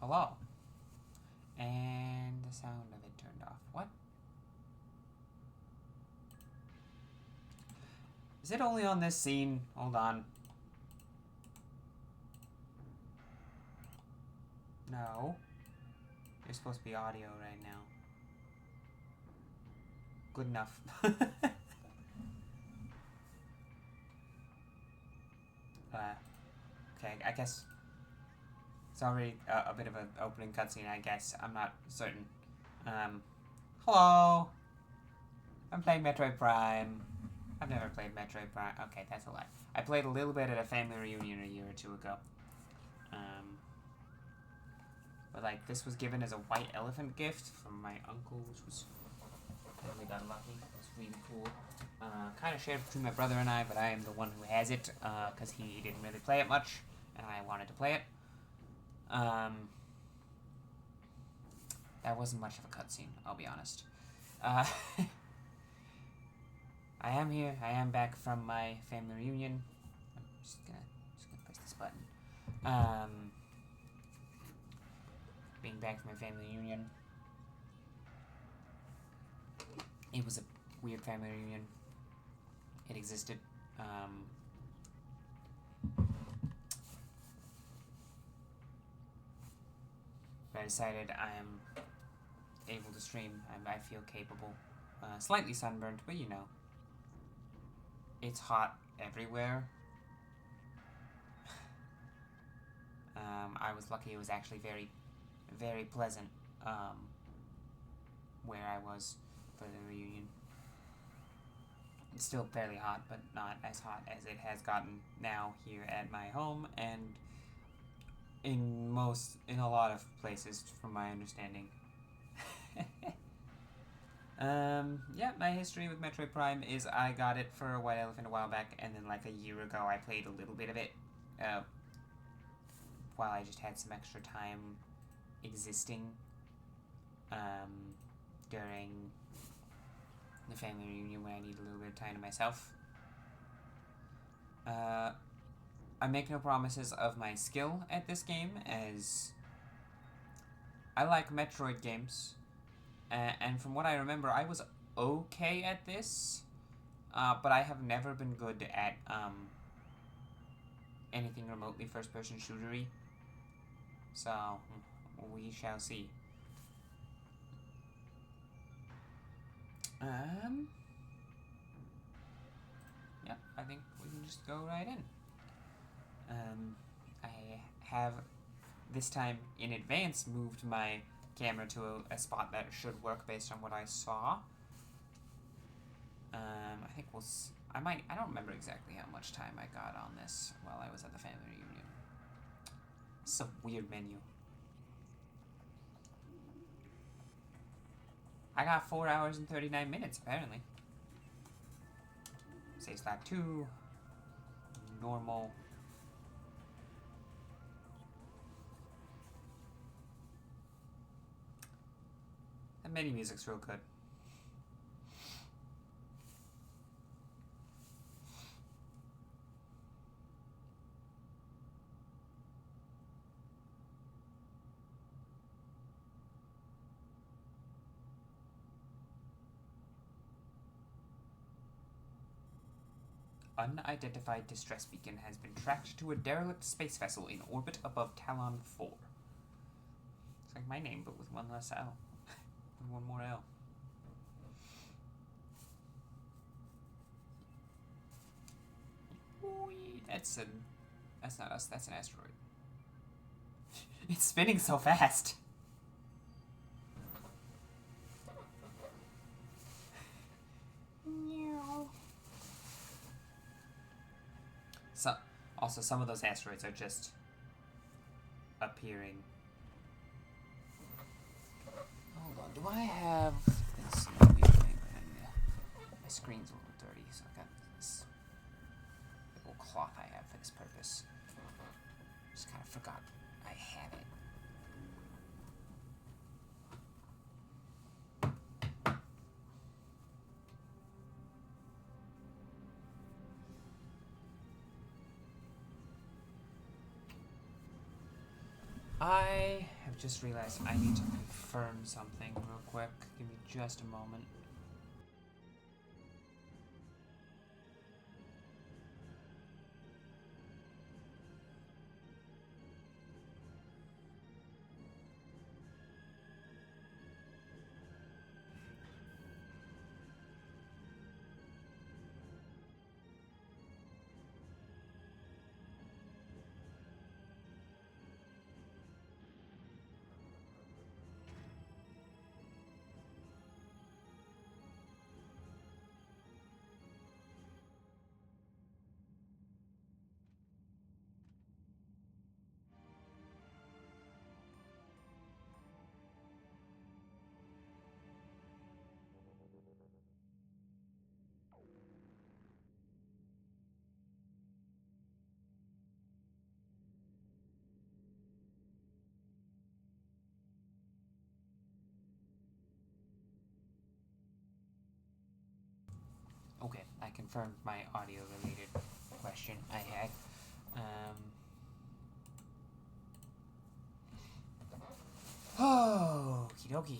hello. And the sound of it turned off. What? Is it only on this scene? Hold on. No. You're supposed to be audio right now. Good enough. Okay, I guess it's already a bit of an opening cutscene, I guess. I'm not certain. Hello. I'm playing Metroid Prime. I've never played Metroid Prime. Okay, that's a lie. I played a little bit at a family reunion a year or two ago. But like, this was given as a white elephant gift from my uncle, which was totally got lucky. It was really cool. Kind of shared between my brother and I, but I am the one who has it, because he didn't really play it much, and I wanted to play it. That wasn't much of a cutscene, I'll be honest. I am here. I am back from my family reunion. I'm just gonna press this button. Being back from my family reunion. It was a weird family reunion. It existed. But I decided I am able to stream. I feel capable. Slightly sunburned, but you know. It's hot everywhere. I was lucky it was actually very, very pleasant where I was for the reunion. It's still fairly hot, but not as hot as it has gotten now here at my home and in a lot of places, from my understanding. Yeah, my history with Metroid Prime is I got it for a white elephant a while back, and then like a year ago I played a little bit of it, while I just had some extra time existing, during the family reunion when I needed a little bit of time to myself. I make no promises of my skill at this game, as I like Metroid games, and from what I remember, I was okay at this, but I have never been good at anything remotely first-person shootery, so we shall see. Yeah, I think we can just go right in. I have, this time in advance, moved my camera to a spot that should work based on what I saw. I think I don't remember exactly how much time I got on this while I was at the family reunion. This is a weird menu. I got 4 hours and 39 minutes, apparently. Save slot 2. Normal. The menu music's real good. Unidentified distress beacon has been tracked to a derelict space vessel in orbit above Talon 4. It's like my name, but with one less L. And one more L. Ooh, that's not us, that's an asteroid. It's spinning so fast. Also, some of those asteroids are just appearing. Hold on, do I have this movie thing? My screen's a little dirty, so I've got this little cloth I have for this purpose. Just kind of forgot I had it. I have just realized I need to confirm something real quick. Give me just a moment. Okay, I confirmed my audio-related question I had. Okie dokie.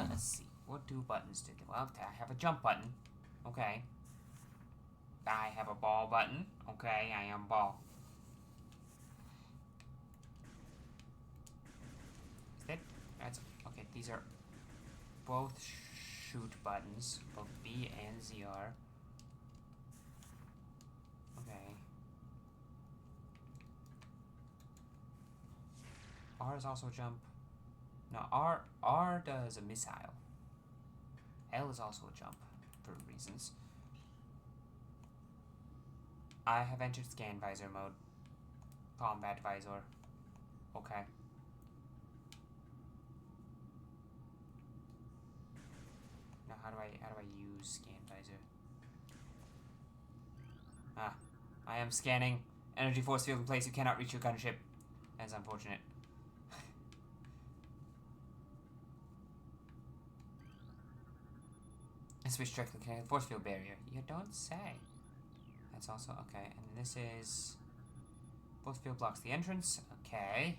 Let's see. What do buttons do? Well, I have a jump button. Okay. I have a ball button. Okay, I am ball. Is that... That's... Okay, these are both shoot buttons. Both B and Z are. Okay. R is also jump. No, R does a missile. L is also a jump, for reasons. I have entered scan visor mode. Combat visor. Okay. Now how do I use scan visor? Ah. I am scanning. Energy force field in place. You cannot reach your gunship. That's unfortunate. Switch directly connected force field barrier. You don't say. That's also okay. And this is force field blocks the entrance. Okay.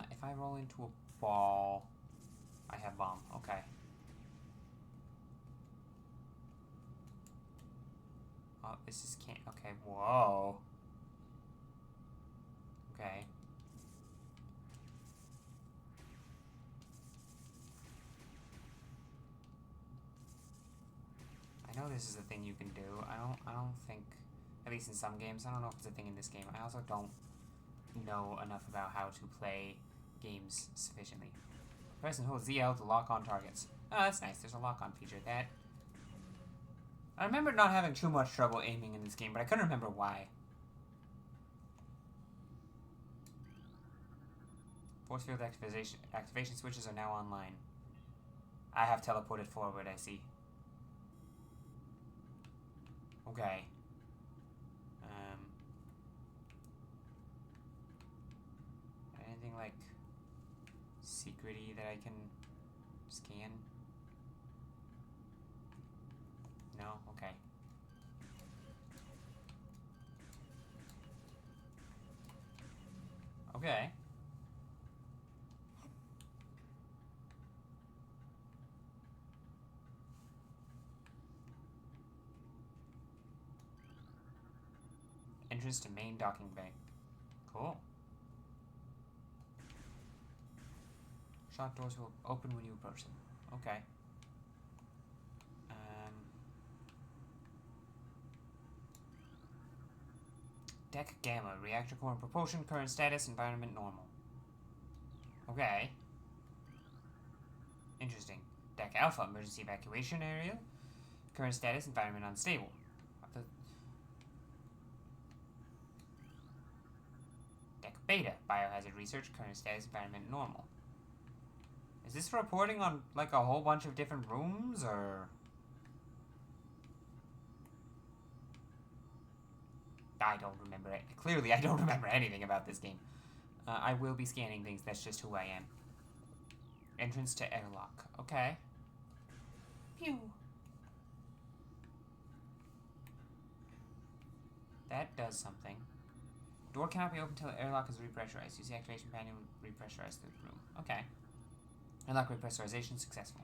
If I roll into a ball, I have bomb. Okay. Oh, this is can't. Okay. Whoa. Okay. I know this is a thing you can do. I don't think, at least in some games, I don't know if it's a thing in this game. I also don't know enough about how to play games sufficiently. Press and hold ZL to lock on targets. Oh, that's nice. There's a lock on feature. That... I remember not having too much trouble aiming in this game, but I couldn't remember why. Force field activation switches are now online. I have teleported forward, I see. Okay. Anything like secret-y that I can scan? No? Okay. Okay. Entrance to main docking bay. Cool. Shot doors will open when you approach them. Okay. Deck Gamma. Reactor core and propulsion. Current status. Environment normal. Okay. Interesting. Deck Alpha. Emergency evacuation area. Current status. Environment unstable. Deck Beta. Biohazard research. Current status. Environment normal. Is this reporting on, like, a whole bunch of different rooms, or...? I don't remember it. Clearly, I don't remember anything about this game. I will be scanning things. That's just who I am. Entrance to airlock. Okay. Pew. That does something. Door cannot be opened until the airlock is repressurized. Use the activation panel to repressurize the room. Okay. Airlock repressurization successful.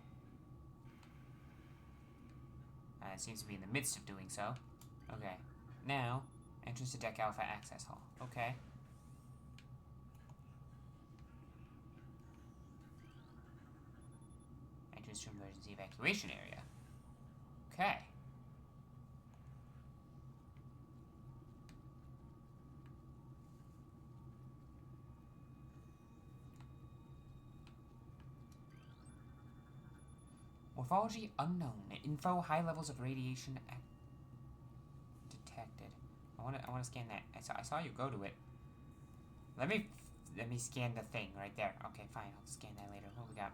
It seems to be in the midst of doing so. Okay. Now, entrance to Deck Alpha access hall. Okay. Entrance to emergency evacuation area. Okay. Morphology unknown. Info: high levels of radiation detected. I wanna scan that. I saw you go to it. Let me scan the thing right there. Okay, fine. I'll scan that later. What we got?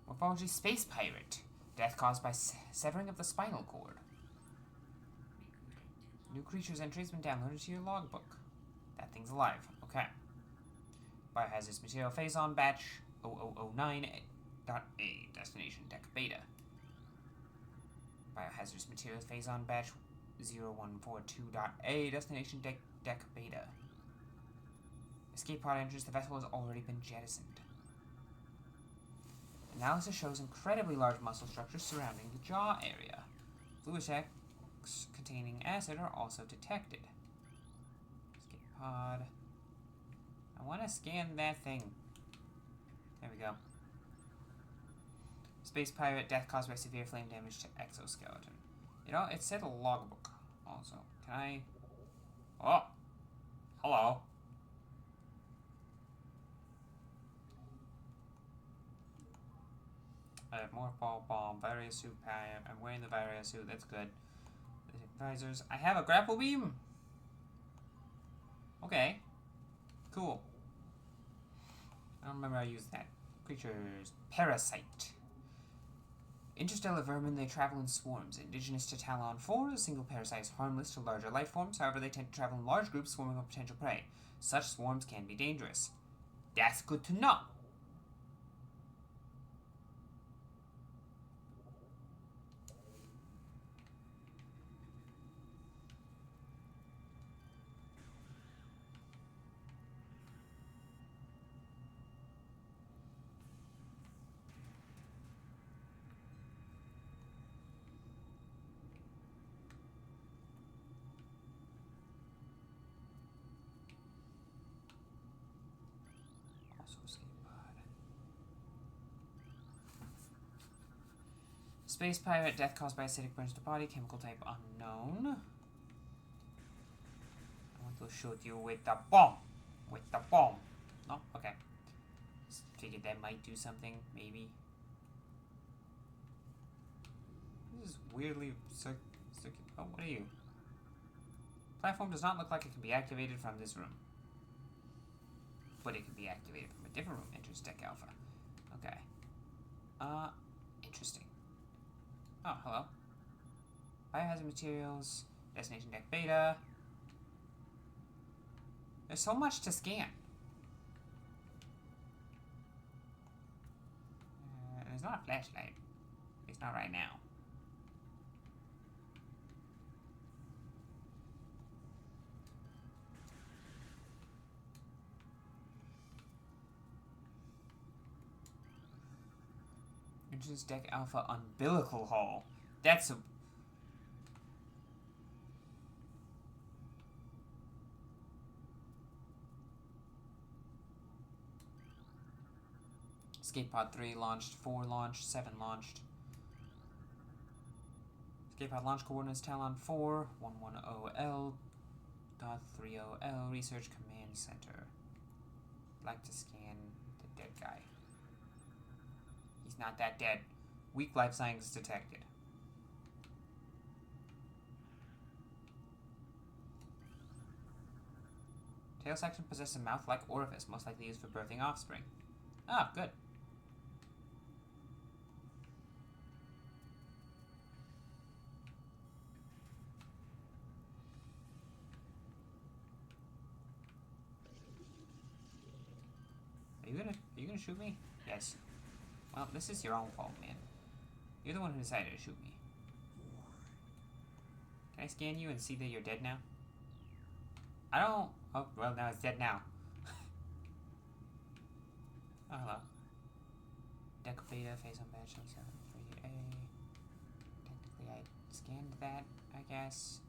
Morphology: space pirate. Death caused by severing of the spinal cord. New creature's entry has been downloaded to your logbook. That thing's alive. Okay. Biohazardous material phase-on batch 0009.A. Destination Deck Beta. Biohazardous materials phase-on batch 0142.A. Destination Deck Beta. Escape pod enters. The vessel has already been jettisoned. Analysis shows incredibly large muscle structures surrounding the jaw area. Fluid sacs containing acid are also detected. Escape pod. I want to scan that thing. There we go. Space pirate, death caused by severe flame damage to exoskeleton. You know, it said a logbook also. Can I... Oh! Hello. I have more ball bomb, barrier suit pack. I'm wearing the barrier suit, that's good. The visors. I have a grapple beam! Okay. Cool. I don't remember I used that. Creatures. Parasite. Interstellar vermin, they travel in swarms. Indigenous to Talon 4, a single parasite is harmless to larger life forms. However, they tend to travel in large groups, swarming with potential prey. Such swarms can be dangerous. That's good to know. Space pirate, death caused by acidic burns to body, chemical type unknown. I want to shoot you with the bomb. With the bomb. No? Okay. Just figured that might do something, maybe. This is weirdly oh, what are you? Platform does not look like it can be activated from this room. But it can be activated from a different room. Enters Deck Alpha. Okay. Interesting. Oh, hello. Biohazard materials. Destination Deck Beta. There's so much to scan. There's not a flashlight. At least not right now. Enters Deck Alpha umbilical hall. That's a... Escape pod 3 launched, 4 launched, 7 launched. Escape pod launch coordinates Talon 4, 110L.30L, Research Command Center. Like to scan the dead guy. He's not that dead. Weak life signs detected. Tail section possesses a mouth-like orifice, most likely used for birthing offspring. Ah, good. Are you gonna shoot me? Yes. Well, this is your own fault, man. You're the one who decided to shoot me. Can I scan you and see that you're dead now? I don't... Oh, well, now it's dead now. Oh, hello. Deck beta, phase on batch, 3A. Technically, I scanned that, I guess.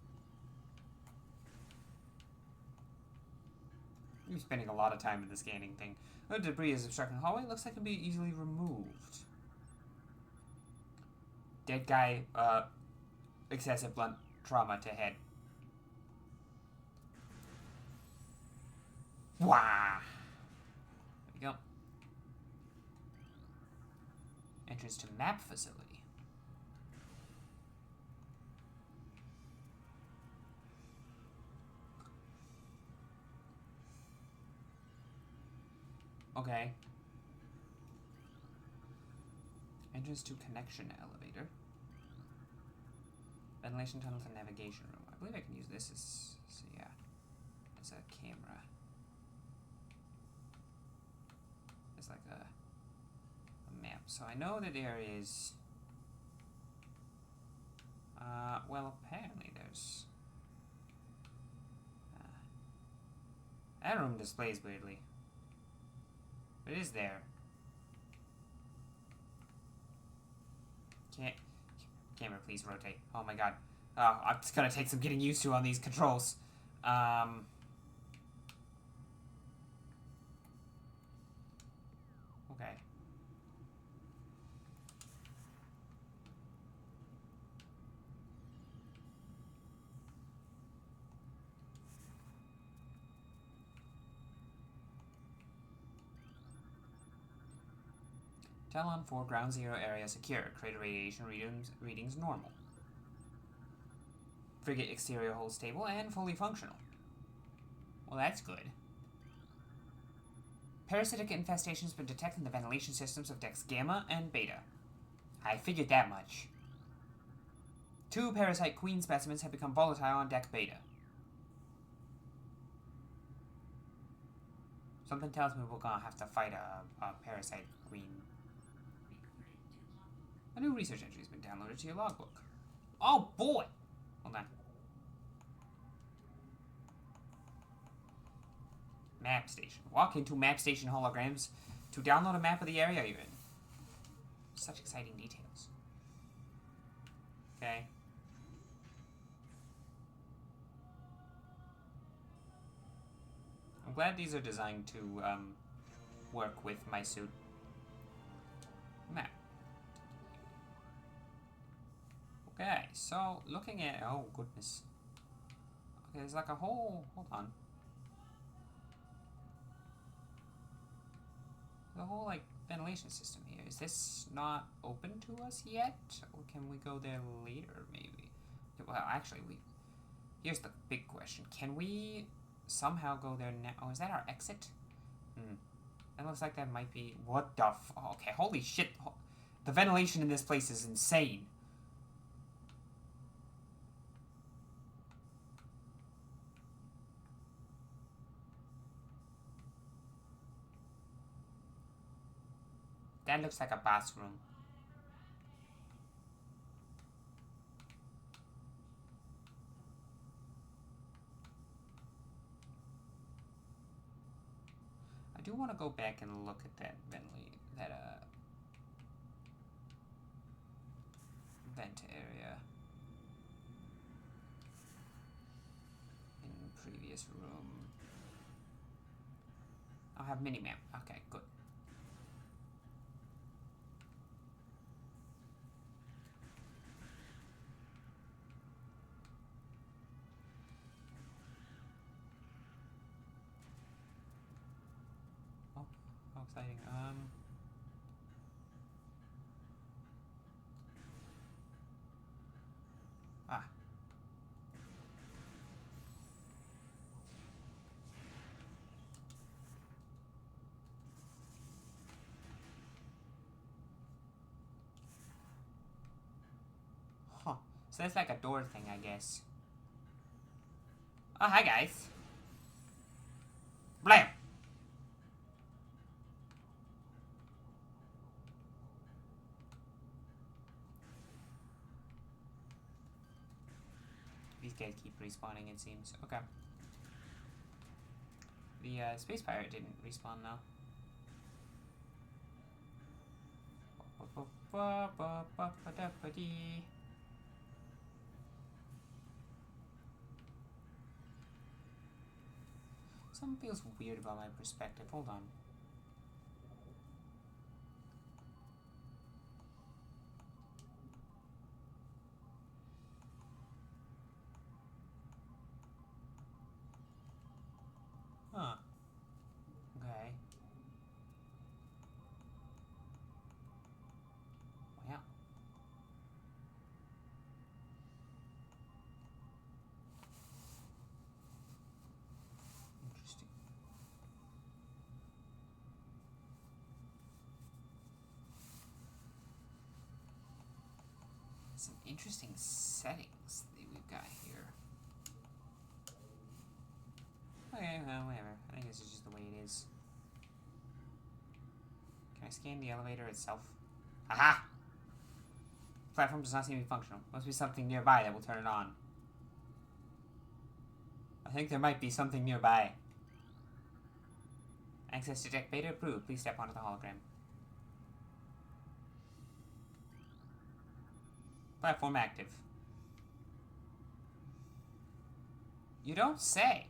I'm spending a lot of time in the scanning thing. The debris is obstructing the hallway. Looks like it can be easily removed. Dead guy, excessive blunt trauma to head. Wah! There we go. Entrance to map facility. Okay. Entrance to connection elevator. Ventilation tunnel to navigation room. I believe I can use this as, so yeah, as a camera. It's like a map. So I know that there is, well, apparently there's, that room displays weirdly. But it is there. Camera, please rotate. Oh my god. Oh, it's gonna take some getting used to on these controls. Okay. Talon 4 ground zero area secure. Crater radiation readings normal. Frigate exterior hull stable and fully functional. Well, that's good. Parasitic infestation's been detected in the ventilation systems of decks Gamma and Beta. I figured that much. 2 parasite queen specimens have become volatile on deck Beta. Something tells me we're gonna have to fight a parasite queen. A new research entry has been downloaded to your logbook. Oh boy! Hold on. Map station. Walk into map station holograms to download a map of the area you're in. Such exciting details. Okay. I'm glad these are designed to work with my suit. Map. Okay, so looking at, oh goodness. Okay, there's like a whole, hold on. The whole like ventilation system here. Is this not open to us yet? Or can we go there later maybe? Well, actually, here's the big question. Can we somehow go there now? Oh, is that our exit? That looks like that might be, what the oh, okay, holy shit. The ventilation in this place is insane. That looks like a bathroom. I do want to go back and look at that vent area in the previous room. I'll have mini-map. Okay, good. Oh, how exciting. Huh. So that's like a door thing, I guess. Oh, hi guys. Blam! keep respawning, it seems. Okay. The space pirate didn't respawn though. Something feels weird about my perspective. Hold on. Huh. Okay. Wow. Interesting. Some interesting settings that we've got here. Okay, well, whatever. I think this is just the way it is. Can I scan the elevator itself? Aha! Platform does not seem to be functional. Must be something nearby that will turn it on. I think there might be something nearby. Access to deck beta approved. Please step onto the hologram. Platform active. You don't say.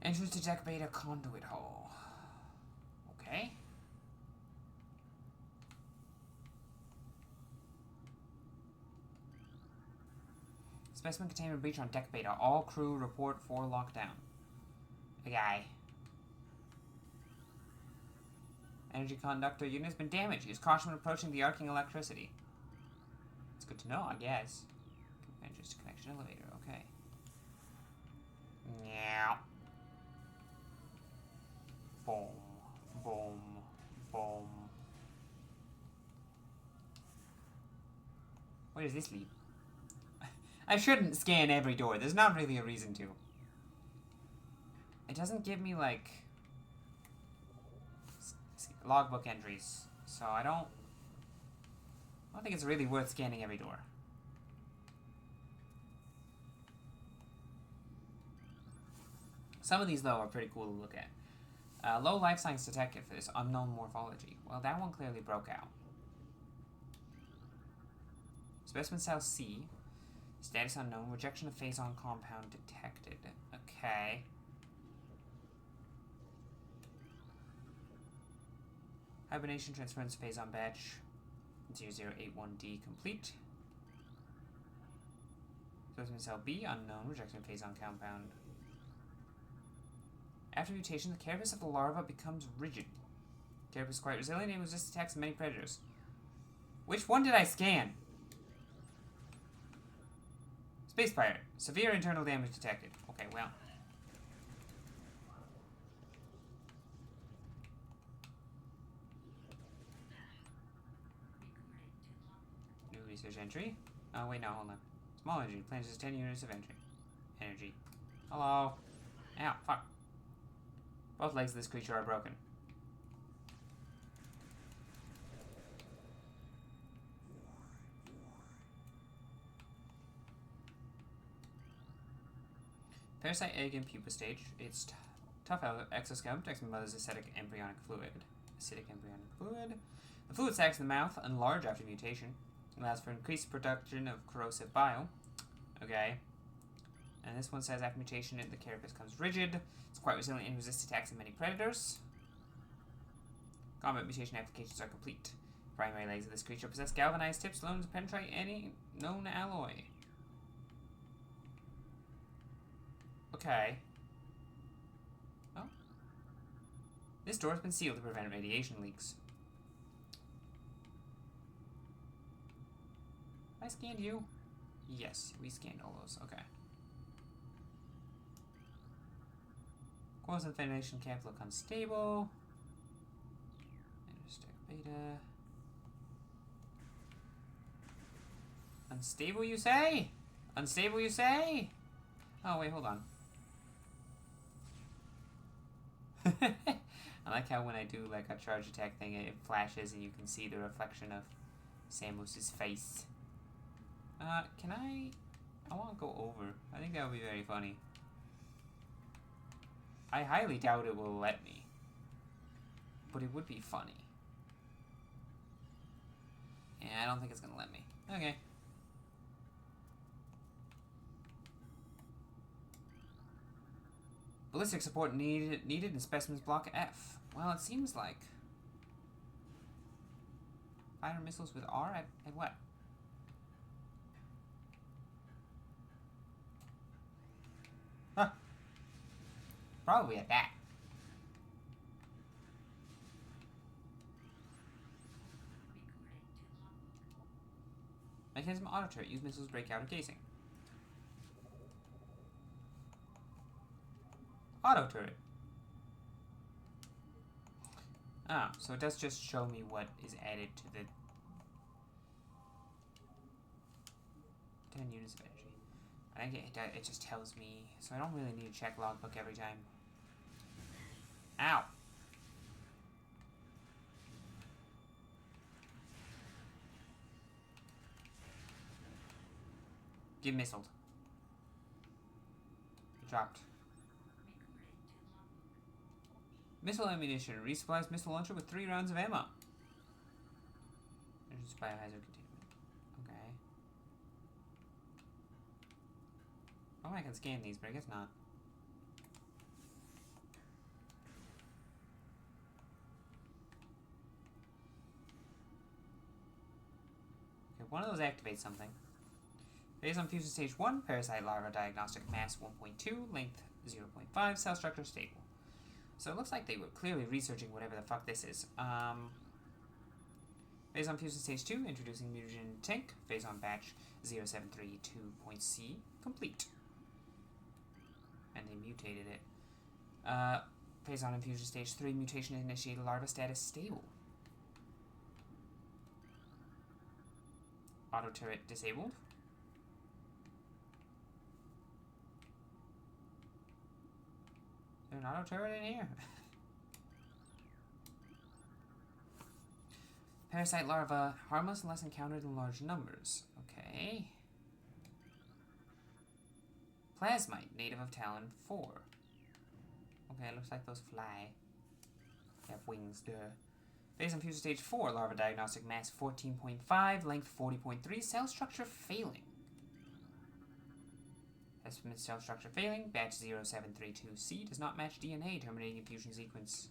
Entrance to deck beta conduit hall. Okay. Specimen containment breach on deck beta. All crew report for lockdown. Okay. Energy conductor unit has been damaged. Use caution when approaching the arcing electricity. It's good to know, I guess. Entrance to connection elevator. Okay. Yeah. Boom. Boom. Boom. Where does this lead? I shouldn't scan every door. There's not really a reason to. It doesn't give me, like, logbook entries. So I don't think it's really worth scanning every door. Some of these, though, are pretty cool to look at. Low life science detected for this unknown morphology. Well, that one clearly broke out. Specimen cell C. Status unknown. Rejection of phazon compound detected. Okay. Hibernation transference phazon batch 0081D complete. Specimen cell B unknown. Rejection of phazon compound. After mutation, the carapace of the larva becomes rigid. Carapace is quite resilient and resists attacks of many predators. Which one did I scan? Space pirate. Severe internal damage detected. Okay, well. New research entry. Oh, wait, no, hold on. Small energy. Plans as 10 units of entry. Energy. Hello. Ow, fuck. Both legs of this creature are broken. Parasite egg and pupa stage. It's tough exoskeleton protects my mother's acidic embryonic fluid. The fluid sacs in the mouth enlarge after mutation. It allows for increased production of corrosive bile. Okay. And this one says after mutation, the carapace becomes rigid. It's quite resilient and resists attacks of many predators. Combat mutation applications are complete. Primary legs of this creature possess galvanized tips known to penetrate any known alloy. Okay. Oh. This door has been sealed to prevent radiation leaks. I scanned you? Yes, we scanned all those. Okay. Cores and ventilation cap look unstable. Interstate beta. Unstable, you say? Unstable, you say? Oh, wait, hold on. I like how when I do like a charge attack thing, it flashes and you can see the reflection of Samus's face. Can I want to go over. I think that would be very funny. I highly doubt it will let me. But it would be funny. Yeah, I don't think it's gonna let me. Okay. Ballistic support needed in Specimens Block F. Well, it seems like... Fire missiles with R at what? Huh. Probably at that. Mechanism auto turret. Use missiles break out of casing. Auto turret. Oh, so it does just show me what is added to the 10 units of energy. It just tells me, so I don't really need to check logbook every time. Ow! Get missiled. Dropped. Missile ammunition. Resupplies missile launcher with 3 rounds of ammo. There's biohazard containment. Okay. Oh, I can scan these, but I guess not. Okay, one of those activates something. Phase on fusion stage 1, parasite larva diagnostic mass 1.2, length 0.5, cell structure stable. So it looks like they were clearly researching whatever the fuck this is. Phase on fusion stage 2, introducing mutagen tank. Phase on batch 0732.C, complete. And they mutated it. Phase on infusion stage 3, mutation initiated larva status stable. Auto turret disabled. There's an auto turret in here. Parasite larva, harmless unless encountered in large numbers. Okay. Plasmite, native of Talon 4. Okay, it looks like those fly. They have wings, duh. Phase on fusion stage 4, larva diagnostic mass 14.5, length 40.3, cell structure failing. Estimate cell structure failing. Batch 0732C does not match DNA, terminating infusion sequence.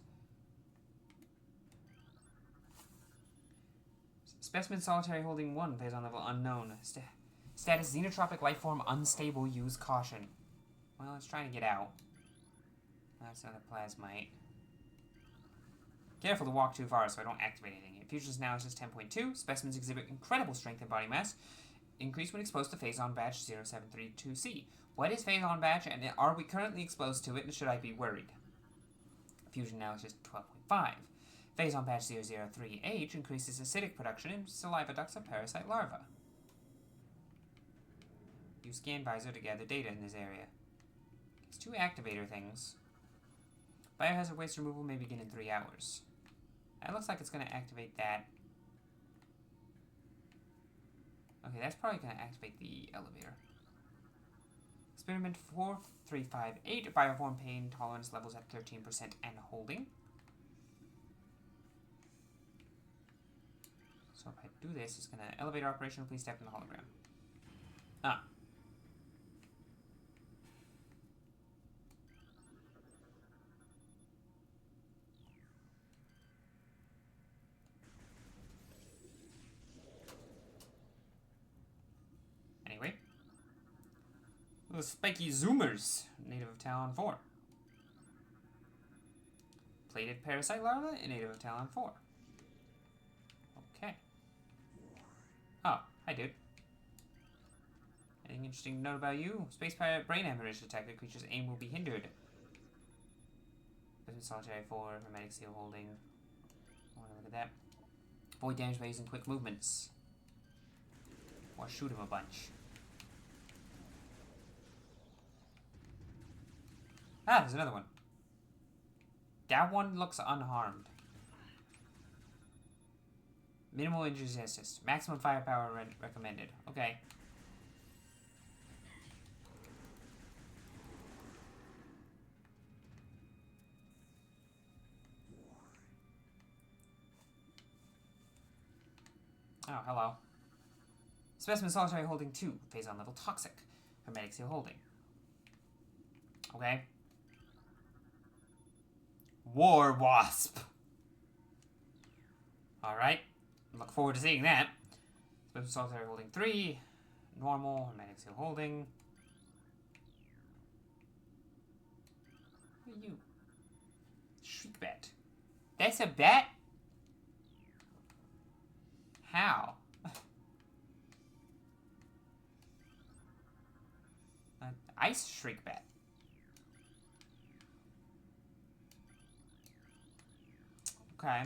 Specimen solitary holding 1, phase on level unknown. Status xenotropic lifeform unstable, use caution. Well, it's trying to get out. That's another plasmite. Careful to walk too far so I don't activate anything. Infusions now is just 10.2. Specimens exhibit incredible strength and body mass. Increase when exposed to phase on batch 0732C. What is phase on batch, and are we currently exposed to it, and should I be worried? Fusion now is just 12.5. Phase on batch 003H increases acidic production in saliva ducts of parasite larva. Use scan visor to gather data in this area. It's 2 activator things. Biohazard waste removal may begin in 3 hours. That looks like it's going to activate that. Okay, that's probably going to activate the elevator. Experiment 4358, bioform pain tolerance levels at 13% and holding. So if I do this, it's going to elevator operation, please step in the hologram. Ah. Anyway. Those spiky zoomers, native of Talon 4. Plated parasite larva, native of Talon 4. Okay. Oh, hi dude. Anything interesting to note about you? Space pirate brain hemorrhage detected. Creature's aim will be hindered. Business solitary 4, hermetic seal holding. I want to look at that. Avoid damage by using quick movements. Or shoot him a bunch. Ah, there's another one. That one looks unharmed. Minimal injuries assist. Maximum firepower recommended. Okay. Oh, hello. Specimen solitary holding 2. Phase on level toxic. Hermetic seal holding. Okay. War wasp. Alright. Look forward to seeing that. Specimen solitary holding 3. Normal. Hermetic seal holding. Who are you? Shriek bat. That's a bat? How? Ice shriek bat. Okay.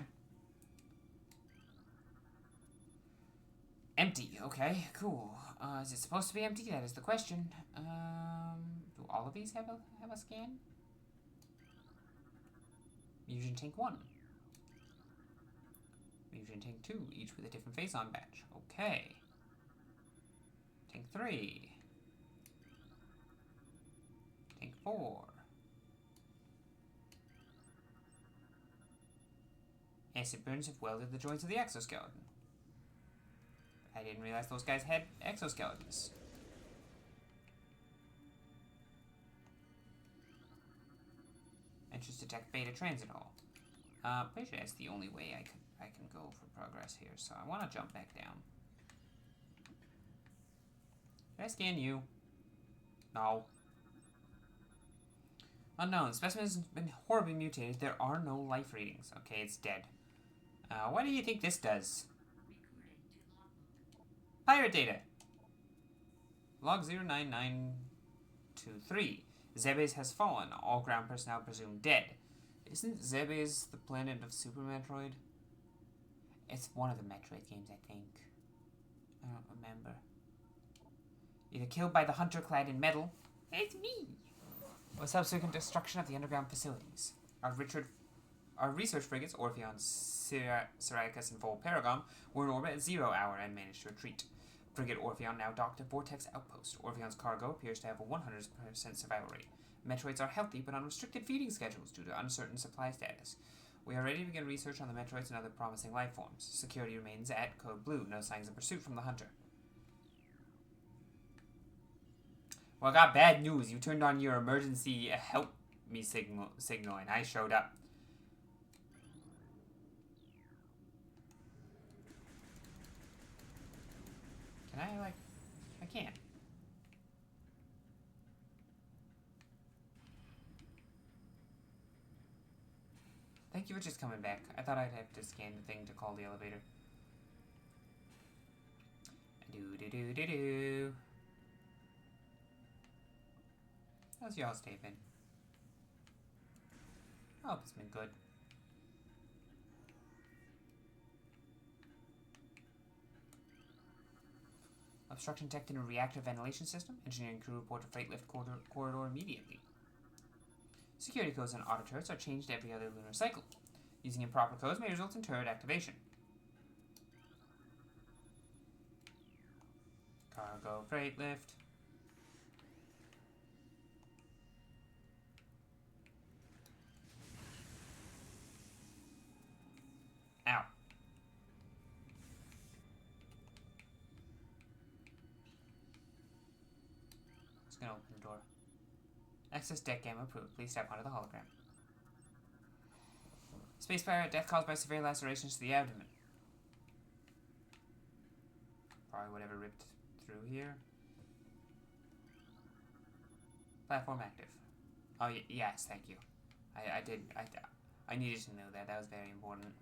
Empty. Okay, cool. Is it supposed to be empty? That is the question. Do all of these have a scan? Fusion Tank 1. Fusion Tank 2, each with a different face-on badge. Okay. Tank 3. Tank 4. Acid burns have welded the joints of the exoskeleton. I didn't realize those guys had exoskeletons. Entrance detect beta transit hall. Pretty sure that's the only way I can go for progress here, so I want to jump back down. Did I scan you? No. Unknown. The specimen has been horribly mutated. There are no life readings. Okay, it's dead. What do you think this does? Pirate data. Log 09923. Zebes has fallen. All ground personnel presumed dead. Isn't Zebes the planet of Super Metroid? It's one of the Metroid games, I think. I don't remember. Either killed by the hunter clad in metal. It's me! Or subsequent destruction of the underground facilities. Our research frigates, Orpheon, Syracuse, and Vol Paragon, were in orbit at 0 hour and managed to retreat. Frigate Orpheon now docked at Vortex Outpost. Orpheon's cargo appears to have a 100% survival rate. Metroids are healthy but on restricted feeding schedules due to uncertain supply status. We are ready to begin research on the Metroids and other promising life forms. Security remains at Code Blue. No signs of pursuit from the hunter. Well, I got bad news. You turned on your emergency help me signal and I showed up. Can I, like... I can't. Thank you for just coming back. I thought I'd have to scan the thing to call the elevator. Do-do-do-do-do. How's y'all's day been? I hope it's been good. Obstruction detected in a reactor ventilation system. Engineering crew report to freight lift corridor immediately. Security codes on auto turrets are changed every other lunar cycle. Using improper codes may result in turret activation. Cargo freight lift. Ow. Just gonna open the door. Access deck game approved. Please step onto the hologram. Spacefire, death caused by severe lacerations to the abdomen. Probably whatever ripped through here. Platform active. Oh, yes, thank you. I needed to know that. That was very important.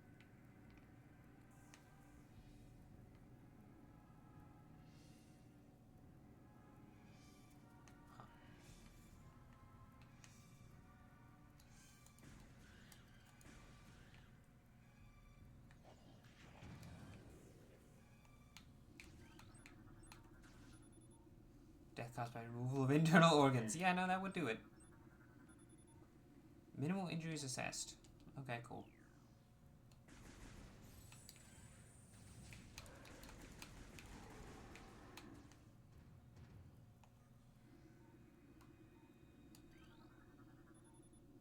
Death caused by removal of internal organs. Yeah, no, that would do it. Minimal injuries assessed. Okay, cool.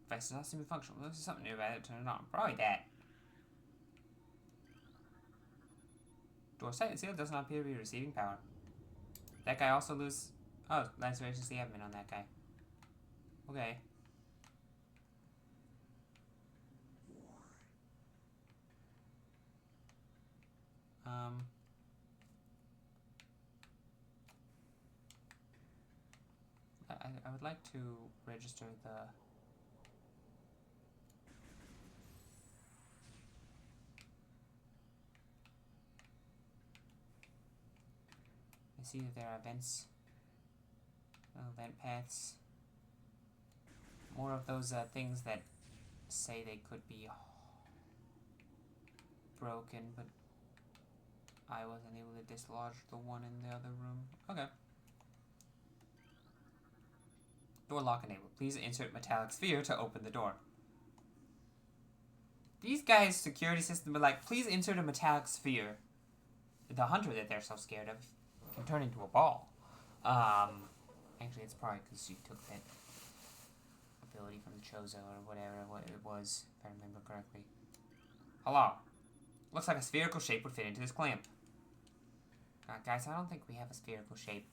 Device does not seem to function. Well, this is something new about it. Turn it on. Probably that. Door sight sealed does not appear to be receiving power. That guy also lose. Oh, nice emergency admin on that guy. Okay. I would like to register the. I see that there are events. Event paths. More of those things that say they could be broken, but I wasn't able to dislodge the one in the other room. Okay. Door lock enabled. Please insert metallic sphere to open the door. These guys' security system are like, please insert a metallic sphere. The hunter that they're so scared of can turn into a ball. Actually, it's probably because you took that ability from the Chozo or whatever it was, if I remember correctly. Hello. Looks like a spherical shape would fit into this clamp. Guys, I don't think we have a spherical shape.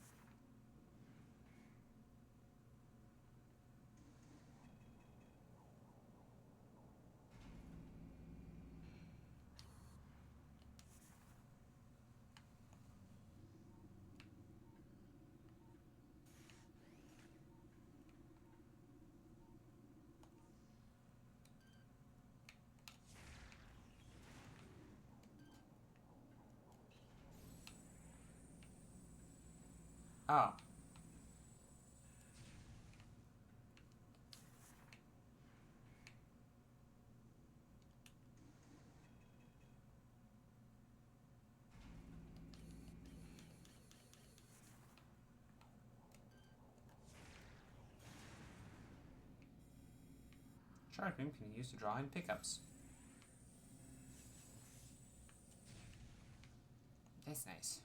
Oh. Shard beam can be used to draw in pickups. That's nice.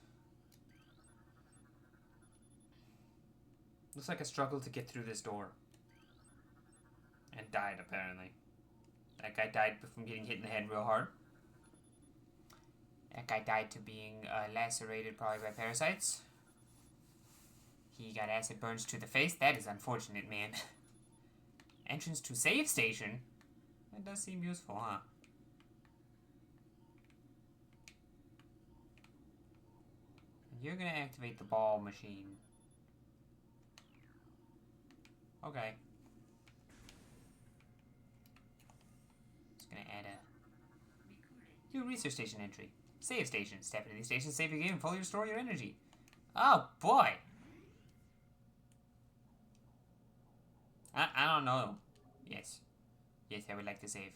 Looks like I struggled to get through this door. And died, apparently. That guy died from getting hit in the head real hard. That guy died to being lacerated probably by parasites. He got acid burns to the face. That is unfortunate, man. Entrance to save station? That does seem useful, huh? You're gonna activate the ball machine. Okay. Just gonna add a new research station entry. Save station. Step into the station, save your game, and fully restore your energy. Oh boy! I don't know. Yes. Yes, I would like to save.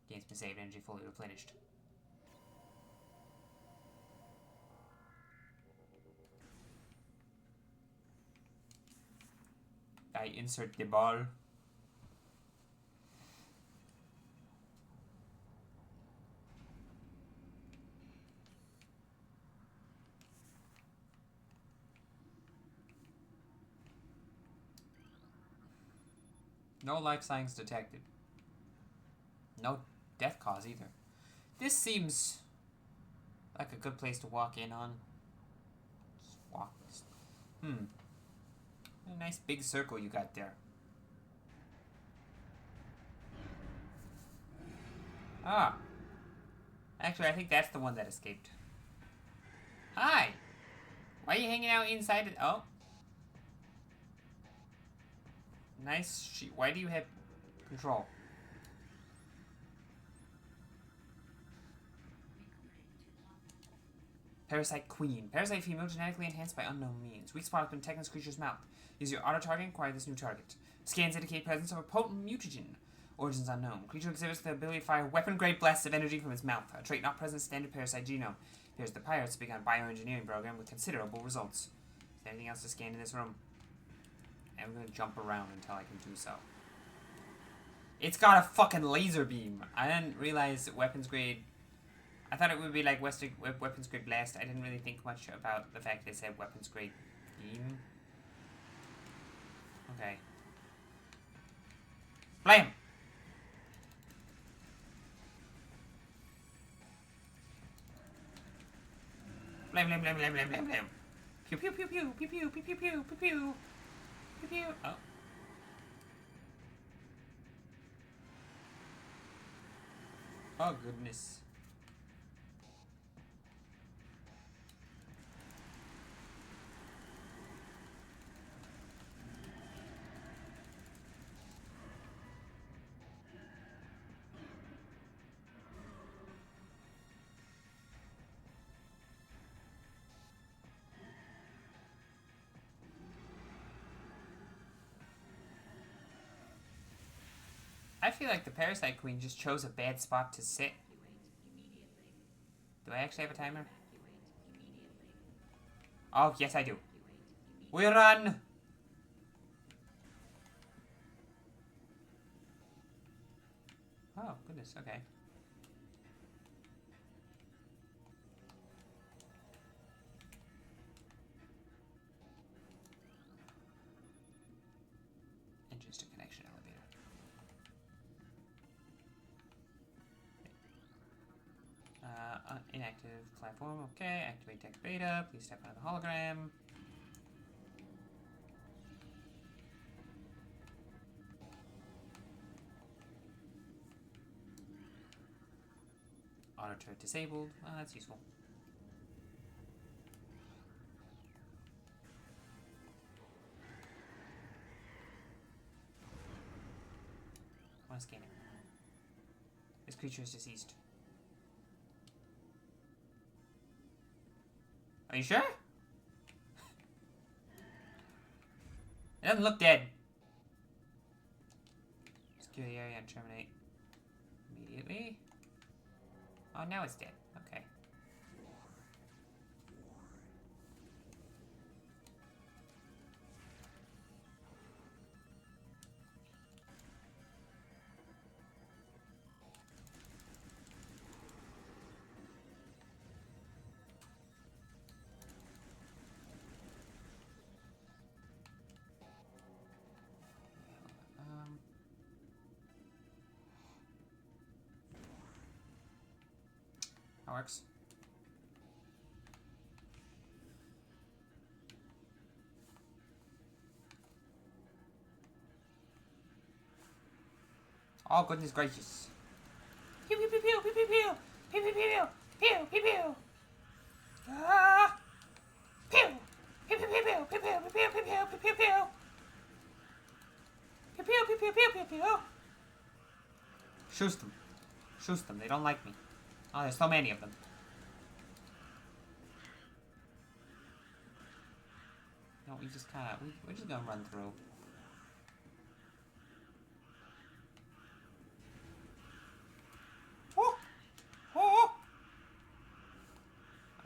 Game's been saved, energy fully replenished. I insert the ball. No life signs detected. No death cause either. This seems like a good place to walk in on. Just walk. A nice big circle you got there. Ah. Actually, I think that's the one that escaped. Hi! Why are you hanging out inside? Oh. Nice sheet. Why do you have control? Parasite Queen. Parasite female genetically enhanced by unknown means. Weak spot has been detected in this creature's mouth. Use your auto-target and acquire this new target. Scans indicate presence of a potent mutagen. Origins unknown. Creature exhibits the ability to fire weapon-grade blasts of energy from its mouth, a trait not present in standard parasite genome. Appears the pirates have begun a bioengineering program with considerable results. Is there anything else to scan in this room? I'm going to jump around until I can do so. It's got a fucking laser beam. I didn't realize weapons grade. I thought it would be like weapons grade blast. I didn't really think much about the fact that it said weapons grade beam. Okay. Blam! Blam, blam, blam, blam, blam, blam, blam. Pew, pew, pew, pew, pew, pew, pew, pew, pew, pew, pew. Pew, pew. Oh. Oh, goodness. I feel like the Parasite Queen just chose a bad spot to sit. Do I actually have a timer? Oh, yes I do. We run! Oh, goodness, okay. Entrance to connection elevator. Inactive platform, okay. Activate text beta. Please step out of the hologram. Auto turret disabled. Oh, that's useful. I want to scan it. This creature is deceased. Are you sure? It doesn't look dead. Secure the area and terminate immediately. Oh, now it's dead. Okay. That works. Oh, goodness gracious. Pew pew pew pew pew pew pew pew pew pew pew pew pew. Ah! Pew pew pew pew pew pew pew pew pew pew pew pew pew. Pew pew pew pew pew pew pew. Shoot them. Shoot them. They don't like me. Oh, there's so many of them. No, we just kind of we're just gonna run through.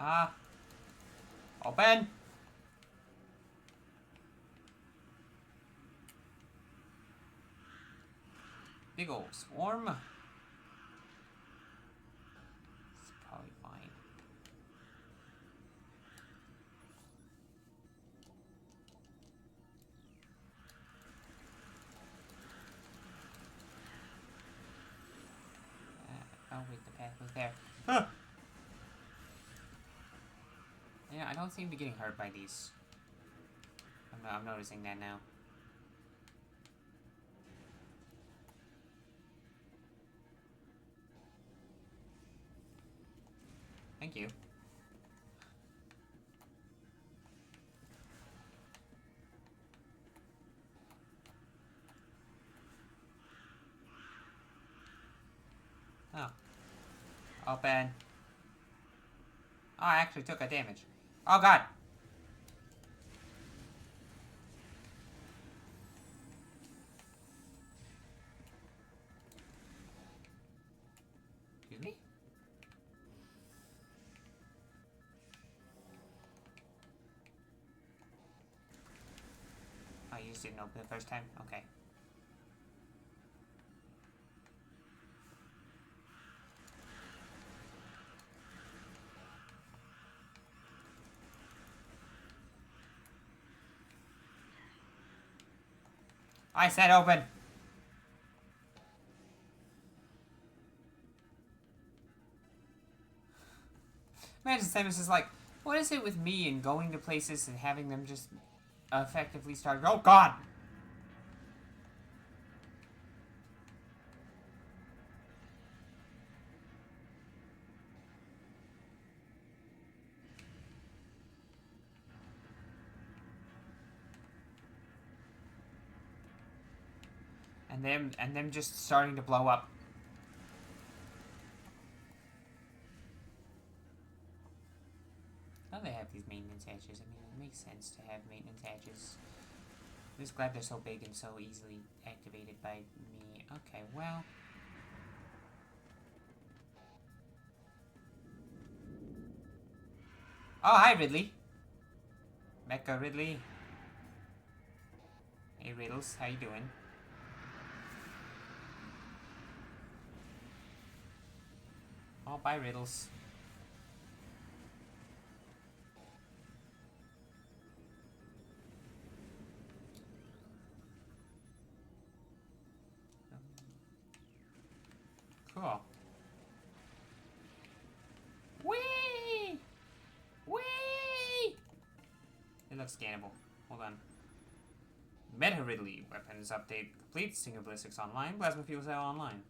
Ah. Open. Big ol' swarm. It's probably fine. Oh wait, the path was there. Huh. Yeah, I don't seem to be getting hurt by these. I'm noticing that now. Thank you. Oh. Open. Oh, I actually took a damage. Oh god! Excuse me? Oh, you just didn't open the first time? Okay. I said open. Imagine Samus is like, what is it with me and going to places and having them just effectively start... Oh, God! And them just starting to blow up. Oh, they have these maintenance hatches. I mean, it makes sense to have maintenance hatches. I'm just glad they're so big and so easily activated by me. Okay, well... Oh, hi, Ridley. Mecha Ridley. Hey, Riddles, how you doing? Oh, bye, Riddles. Cool. Whee! Whee! It looks scannable. Hold on. Meta Ridley. Weapons update complete. Stinger Ballistics online. Plasma Fuel Cell online.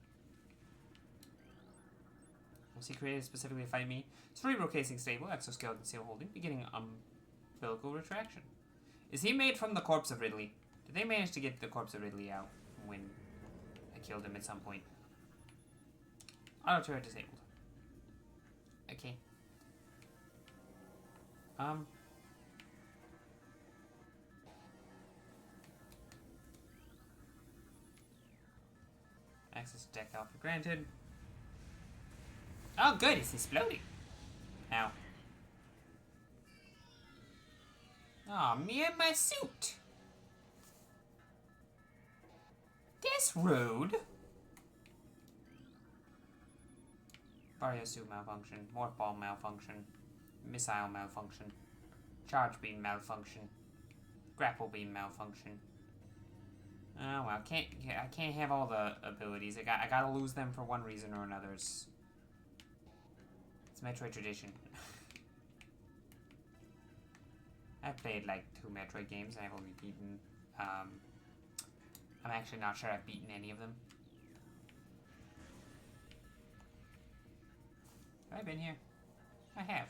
Was he created specifically to fight me? Cerebral casing stable. Exoskeleton seal holding. Beginning umbilical retraction. Is he made from the corpse of Ridley? Did they manage to get the corpse of Ridley out when I killed him at some point? Auto turret disabled. Okay. Access to deck alpha granted. Oh, good. It's exploding. Ow. Aw, me and my suit. That's rude. Barrier suit malfunction. Morph ball malfunction. Missile malfunction. Charge beam malfunction. Grapple beam malfunction. Oh well, I can't have all the abilities. I gotta lose them for one reason or another. It's Metroid tradition. I've played like 2 Metroid games and I've only beaten I'm actually not sure I've beaten any of them. Have I been here? I have.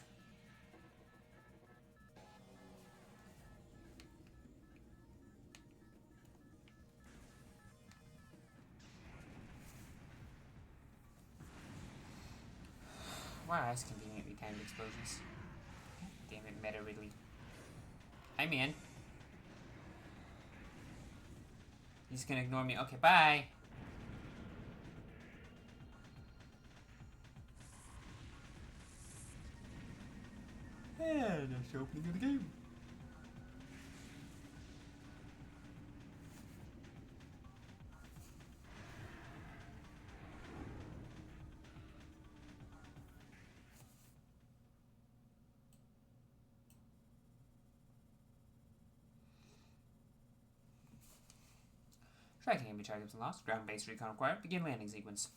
Wow, that's conveniently timed explosions. Damn it, Meta Ridley. Hi, man. He's gonna ignore me. Okay, bye. And that's the opening of the game. Tracking enemy targets and lost. Ground-based recon required. Begin landing sequence.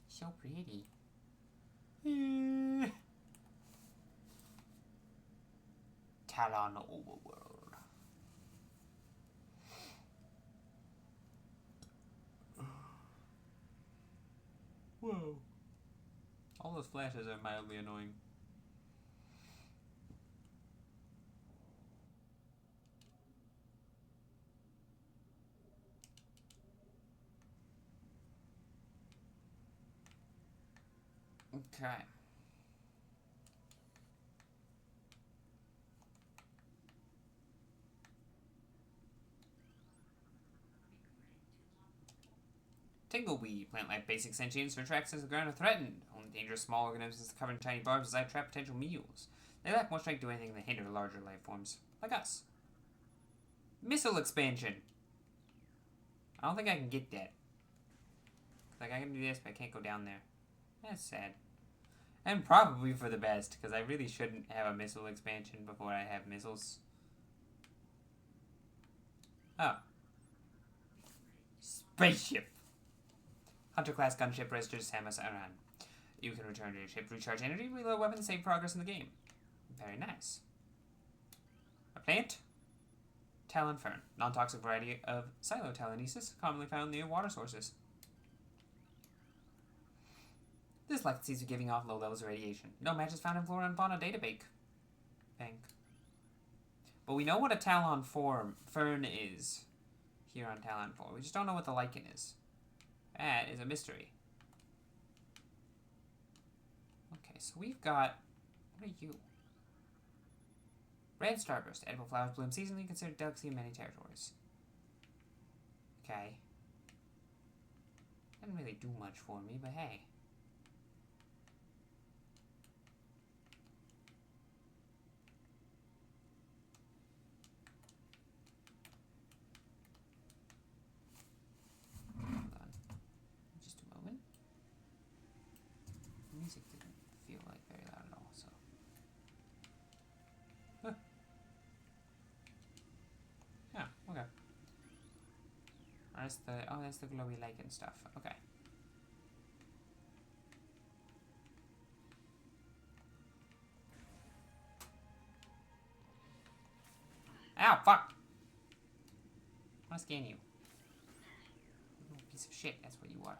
So pretty. Talon Overworld. Whoa. All those flashes are mildly annoying. Okay. Tingleweed. Plant life basic sentience or attracts as the ground are threatened. Only dangerous small organisms covered in tiny barbs as trap potential meals. They lack more strength to do anything that hinder larger life forms, like us. Missile expansion. I don't think I can get that. Like, I can do this, but I can't go down there. That's sad. And probably for the best, because I really shouldn't have a missile expansion before I have missiles. Oh. Spaceship. Hunter-class gunship registers Samus Aran. You can return to your ship, recharge energy, reload weapons, save progress in the game. Very nice. A plant? Talon Fern. Non-toxic variety of Silotalanesis, commonly found near water sources. This light seems to be giving off low levels of radiation. No matches found in flora and fauna databank. But we know what a Talon Fern is here on Talon 4. We just don't know what the lichen is. That is a mystery. Okay, so we've got... What are you? Red starburst. Edible flowers bloom seasonally, considered delicacy in many territories. Okay. Doesn't really do much for me, but hey. Hold on. Just a moment. The music didn't feel like very loud at all, so... Huh. Yeah, okay. That's the glowy lichen stuff. Okay. Ow, fuck! I want to scan you. Little piece of shit, that's what you are.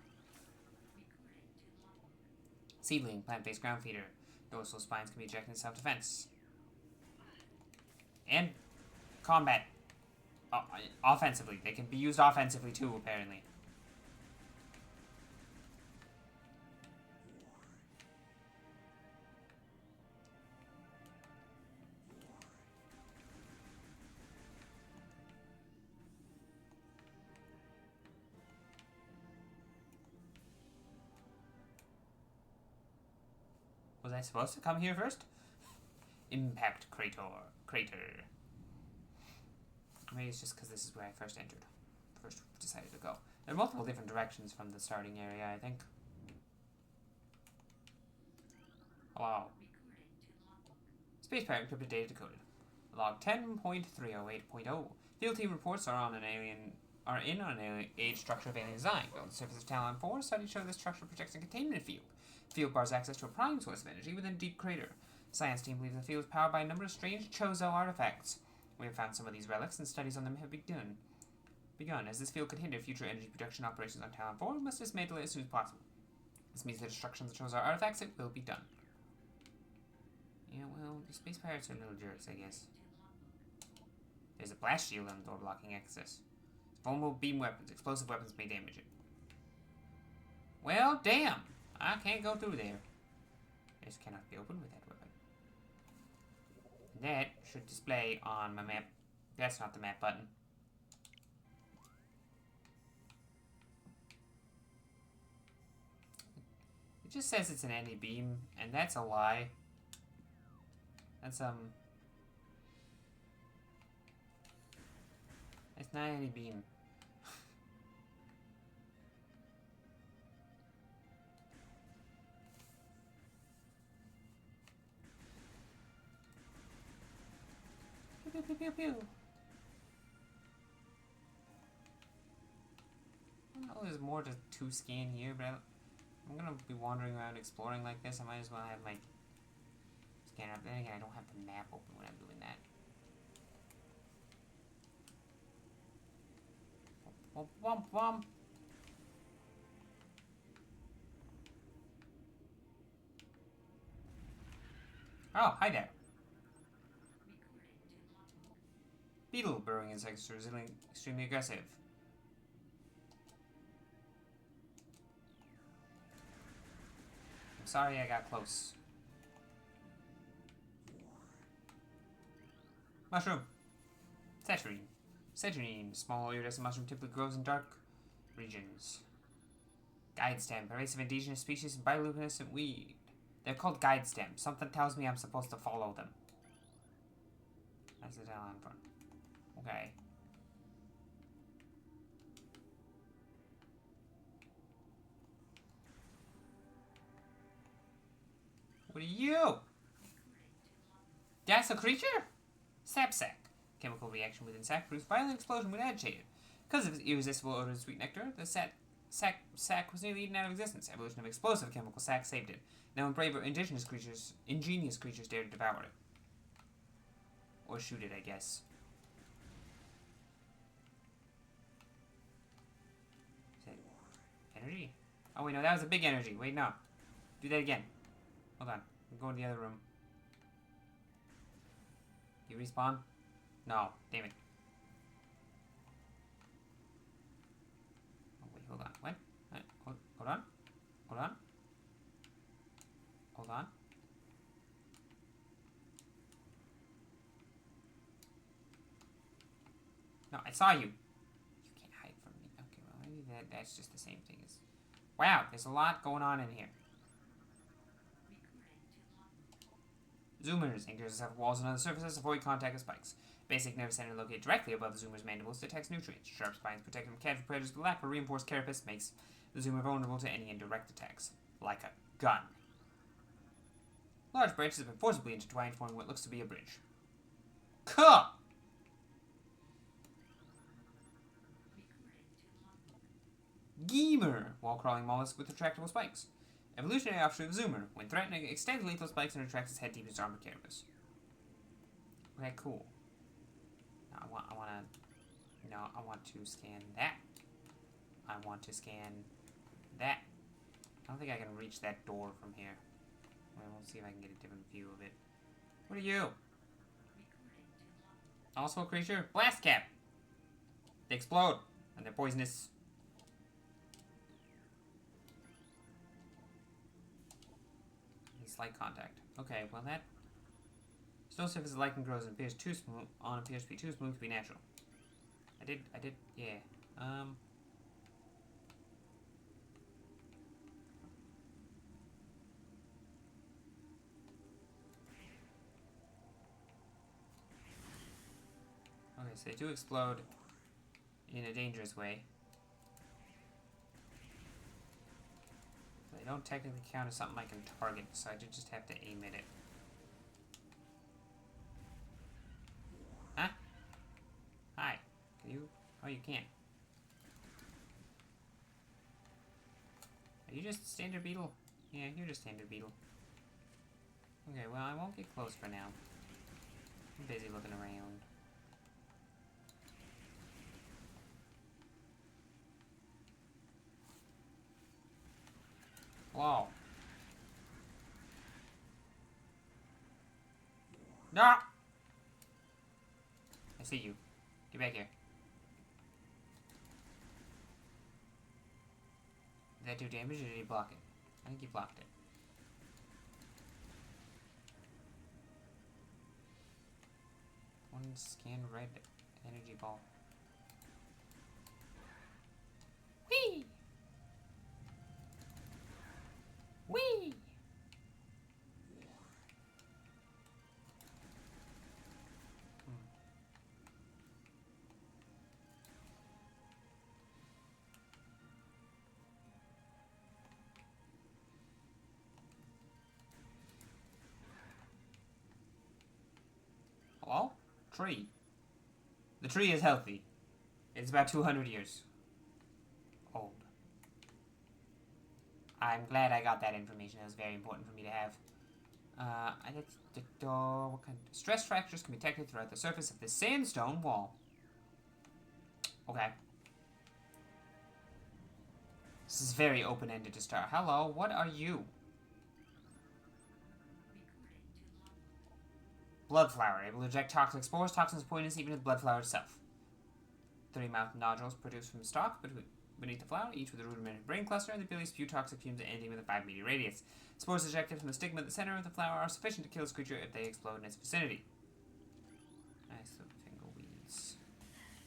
Seedling, plant-based ground feeder. Dorsal spines can be ejected in self-defense. And combat. Offensively. They can be used offensively too, apparently. Was I supposed to come here first? Impact crater. Maybe it's just because this is where I first decided to go. There are multiple different directions from the starting area, I think. Hello. Space pirate encrypted data decoded. Log 10.308.0. Field team reports are in an age structure of alien design. Built on the surface of Talon 4, studies show this structure protects a containment field. The field bars access to a prime source of energy within a deep crater. Science team believes the field is powered by a number of strange Chozo artifacts. We have found some of these relics, and studies on them have begun. As this field could hinder future energy production operations on Talon 4, we must dismantle it as soon as possible. This means the destruction of the Chozo artifacts, it will be done. Yeah, well, the space pirates are little jerks, I guess. There's a blast shield on the door blocking access. Vulnerable beam weapons. Explosive weapons may damage it. Well, damn! I can't go through there. This cannot be opened with that weapon. That should display on my map. That's not the map button. It just says it's an anti-beam, and that's a lie. That's, it's not anti-beam. Pew, pew, pew, pew. I know there's more to scan here, but I'm gonna be wandering around exploring like this. I might as well have my scanner up there. Again, I don't have the map open when I'm doing that. Womp, womp, womp. Oh, hi there. Beetle burrowing insects are extremely aggressive. I'm sorry I got close. Mushroom. Citrine. Citrine. Small iridescent mushroom typically grows in dark regions. Guide stem. Pervasive indigenous species and bioluminescent weed. They're called guide stems. Something tells me I'm supposed to follow them. That's the tell on front. Okay. What are you? That's a creature? Sap sac. Chemical reaction within sac produces violent explosion when agitated. Because of its irresistible odor of sweet nectar, the sac was nearly eaten out of existence. Evolution of explosive chemical sac saved it. Now when braver ingenious creatures dare to devour it. Or shoot it, I guess. Is it energy? Oh wait, no, that was a big energy. Wait, no. Do that again. Hold on. I'm going to the other room. You respawn? No. Damn it. Oh, wait, hold on. What? Hold on. Hold on. Hold on. No, I saw you. You can't hide from me. Okay, well, maybe that's just the same thing as... Wow, there's a lot going on in here. Zoomers. Anchors have walls and other surfaces avoid contact with spikes. Basic nerve center located directly above the zoomer's mandibles detects nutrients. Sharp spines protect from catching predators, but lack of a reinforced carapace makes the zoomer vulnerable to any indirect attacks. Like a gun. Large branches have been forcibly intertwined, forming what looks to be a bridge. Cuh! Geemer. Wall-crawling mollusk with retractable spikes. Evolutionary offshoot of zoomer. When threatening, extends lethal spikes and retracts its head deep into its armored carapace. Okay, cool. Now I want to scan that. I want to scan that. I don't think I can reach that door from here. Well, we'll see if I can get a different view of it. What are you? Also a creature? Blast cap! They explode, and they're poisonous. Slight contact. Okay, well that... Snow surface lichen grows and appears to be too smooth to be natural. Yeah. Okay, so they do explode in a dangerous way. They don't technically count as something I can target, so I just have to aim at it. Huh? Hi. Can you? Oh, you can't. Are you just a standard beetle? Yeah, you're just standard beetle. Okay, well, I won't get close for now. I'm busy looking around. Whoa. No! I see you. Get back here. Did that do damage or did he block it? I think he blocked it. One scan red energy ball. Whee! Whee! Hello? Tree. The tree is healthy. It's about 200 years old. I'm glad I got that information. That was very important for me to have. What kind of stress fractures can be detected throughout the surface of the sandstone wall. Okay. This is very open-ended to start. Hello, what are you? Blood flower, able to eject toxic spores, toxins, poisonous even in the blood flower itself. 3-mouth nodules produced from the stalk beneath the flower, each with a rudimentary brain cluster, and the ability to spew toxic fumes ending with a 5-meter radius. Spores ejected from the stigma at the center of the flower are sufficient to kill this creature if they explode in its vicinity. Nice little tingleweeds.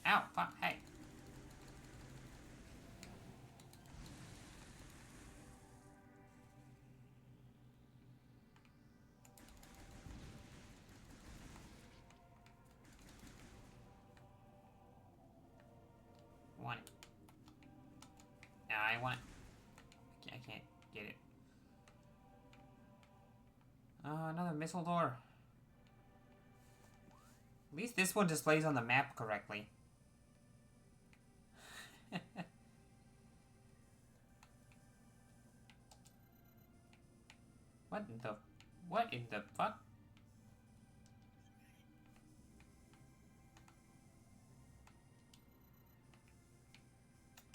Ow, fuck, hey. I want it. I can't get it. Oh, another missile door. At least this one displays on the map correctly. What in the... What in the fuck?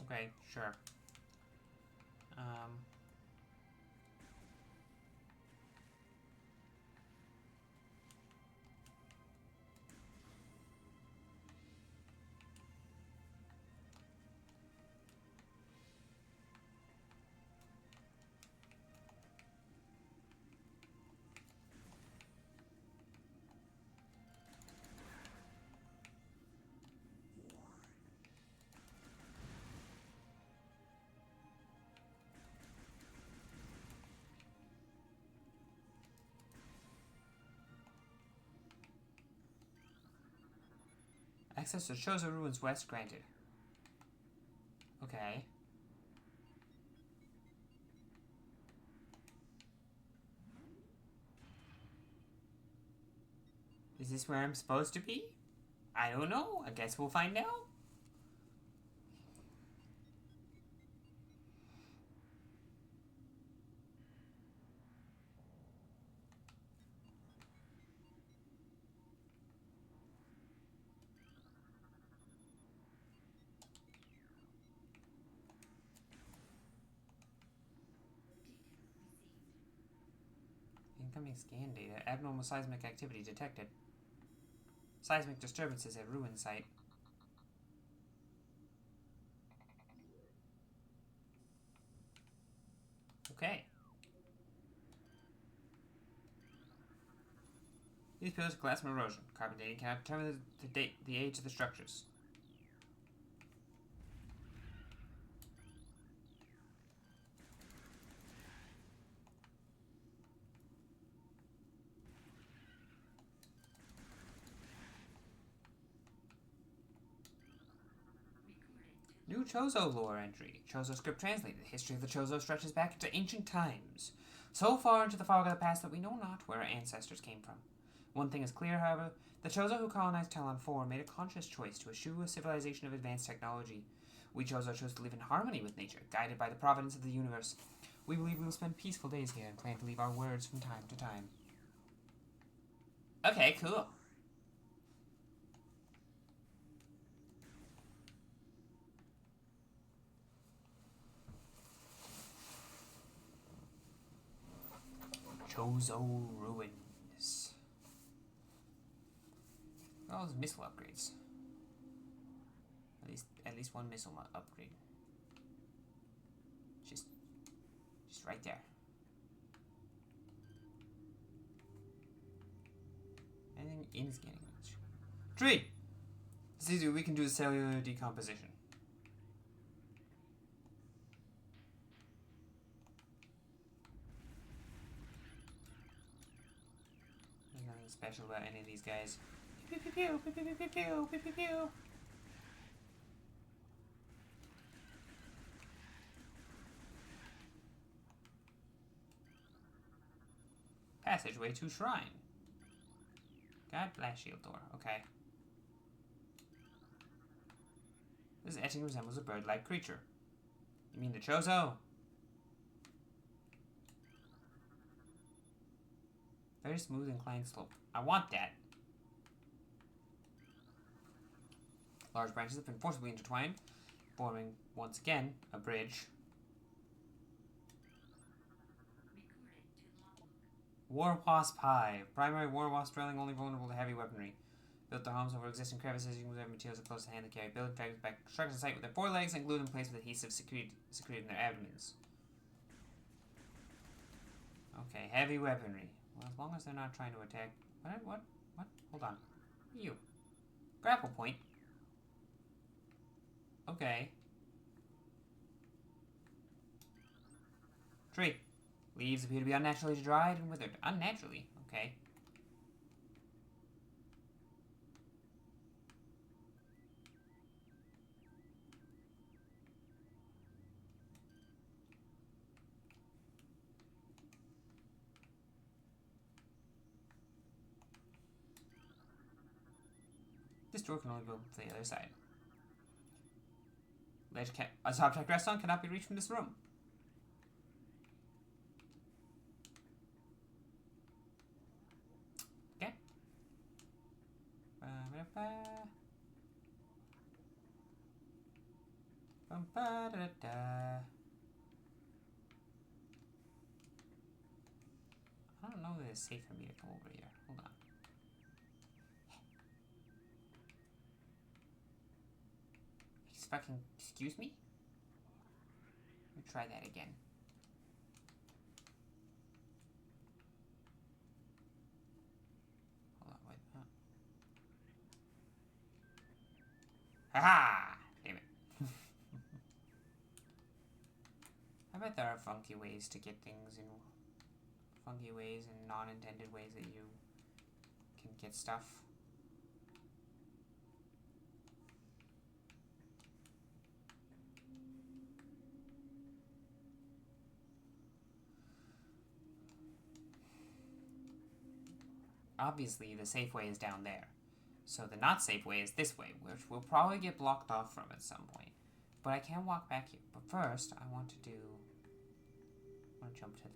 Okay, sure. Access to Chozo Ruins West granted. Okay. Is this where I'm supposed to be? I don't know. I guess we'll find out. Incoming scan data. Abnormal seismic activity detected. Seismic disturbances at ruin site. Okay. These pillars are collapse from erosion. Carbon dating cannot determine the age of the structures. New Chozo lore entry. Chozo script translated. The history of the Chozo stretches back into ancient times. So far into the fog of the past that we know not where our ancestors came from. One thing is clear, however. The Chozo who colonized Talon 4 made a conscious choice to eschew a civilization of advanced technology. We Chozo chose to live in harmony with nature, guided by the providence of the universe. We believe we will spend peaceful days here and plan to leave our words from time to time. Okay, cool. Chozo Ruins. All those missile upgrades. At least one missile upgrade. Just right there. Anything in scanning range. Tree! It's easy, we can do the cellular decomposition. There's nothing special about any of these guys. Pew pew pew pew pew pew pew pew pew pew pew. Passageway to shrine. God blast shield door. Okay. This etching resembles a bird-like creature. You mean the Chozo? Very smooth inclined slope. I want that. Large branches have been forcibly intertwined, forming, once again, a bridge. War Wasp Hive. Primary War Wasp dwelling only vulnerable to heavy weaponry. Built their homes over existing crevices using whatever materials are close to hand to carry. Build dragons back construction site with their forelegs and glue them in place with adhesive secreted in their abdomens. Okay, heavy weaponry. Well, as long as they're not trying to attack... What? Hold on. You. Grapple point. Okay. Tree. Leaves appear to be unnaturally dried and withered. Unnaturally? Okay. door can only go to the other side. A top-deck restaurant cannot be reached from this room. Okay. I don't know that it's safe for me to go over here. Hold on. Fucking excuse me? Let me try that again. Hold on, wait. Haha! Damn it. I bet there are funky ways to get things in funky ways and non-intended ways that you can get stuff. Obviously, the safe way is down there. So the not safe way is this way, which will probably get blocked off from at some point. But I can walk back here. But first, I want to jump to...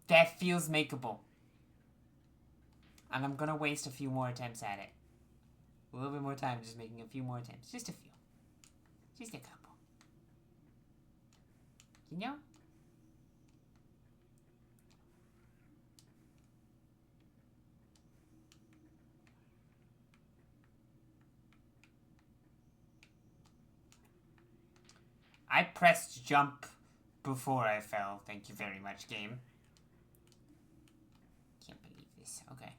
That feels makeable. And I'm gonna waste a few more attempts at it. A little bit more time just making a few more attempts. Just a few. Just a couple. You know? I pressed jump before I fell. Thank you very much, game. Can't believe this. Okay.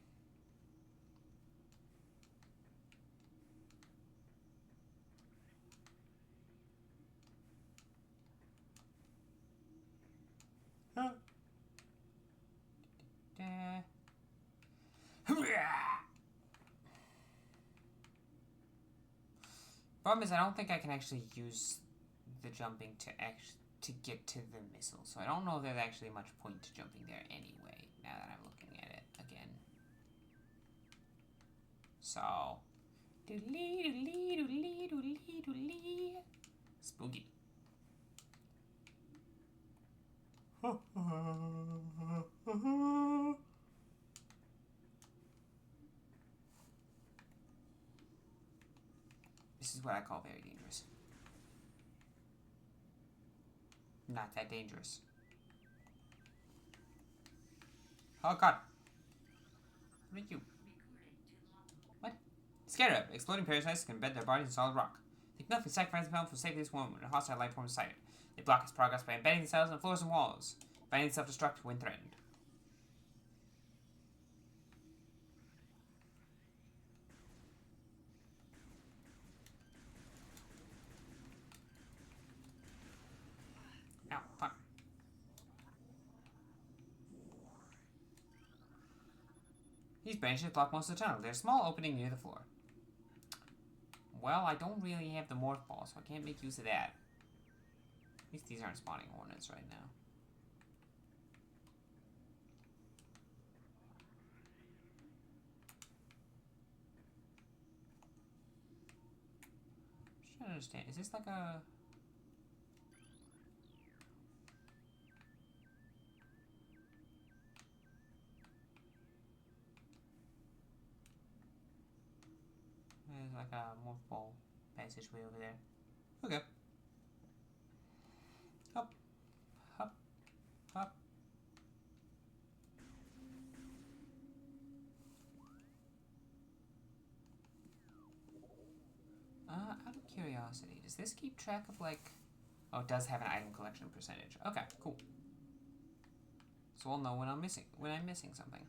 Huh. Problem is, I don't think I can actually use the jumping to get to the missile, so I don't know if there's actually much point to jumping there anyway, now that I'm looking at it again. So, spooky. This is what I call very dangerous. Not that dangerous. Oh god. What are you? What? Scarab. Exploding parasites can embed their bodies in solid rock. Think nothing sacrifice pound for save this one when a hostile life form is sighted. They block its progress by embedding themselves in floors and walls, finding self-destruct when threatened. Ow, fuck. These branches block most of the tunnel. There's a small opening near the floor. Well, I don't really have the morph ball, so I can't make use of that. At least these aren't spawning hornets right now. I'm just trying to understand. Is this like a... There's like a morph ball passageway over there. Okay. Hop. Hop. Hop. Out of curiosity, does this keep track of like... Oh, it does have an item collection percentage. Okay, cool. So we'll know when I'm missing something.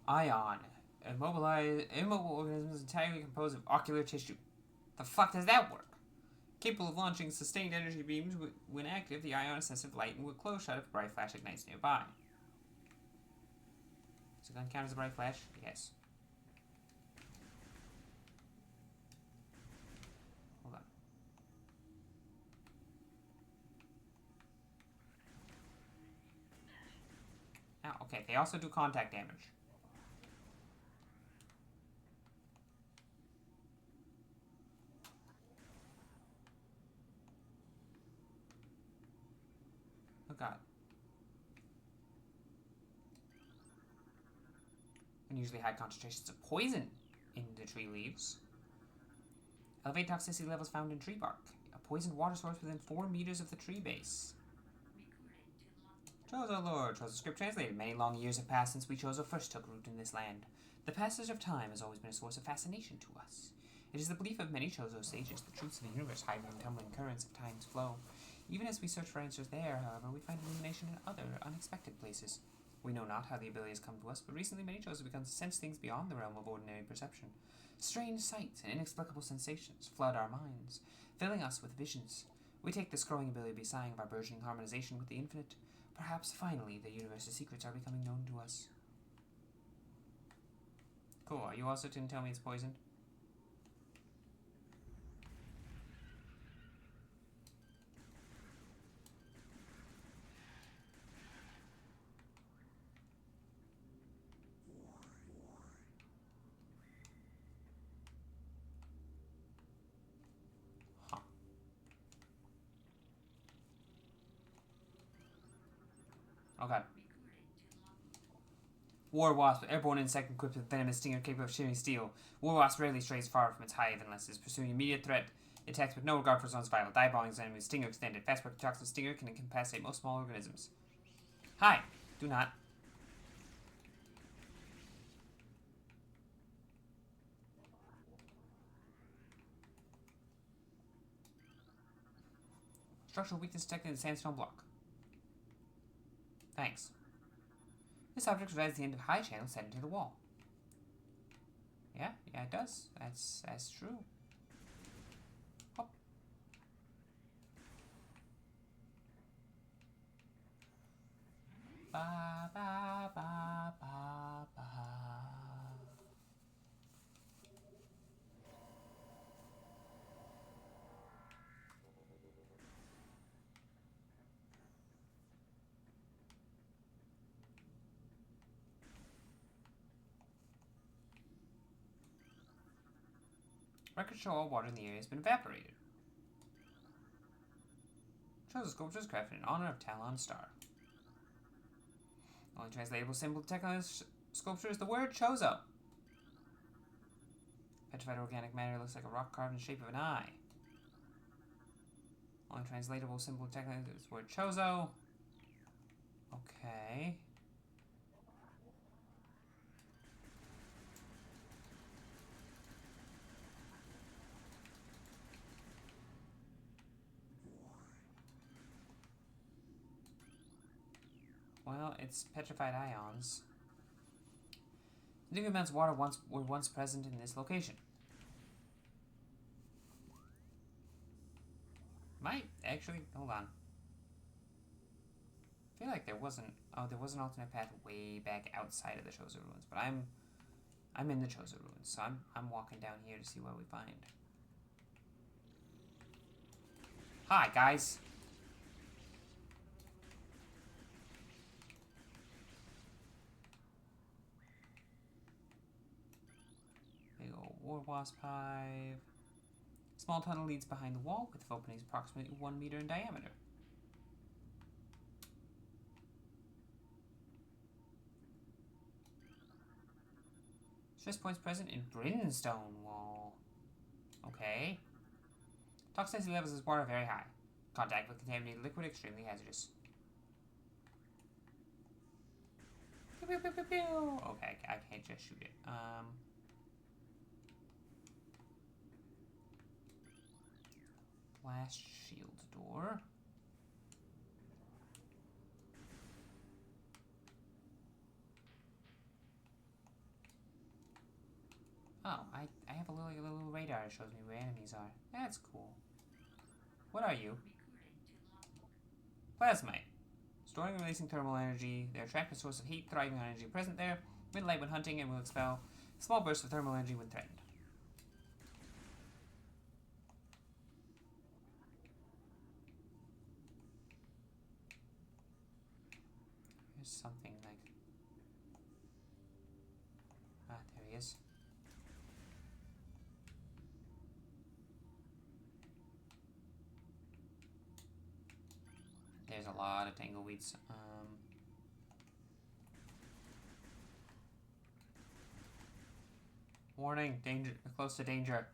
Ion. Immobile organisms entirely composed of ocular tissue. The fuck does that work? Capable of launching sustained energy beams when active, the ion-sensitive light will close shut if a bright flash ignites nearby. Does the gun count as a bright flash? Yes. Hold on. Oh, okay. They also do contact damage. Oh god. Unusually high concentrations of poison in the tree leaves. Elevate toxicity levels found in tree bark. A poisoned water source within 4 meters of the tree base. Chozo lore. Chozo script translated. Many long years have passed since we Chozo first took root in this land. The passage of time has always been a source of fascination to us. It is the belief of many Chozo sages the truths of the universe hide in tumbling currents of time's flow. Even as we search for answers there, however, we find illumination in other, unexpected places. We know not how the ability has come to us, but recently many Chozo begun to sense things beyond the realm of ordinary perception. Strange sights and inexplicable sensations flood our minds, filling us with visions. We take this growing ability to be a sign of our burgeoning harmonization with the infinite. Perhaps, finally, the universe's secrets are becoming known to us. Cool. You also didn't tell me it's poisoned? Huh. Okay. War Wasp, airborne insect equipped with venomous stinger capable of shearing steel. War Wasp rarely strays far from its hive unless it is pursuing immediate threat. It attacks with no regard for its own survival. Dive-bombing its enemy's stinger extended. Fast-working toxin stinger can incapacitate most small organisms. Hi! Do not. Structural weakness detected in the sandstone block. Thanks. This object resides at the end of a high channel set into the wall. Yeah, it does. That's true. Hop. Ba ba ba ba ba. Records show all water in the area has been evaporated. Chozo sculpture is crafted in honor of Talon Star. The only translatable symbol detected on this sculpture is the word Chozo. Petrified organic matter looks like a rock carved in the shape of an eye. Only translatable symbol detected is the word Chozo. Okay. Well, it's petrified ions. Significant amounts of water were once present in this location. Might actually hold on. I feel like there wasn't. Oh, there was an alternate path way back outside of the Chozo ruins, but I'm in the Chozo ruins, so I'm walking down here to see what we find. Hi guys. Big old war wasp hive. Small tunnel leads behind the wall with openings approximately 1 meter in diameter. Stress points present in brimstone wall. Okay. Toxicity levels of water very high. Contact with contaminated liquid extremely hazardous. Pew, pew, pew, pew, pew. Okay, I can't just shoot it. Blast shield door. Oh, I have a little radar that shows me where enemies are. That's cool. What are you? Plasmite. Storing and releasing thermal energy. They're attractive source of heat, thriving on energy present there. Emit light when hunting and will expel small bursts of thermal energy when threatened. There's something like... Ah, there he is. There's a lot of tangleweeds. Warning, danger, close to danger.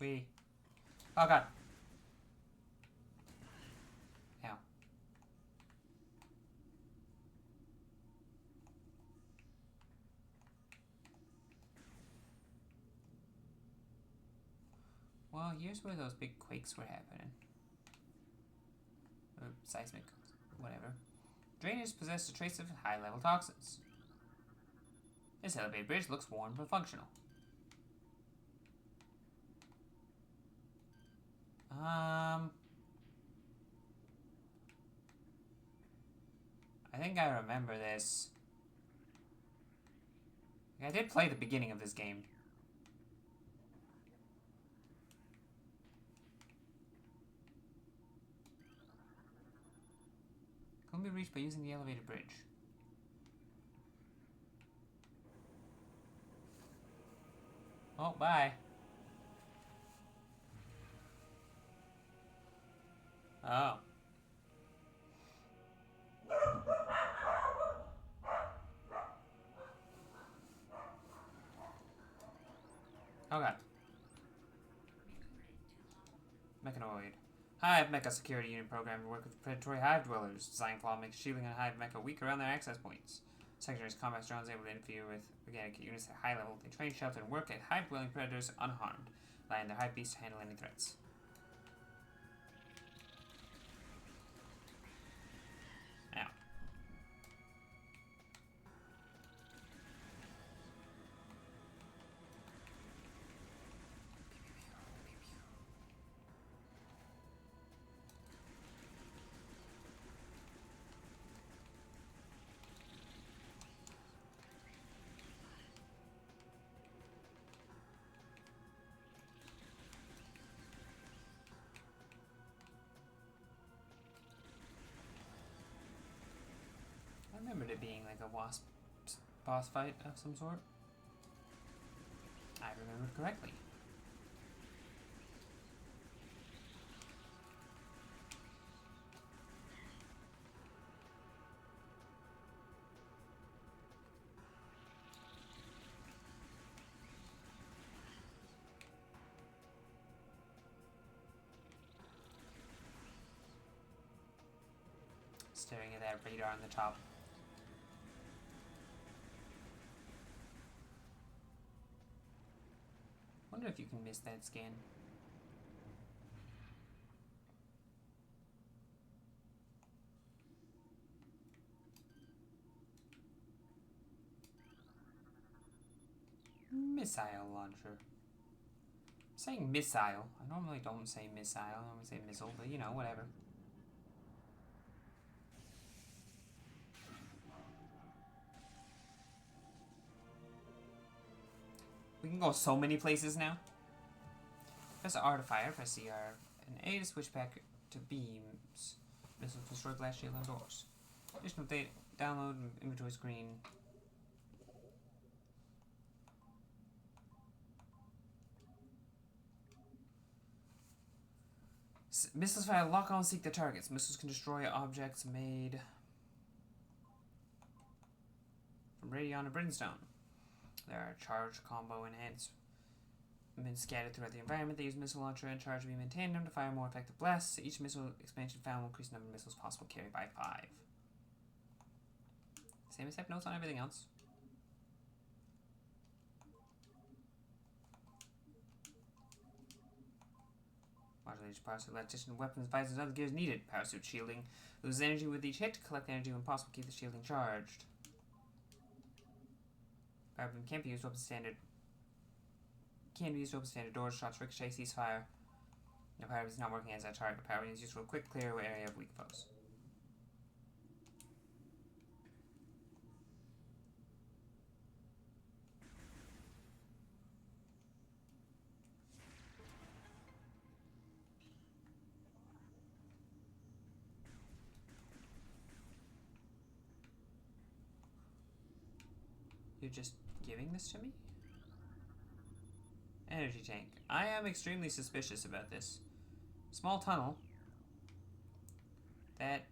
Oh god. Ow. Well, here's where those big quakes were happening. Or seismic, whatever. Drainage possessed a trace of high-level toxins. This elevated bridge looks worn but functional. I think I remember this. I did play the beginning of this game. Can be reached by using the elevated bridge. Oh, bye. Oh. Oh god. Mechanoid. Hive Mecha Security Unit program to work with predatory hive dwellers. Design flaw makes shielding on Hive Mecha weak around their access points. Secondary's combat drones able to interfere with organic units at high level. They train, shelter, and work at hive dwelling predators unharmed, allowing their hive beasts to handle any threats. Now. I remembered it being like a wasp boss fight of some sort. I remembered correctly. Staring at that radar on the top. Wonder if you can miss that scan. Missile launcher. I'm saying missile. I normally don't say missile. I normally say missile, but you know, whatever. We can go so many places now. Press R to fire, press CR and A to switch back to beams. Missiles destroy glass shield on doors. Additional data, download inventory screen. Missiles fire, lock on, seek the targets. Missiles can destroy objects made from radion or brimstone. There are charge, combo, and enhancements scattered throughout the environment. They use missile launcher and charge beam in tandem to fire more effective blasts. Each missile expansion found will increase the number of missiles possible to carry by 5. Same as have notes on everything else. Modulated power suit, electrician, weapons, visors, and other gears needed. Power suit shielding loses energy with each hit. Collect energy when possible. Keep the shielding charged. Weapon can't be used to open standard. Can't be used to open standard doors. Shots ricochet, ceasefire. No, power is not working as a target. Power is used for a quick clear area of weak foes. You're just giving this to me? Energy tank. I am extremely suspicious about this. Small tunnel. That...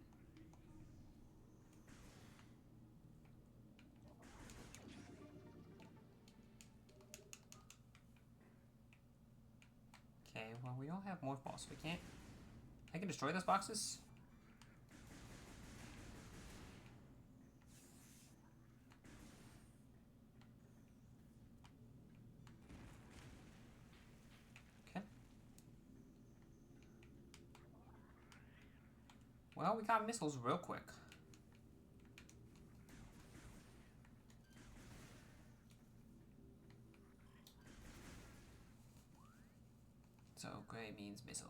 Okay, well, we don't have morph balls, so we can't... I can destroy those boxes? Okay. Well, we got missiles real quick. So, gray means missile.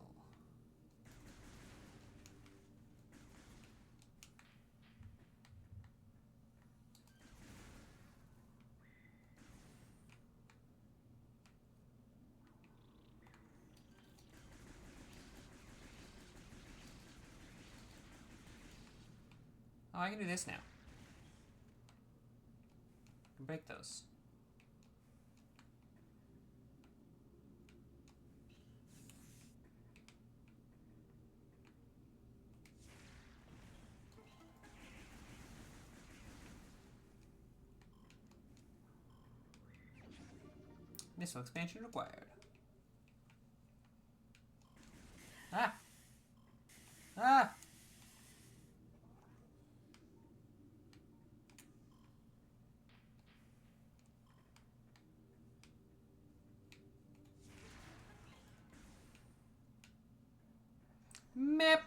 Oh, I can do this now. I can break those. Missile expansion required. Ah! Ah! Mep!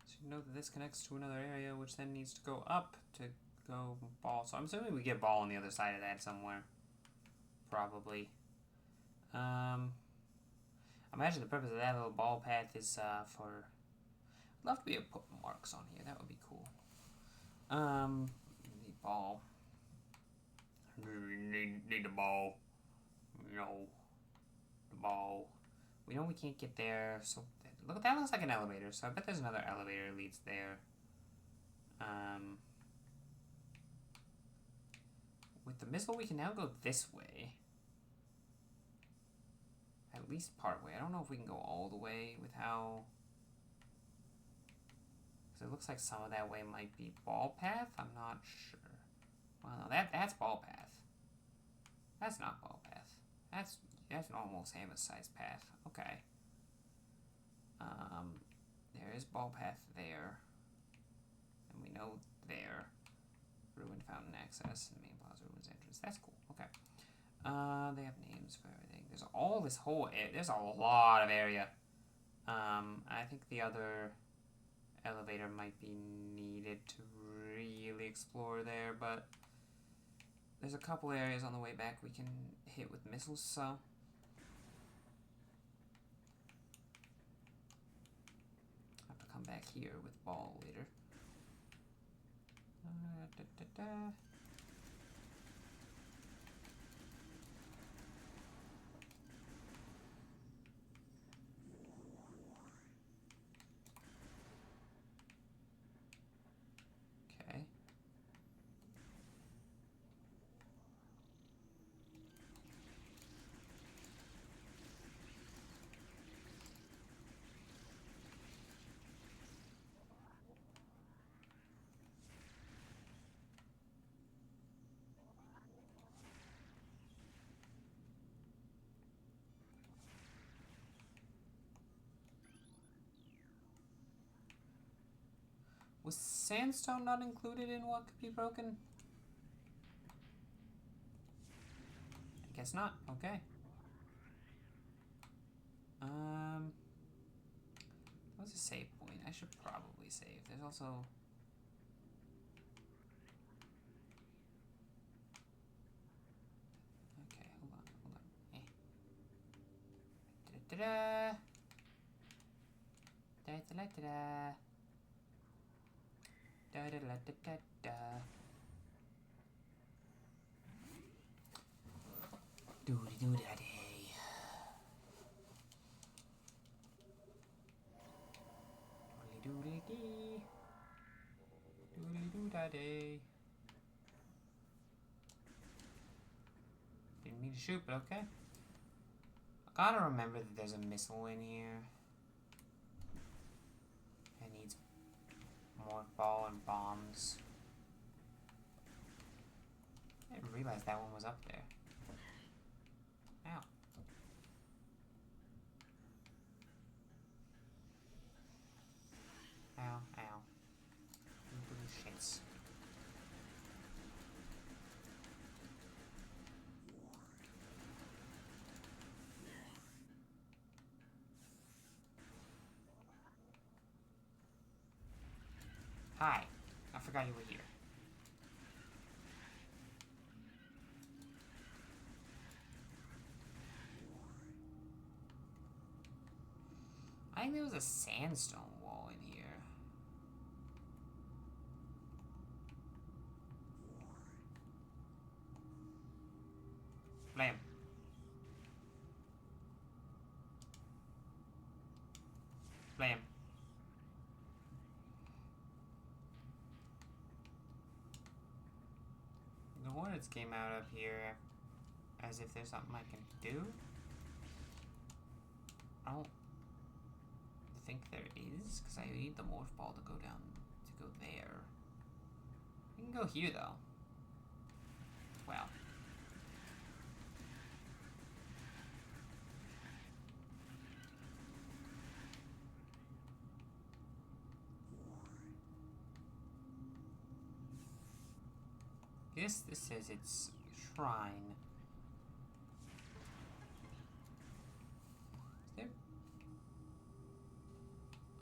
So you know that this connects to another area, which then needs to go up to go ball. So I'm assuming we get ball on the other side of that somewhere. Probably. I imagine the purpose of that little ball path is for... I'd love to be able to put marks on here. That would be cool. Need ball. Need the ball. No. The ball. We know we can't get there, so... Look, that looks like an elevator, so I bet there's another elevator that leads there. With the missile, we can now go this way. At least part way. I don't know if we can go all the way with how... Because it looks like some of that way might be ball path. I'm not sure. Well, no, that's ball path. That's not ball path. That's normal Samus size path. Okay. There is ball path there. And we know there. Ruined fountain access and main plaza ruins entrance. That's cool. Okay. They have names for everything. There's all this whole there's a lot of area. I think the other elevator might be needed to really explore there, but there's a couple areas on the way back we can hit with missiles, so have to come back here with ball later. Okay. Was sandstone not included in what could be broken? I guess not. Okay. That was a save point. I should probably save. There's also... Okay, hold on. Da-da-da-da. Da-da-da-da-da. Da-da-da-da-da-da. Doody-doo-da-day. Doody-doo-dee. Doody-doo-da-day. Didn't mean to shoot, but okay. I gotta remember that there's a missile in here. It needs more ball and bombs. I didn't realize that one was up there. Ow. Ow, ow. Little shits. Hi. I forgot you were here. I think there was a sandstone wall in here. Flame. Flame. The hornets came out up here as if there's something I can do. I don't think there is, because I need the morph ball to go down, to go there. We can go here, though. Well. This says it's shrine. Is there?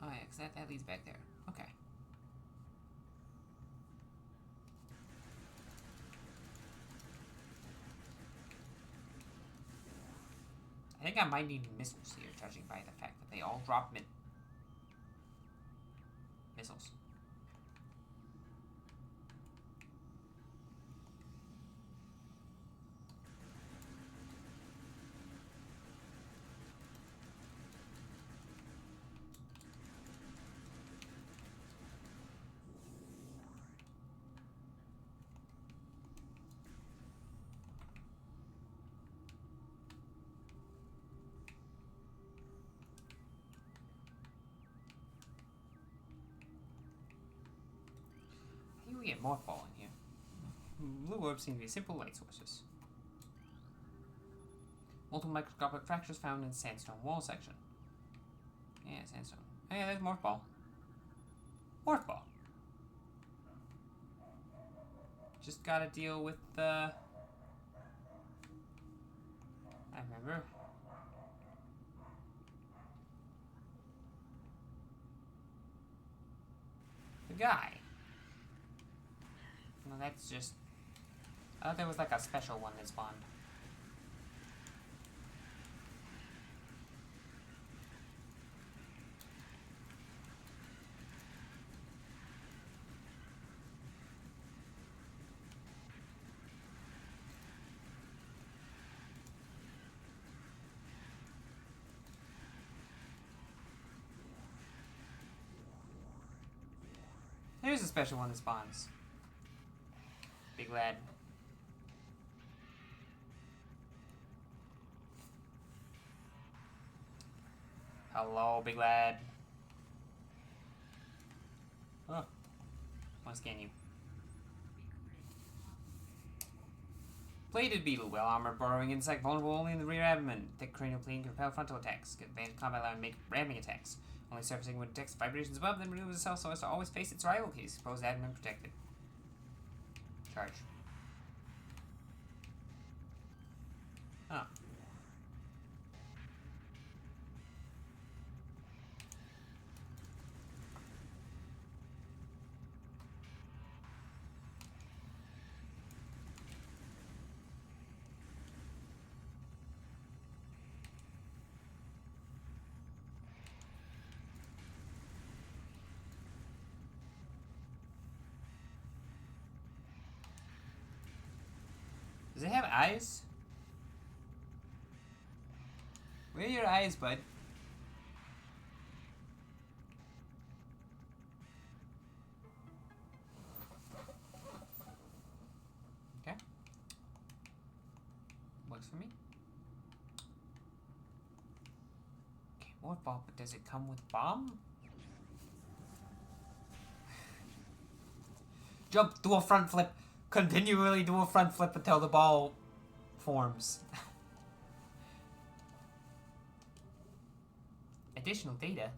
Oh yeah, because that leads back there. Okay. I think I might need missiles here, judging by the fact that they all drop missiles. We get more ball in here. Blue orbs seem to be simple light sources. Multiple microscopic fractures found in sandstone wall section. Yeah, sandstone. Oh yeah, there's morph ball. Morph ball. Just gotta deal with the... I remember. The guy. No, that's just... I thought there was like a special one that spawned. There's a special one that spawns. Big lad. Hello, big lad. Oh. Wanna scan you. Plated beetle, well armored, burrowing insect, vulnerable only in the rear abdomen. Thick cranial plane can repel frontal attacks. Get advanced combat line and make ramming attacks. Only surfacing when it detects vibrations above, then removes itself so as to always face its rival piece. Exposed abdomen protected. Charge. Oh. Does it have eyes? Where are your eyes, bud? Okay. Works for me. Okay, more ball, but does it come with bomb? Jump, do a front flip. Continually do a front flip until the ball forms. Additional data.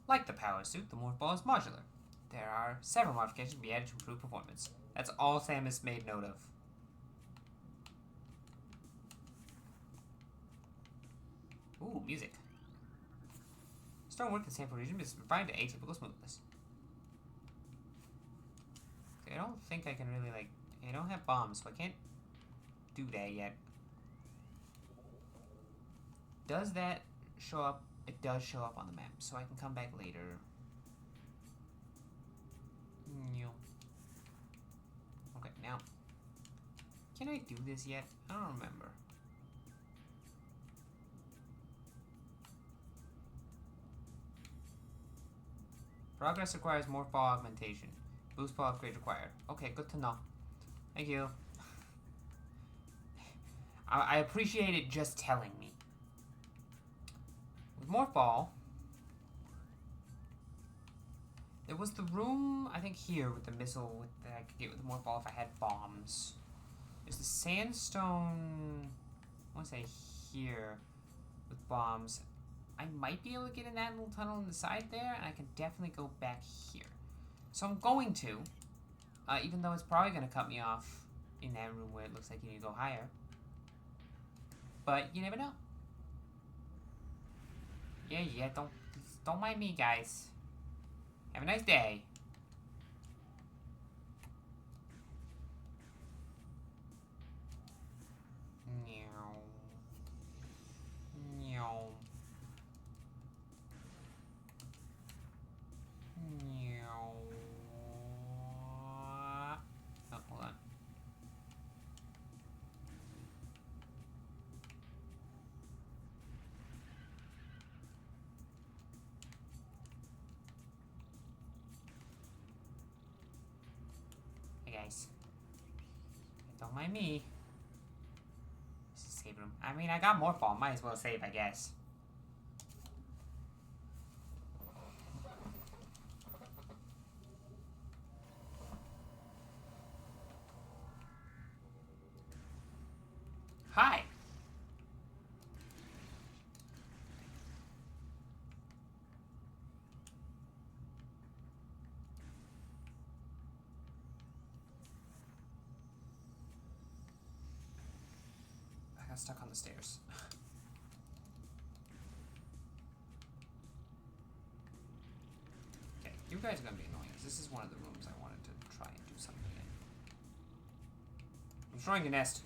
Like the power suit, the morph ball is modular. There are several modifications to be added to improve performance. That's all Samus made note of. Ooh, music. Stonework in sample region is refined to atypical smoothness. Okay, I don't think I can really, like... I don't have bombs, so I can't do that yet. Does that show up? It does show up on the map, so I can come back later. Okay, now... Can I do this yet? I don't remember. Progress requires morph ball augmentation. Boost ball upgrade required. Okay, good to know. Thank you. I appreciate it just telling me. With morph ball, there was the room, I think here, with the missile that I could get with the morph ball if I had bombs. There's the sandstone, I want to say here, with bombs. I might be able to get in that little tunnel on the side there, and I can definitely go back here. So I'm going to, even though it's probably going to cut me off in that room where it looks like you need to go higher. But you never know. Yeah, don't mind me, guys. Have a nice day. Meow. Meow. Meow. Oh, hold on. Hey guys. Don't mind me. This is escape room. I mean, I got more ball. Might as well save, I guess. Hi. I got stuck on the stairs. Okay, you guys are gonna be annoying. This is one of the rooms I wanted to try and do something in. I'm destroying the nest.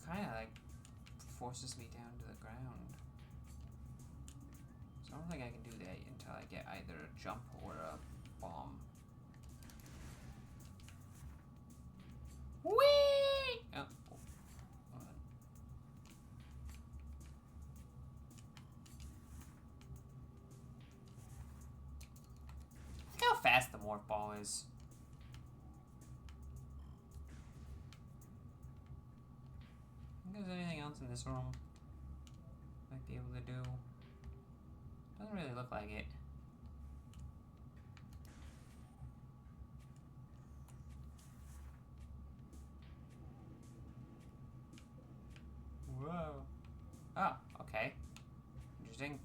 Kind of like forces me down to the ground. So I don't think I can do that until I get either a jump or a bomb. morph ball is. I think there's anything else in this room might be able to do. Doesn't really look like it. Whoa. Oh, okay. Interesting.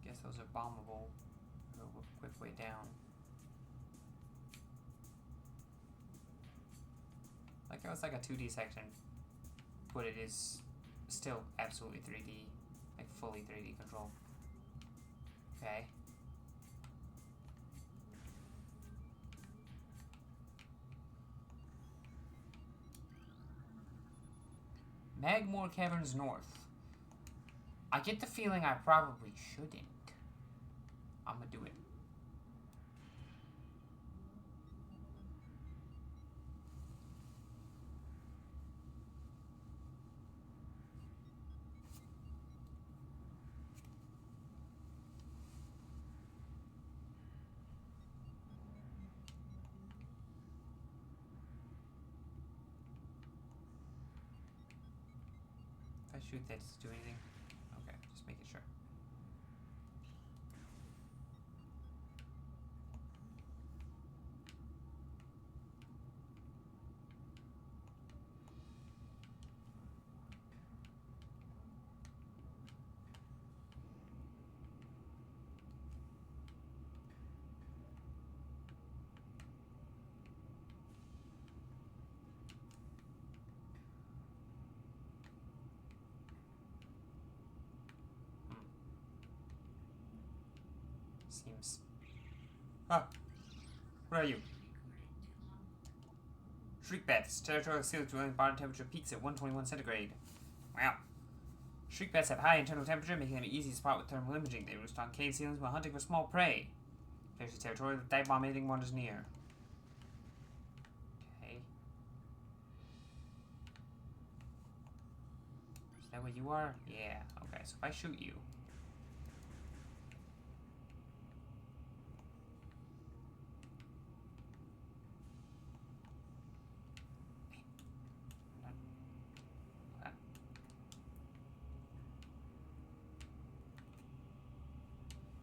Guess those are bombable. Go a quick way down. Like it was like a 2D section, but it is still absolutely 3D, like fully 3D control. Okay. Magmore Caverns North. I get the feeling I probably shouldn't. I'm gonna do it. If I shoot that, does it do anything? Okay, just making sure. Seems... Ah! What are you? Shriek bats. Territorial seal dwelling body temperature peaks at 121 centigrade. Wow. Shriek bats have high internal temperature, making them an easy spot with thermal imaging. They roost on cave ceilings while hunting for small prey. Especially territorial with dive bomb anything wanders near. Okay. Is that what you are? Yeah. Okay, so if I shoot you...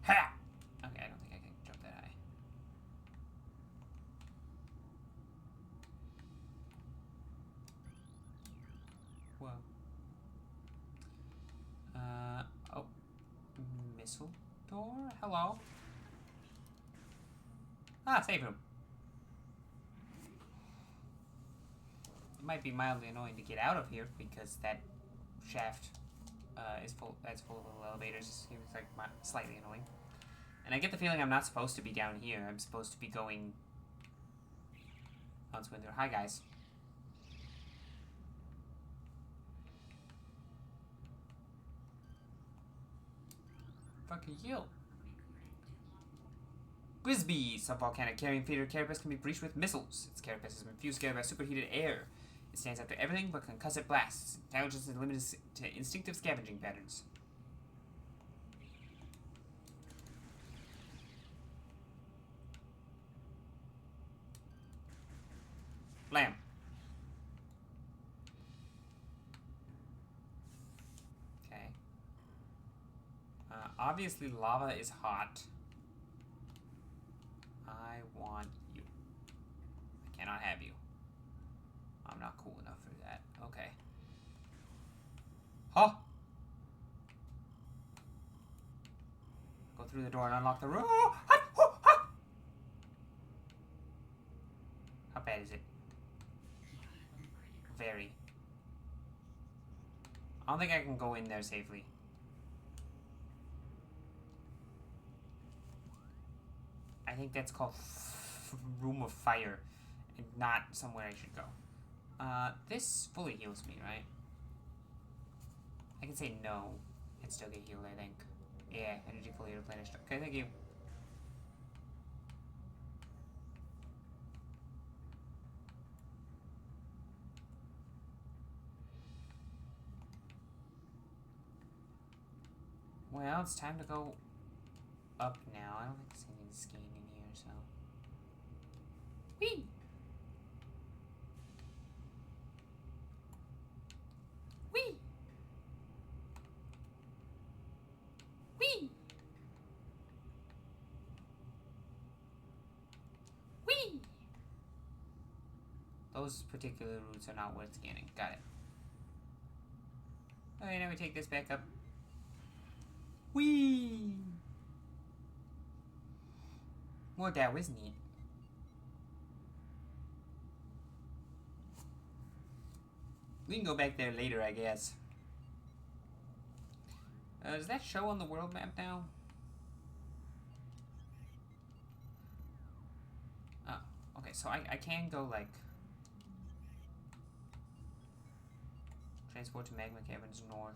Ha! Okay, I don't think I can jump that high. Whoa. Oh. Missile door? Hello? Ah, save room. It might be mildly annoying to get out of here because that shaft is full of little elevators. It was like slightly annoying. And I get the feeling I'm not supposed to be down here. I'm supposed to be going on Swindler. Hi, guys. Fuck you. Grisby, subvolcanic carrion feeder carapace can be breached with missiles. Its carapace has been fused together by superheated air. It stands after everything but concussive blasts. Intelligence is limited to instinctive scavenging patterns. Blam. Okay. Obviously lava is hot. I want you. I cannot have you. I'm not cool enough for that. Okay. Huh? Go through the door and unlock the room. How bad is it? Very. I don't think I can go in there safely. I think that's called Room of Fire, and not somewhere I should go. This fully heals me, right? I can say no and still get healed, I think. Yeah, energy fully replenished. Okay, thank you. Well, it's time to go up now. I don't think there's anything to scan in here, so. Whee! Whee! Whee! Whee! Those particular routes are not worth scanning. Got it. Okay, now we take this back up. Whee! Well, that was neat. We can go back there later, I guess. Does that show on the world map now? Oh, okay, so I can go, like... Transport to Magma Caverns North.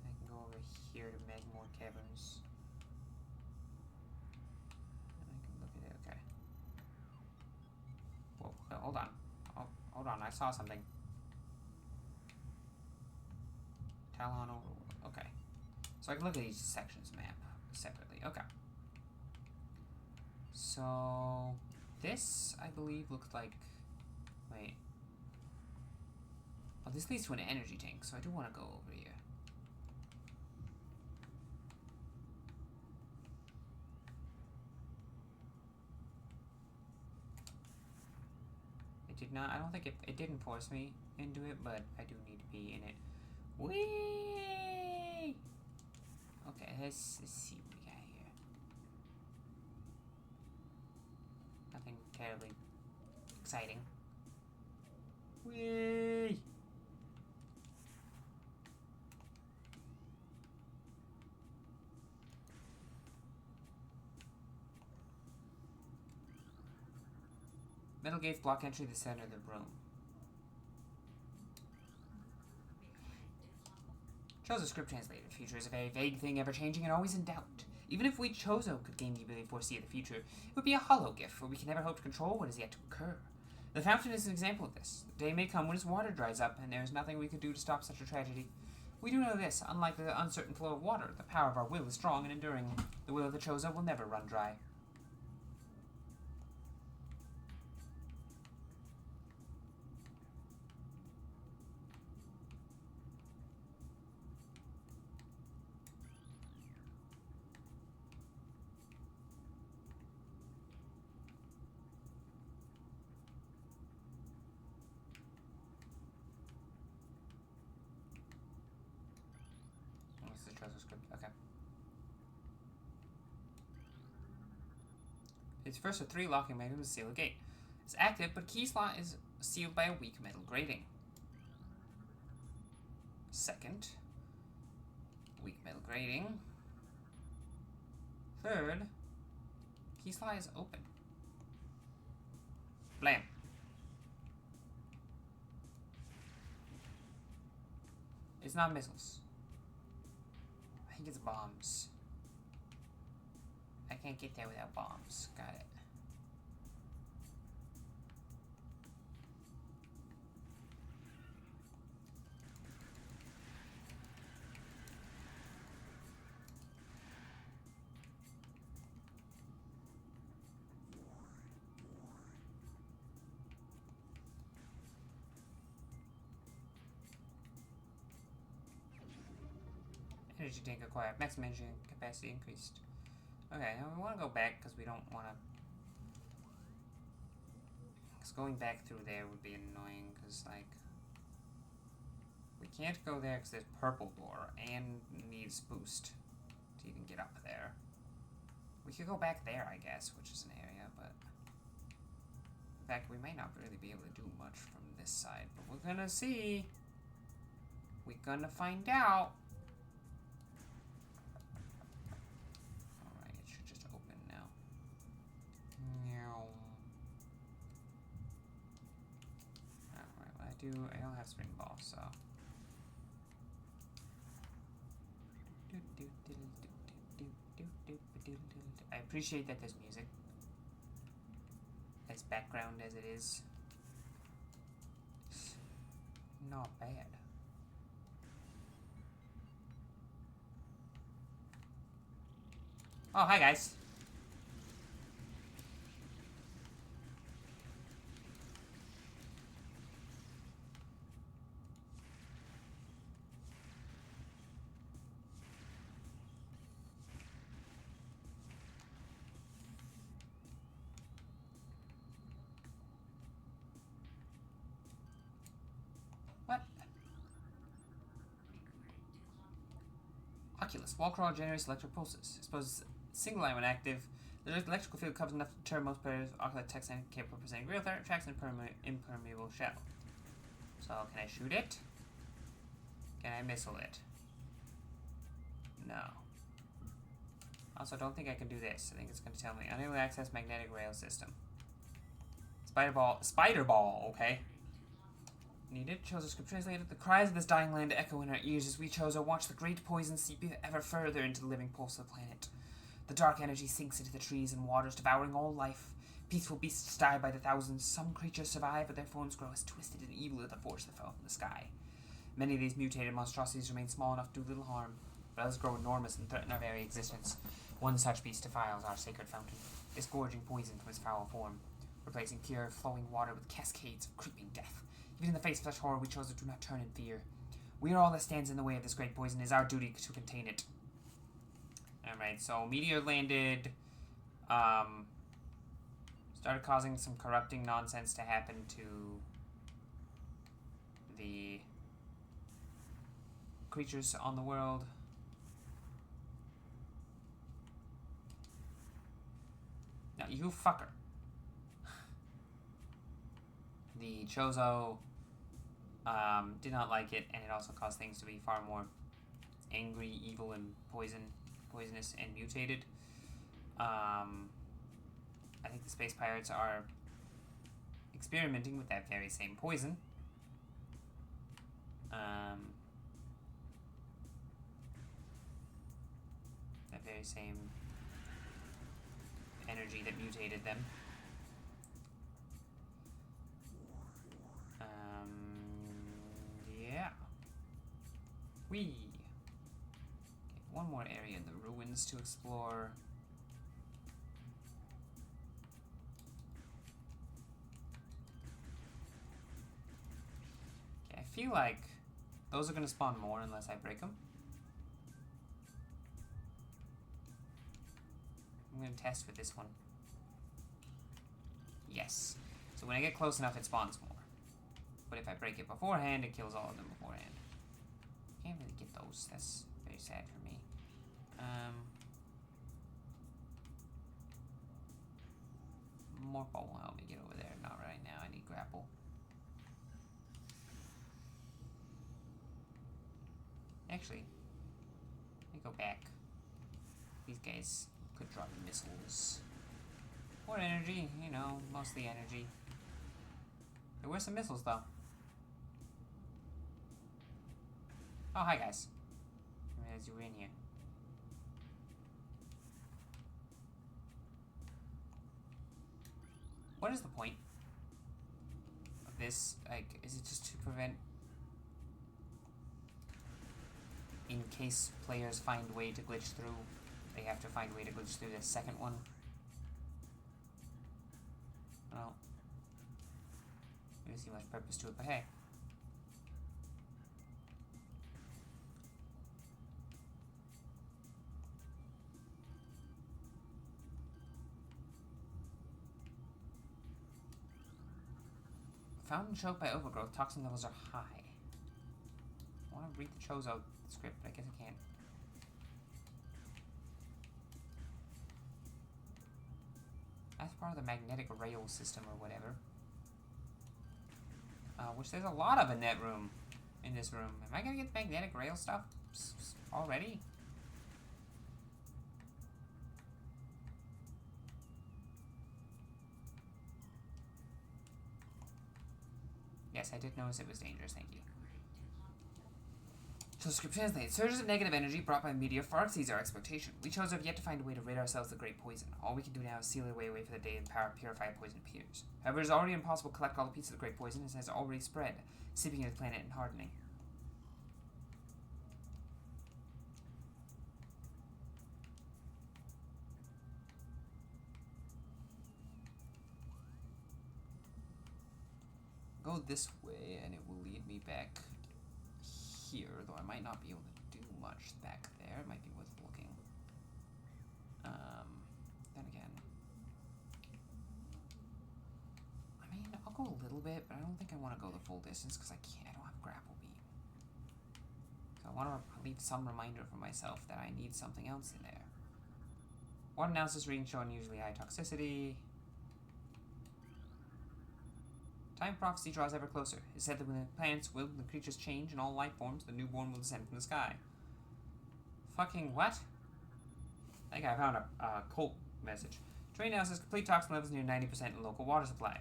I can go over here to Magmore Caverns. And I can look at it, okay. Whoa, hold on. Oh, hold on, I saw something. Talon over, okay. So I can look at each section's map separately, okay. So, this, I believe, looked like... Wait. Oh, this leads to an energy tank, so I do want to go over here. It did not... I don't think it didn't force me into it, but I do need to be in it. Whee! Okay, let's see what we got here. Nothing terribly exciting. Whee! Metal gates block entry to the center of the room. Chozo script translated. The future is a very vague thing, ever-changing and always in doubt. Even if we Chozo could gain the ability to foresee the future, it would be a hollow gift, for we can never hope to control what is yet to occur. The fountain is an example of this. The day may come when its water dries up, and there is nothing we could do to stop such a tragedy. We do know this, unlike the uncertain flow of water, the power of our will is strong and enduring. The will of the Chozo will never run dry. Script. Okay. It's first of 3 locking mechanisms to seal a gate. It's active, but key slot is sealed by a weak metal grating. Second, weak metal grating. Third, key slot is open. Blam. It's not missiles. I think it's bombs. I can't get there without bombs. Got it. Energy tank acquired. Maximum energy capacity increased. Okay, now we want to go back because we don't want to... Because going back through there would be annoying because, like... We can't go there because there's purple door and needs boost to even get up there. We could go back there, I guess, which is an area, but... In fact, we might not really be able to do much from this side, but we're gonna see. We're gonna find out. Alright, it should just open now. Alright, well, I don't have spring ball, so. I appreciate that there's music. as background as it is. It's not bad. Oh, hi guys. What? Oculus. Wall crawl generates electric pulses. I suppose single line when active. The electrical field covers enough to deter most players. Oculus text and capable of presenting real threat attracts an impermeable shell. So can I shoot it? Can I missile it? No. Also, don't think I can do this. I think it's going to tell me unable to access magnetic rail system. Spider ball. Okay. Needed. Chozo script translated. The cries of this dying land echo in our ears as we Chozo watch the great poison seep ever further into the living pulse of the planet. The dark energy sinks into the trees and waters, devouring all life. Peaceful beasts die by the thousands. Some creatures survive, but their forms grow as twisted and evil as the force that fell from the sky. Many of these mutated monstrosities remain small enough to do little harm, but others grow enormous and threaten our very existence. One such beast defiles our sacred fountain, disgorging poison from its foul form, replacing pure, flowing water with cascades of creeping death. Even in the face of such horror, we chose to do not turn in fear. We are all that stands in the way of this great poison. It is our duty to contain it. Alright, so meteor landed, started causing some corrupting nonsense to happen to the creatures on the world. Now, you fucker. The Chozo did not like it, and it also caused things to be far more angry, evil, and poisonous and mutated. I think the space pirates are experimenting with that very same poison. That very same energy that mutated them. Yeah. Okay, one more area in the ruins to explore. Okay, I feel like those are going to spawn more unless I break them. I'm going to test with this one. Yes. So when I get close enough, it spawns more. But if I break it beforehand, it kills all of them beforehand. Can't really get those. That's very sad for me. Morpho will help me get over there. Not right now. I need grapple. Actually, let me go back. These guys could drop missiles. Or energy, you know, mostly energy. There were some missiles, though. Oh, hi, guys. I realized you were in here. What is the point of this? Like, is it just to prevent... in case players find a way to glitch through, they have to find a way to glitch through the second one? Well, I don't see much purpose to it, but hey. Fountain choked by overgrowth. Toxin levels are high. I want to read the Chozo script, but I guess I can't. That's part of the magnetic rail system or whatever. Which there's a lot of in that room. In this room. Am I gonna get the magnetic rail stuff already? Yes, I did notice it was dangerous, thank you. So the script translates. Surges of negative energy brought by meteor far exceeds our expectation. We chose have yet to find a way to rid ourselves of the great poison. All we can do now is seal our way away for the day and purify poison appears. However, it is already impossible to collect all the pieces of the great poison as it has already spread, seeping into the planet and hardening. Go this way and it will lead me back here, though I might not be able to do much back there. It might be worth looking. Then again, I mean, I'll go a little bit, but I don't think I want to go the full distance because I don't have grapple beam. So I want to leave some reminder for myself that I need something else in there. What analysis reading showing usually high toxicity. Time prophecy draws ever closer. It is said that when the planets will, the creatures change in all life forms, the newborn will descend from the sky. Fucking what? I think I found a cult message. Train analysis complete toxin levels near 90% in local water supply.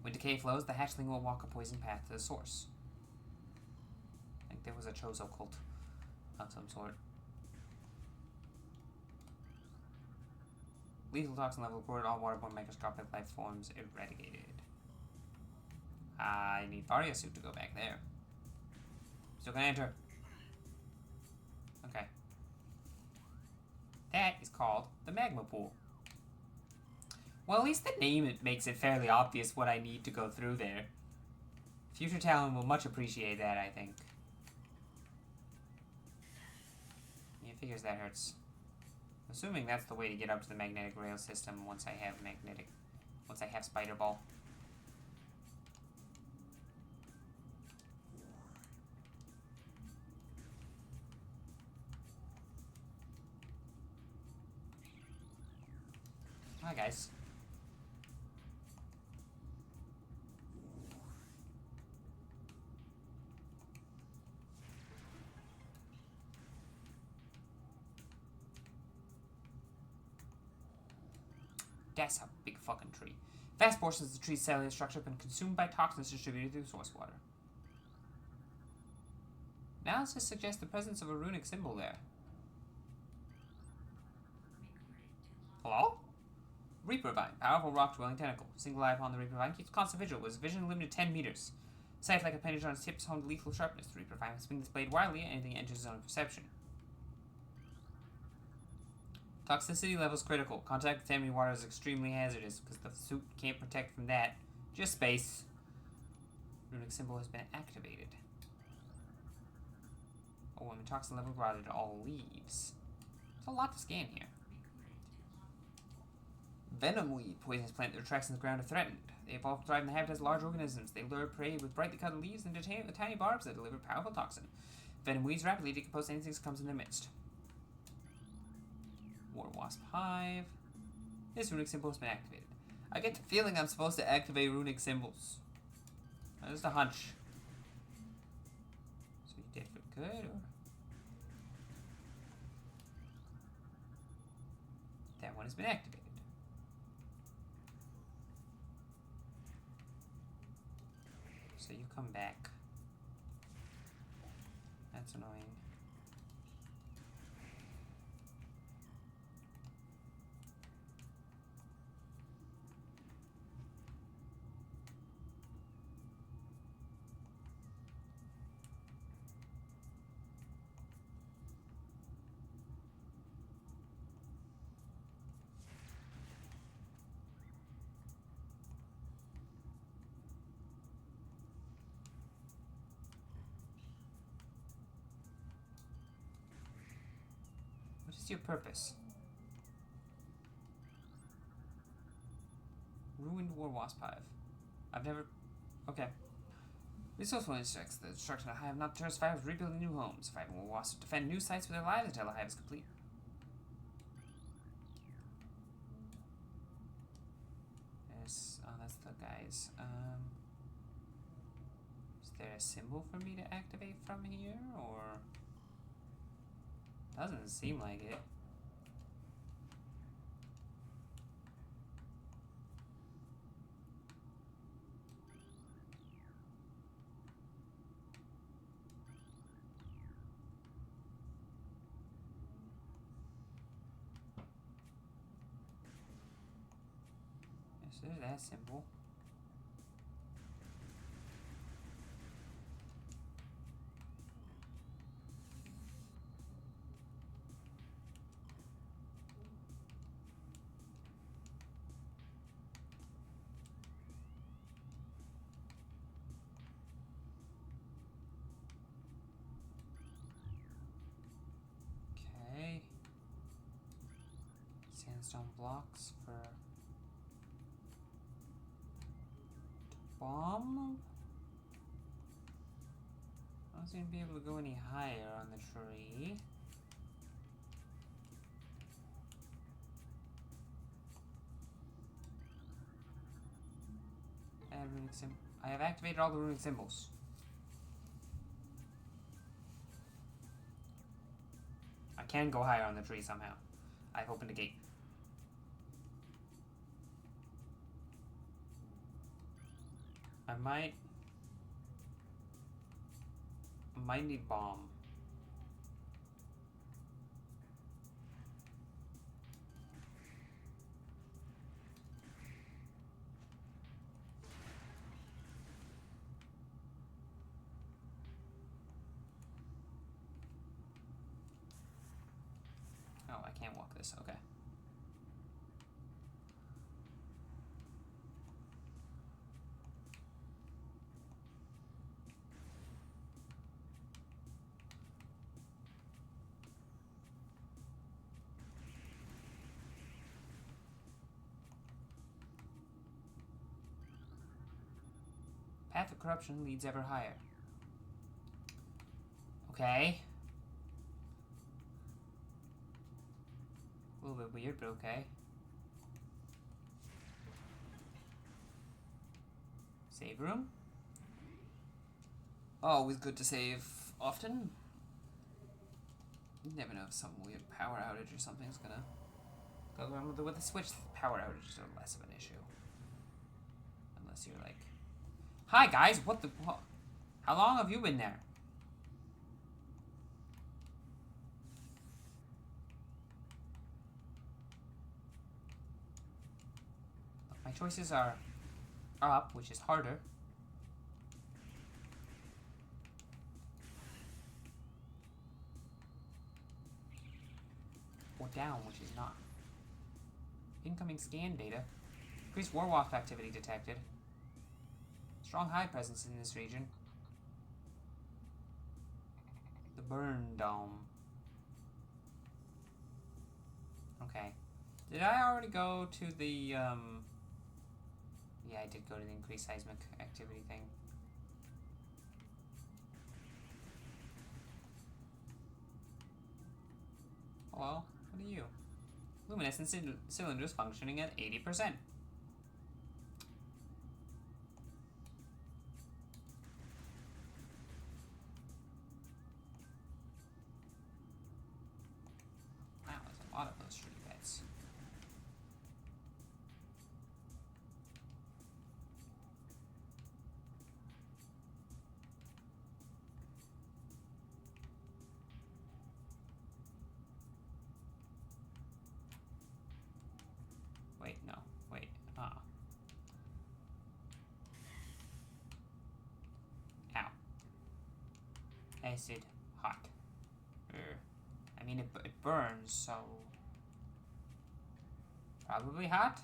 When decay flows, the hatchling will walk a poison path to the source. I think there was a Chozo cult of some sort. Lethal toxin level reported, all waterborne microscopic life forms eradicated. I need Varia suit to go back there. Still gonna enter. Okay. That is called the magma pool. Well, at least the name it makes it fairly obvious what I need to go through there. Future Talon will much appreciate that, I think. Yeah, figures that hurts. Assuming that's the way to get up to the magnetic rail system once I have Spider Ball. Hi guys. That's a big fucking tree. Vast portions of the tree's cellular structure have been consumed by toxins distributed through source water. Analysis suggests the presence of a runic symbol there. Hello? Reaper Vine, powerful rock-dwelling tentacle. Single eye upon the Reaper Vine keeps constant vigil, with vision limited to 10 meters. Sight like appendage on its tips home to lethal sharpness. The Reaper Vine swings its blade wildly and anything enters its zone of perception. Toxicity levels critical. Contact with enemy water is extremely hazardous because the suit can't protect from that. Just space. Runic symbol has been activated. Oh, when the toxin level brought it all leaves. There's a lot to scan here. Venom weed, poisonous plant that retracts in the ground if threatened. They evolve to thrive in the habitats of large organisms. They lure prey with brightly colored leaves and detain with tiny barbs that deliver powerful toxin. Venom weeds rapidly decompose anything that comes in their midst. War Wasp Hive. This runic symbol has been activated. I get the feeling I'm supposed to activate runic symbols. Just a hunch. So you dead for good, or? That one has been activated. So you come back. That's annoying. What is your purpose? Ruined War Wasp Hive. I've never... Okay. Resourceful insects. The destruction of the hive not deter survivors rebuilding new homes. Surviving war wasps defend new sites for their lives until the hive is complete. Yes. Oh, that's the guys. Is there a symbol for me to activate from here, or... Doesn't seem like it. So there's that symbol. Okay. Sandstone blocks for bomb. I don't seem to be able to go any higher on the tree. I have activated all the runic symbols. I can go higher on the tree somehow. I've opened a gate. I might need bomb. Oh, I can't walk this. Okay. Path of corruption leads ever higher. Okay. A little bit weird, but okay. Save room. Always good to save often. You never know if some weird power outage or something's gonna go wrong with the Switch. Power outages are less of an issue. Unless you're like, hi guys, what? How long have you been there? My choices are up, which is harder. Or down, which is not. Incoming scan data. Increased warwolf activity detected. Strong hive presence in this region. The burn dome. Okay. Did I already go to the, Yeah, I did go to the increased seismic activity thing. Hello? What are you? Luminescent cylinders functioning at 80%. Wow, there's a lot of those tree beds. Wait, no. Wait. Ow. Acid. Hot. I mean, it burns, so... Probably hot?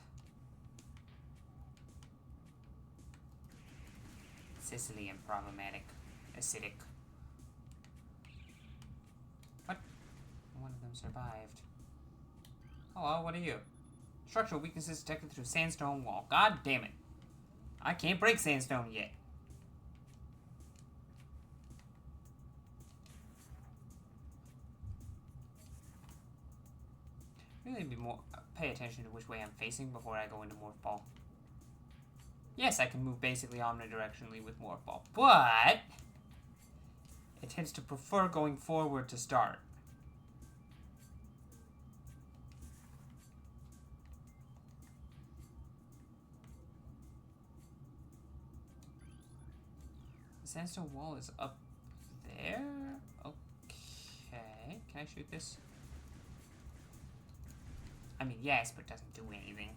Sicilian problematic. Acidic. What? One of them survived. Hello, what are you? Structural weaknesses detected through sandstone wall. God damn it. I can't break sandstone yet. Really pay attention to which way I'm facing before I go into Morph Ball. Yes, I can move basically omnidirectionally with Morph Ball, but it tends to prefer going forward to start. The sandstone wall is up there? Okay. Can I shoot this? I mean, yes, but it doesn't do anything.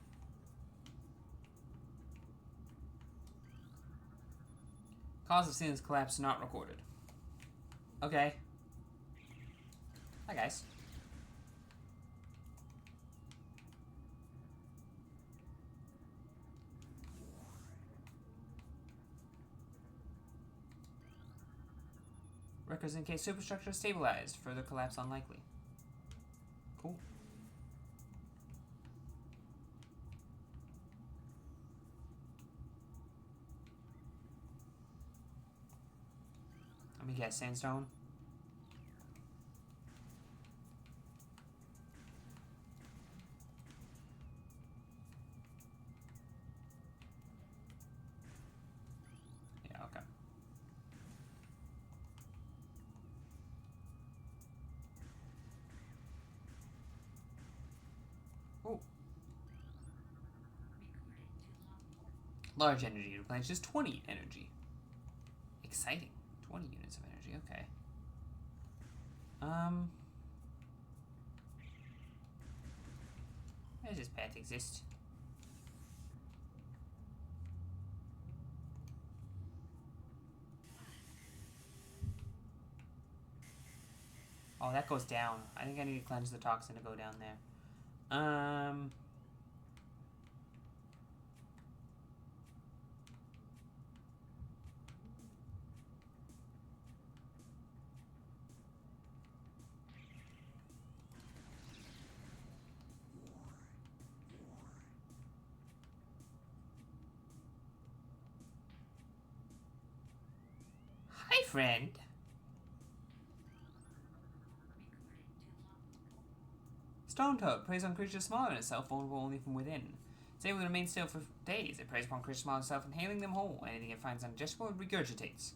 Cause of ceiling's collapse not recorded. Okay. Hi, guys. Records in case superstructure stabilized. Further collapse unlikely. Cool. Let me guess, sandstone? Yeah, okay. Ooh. Large energy replenishes 20 energy. Exciting. 20 units of energy, okay. Why does this path exist? Oh, that goes down. I think I need to cleanse the toxin to go down there. Hi, friend. Stone Toad preys on creatures smaller than itself, vulnerable only from within. It's able to remain still for days. It preys upon creatures smaller than itself, inhaling them whole. Anything it finds undigestible, it regurgitates.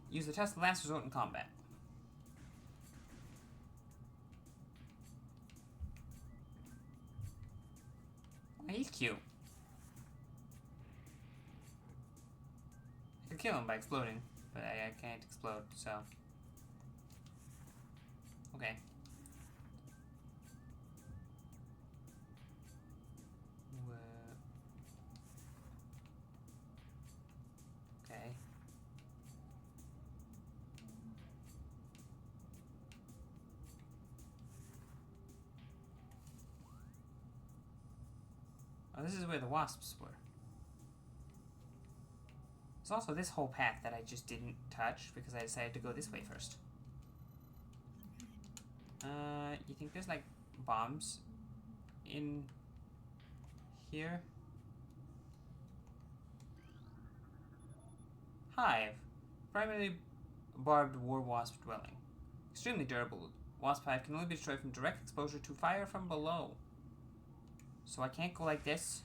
Use the test of last resort in combat. Oh, he's cute. I could kill him by exploding, but I can't explode, so... Okay. Okay. Oh, this is where the wasps were. There's also this whole path that I just didn't touch because I decided to go this way first. You think there's like bombs in here? Hive. Primarily barbed war wasp dwelling. Extremely durable. Wasp hive can only be destroyed from direct exposure to fire from below. So I can't go like this.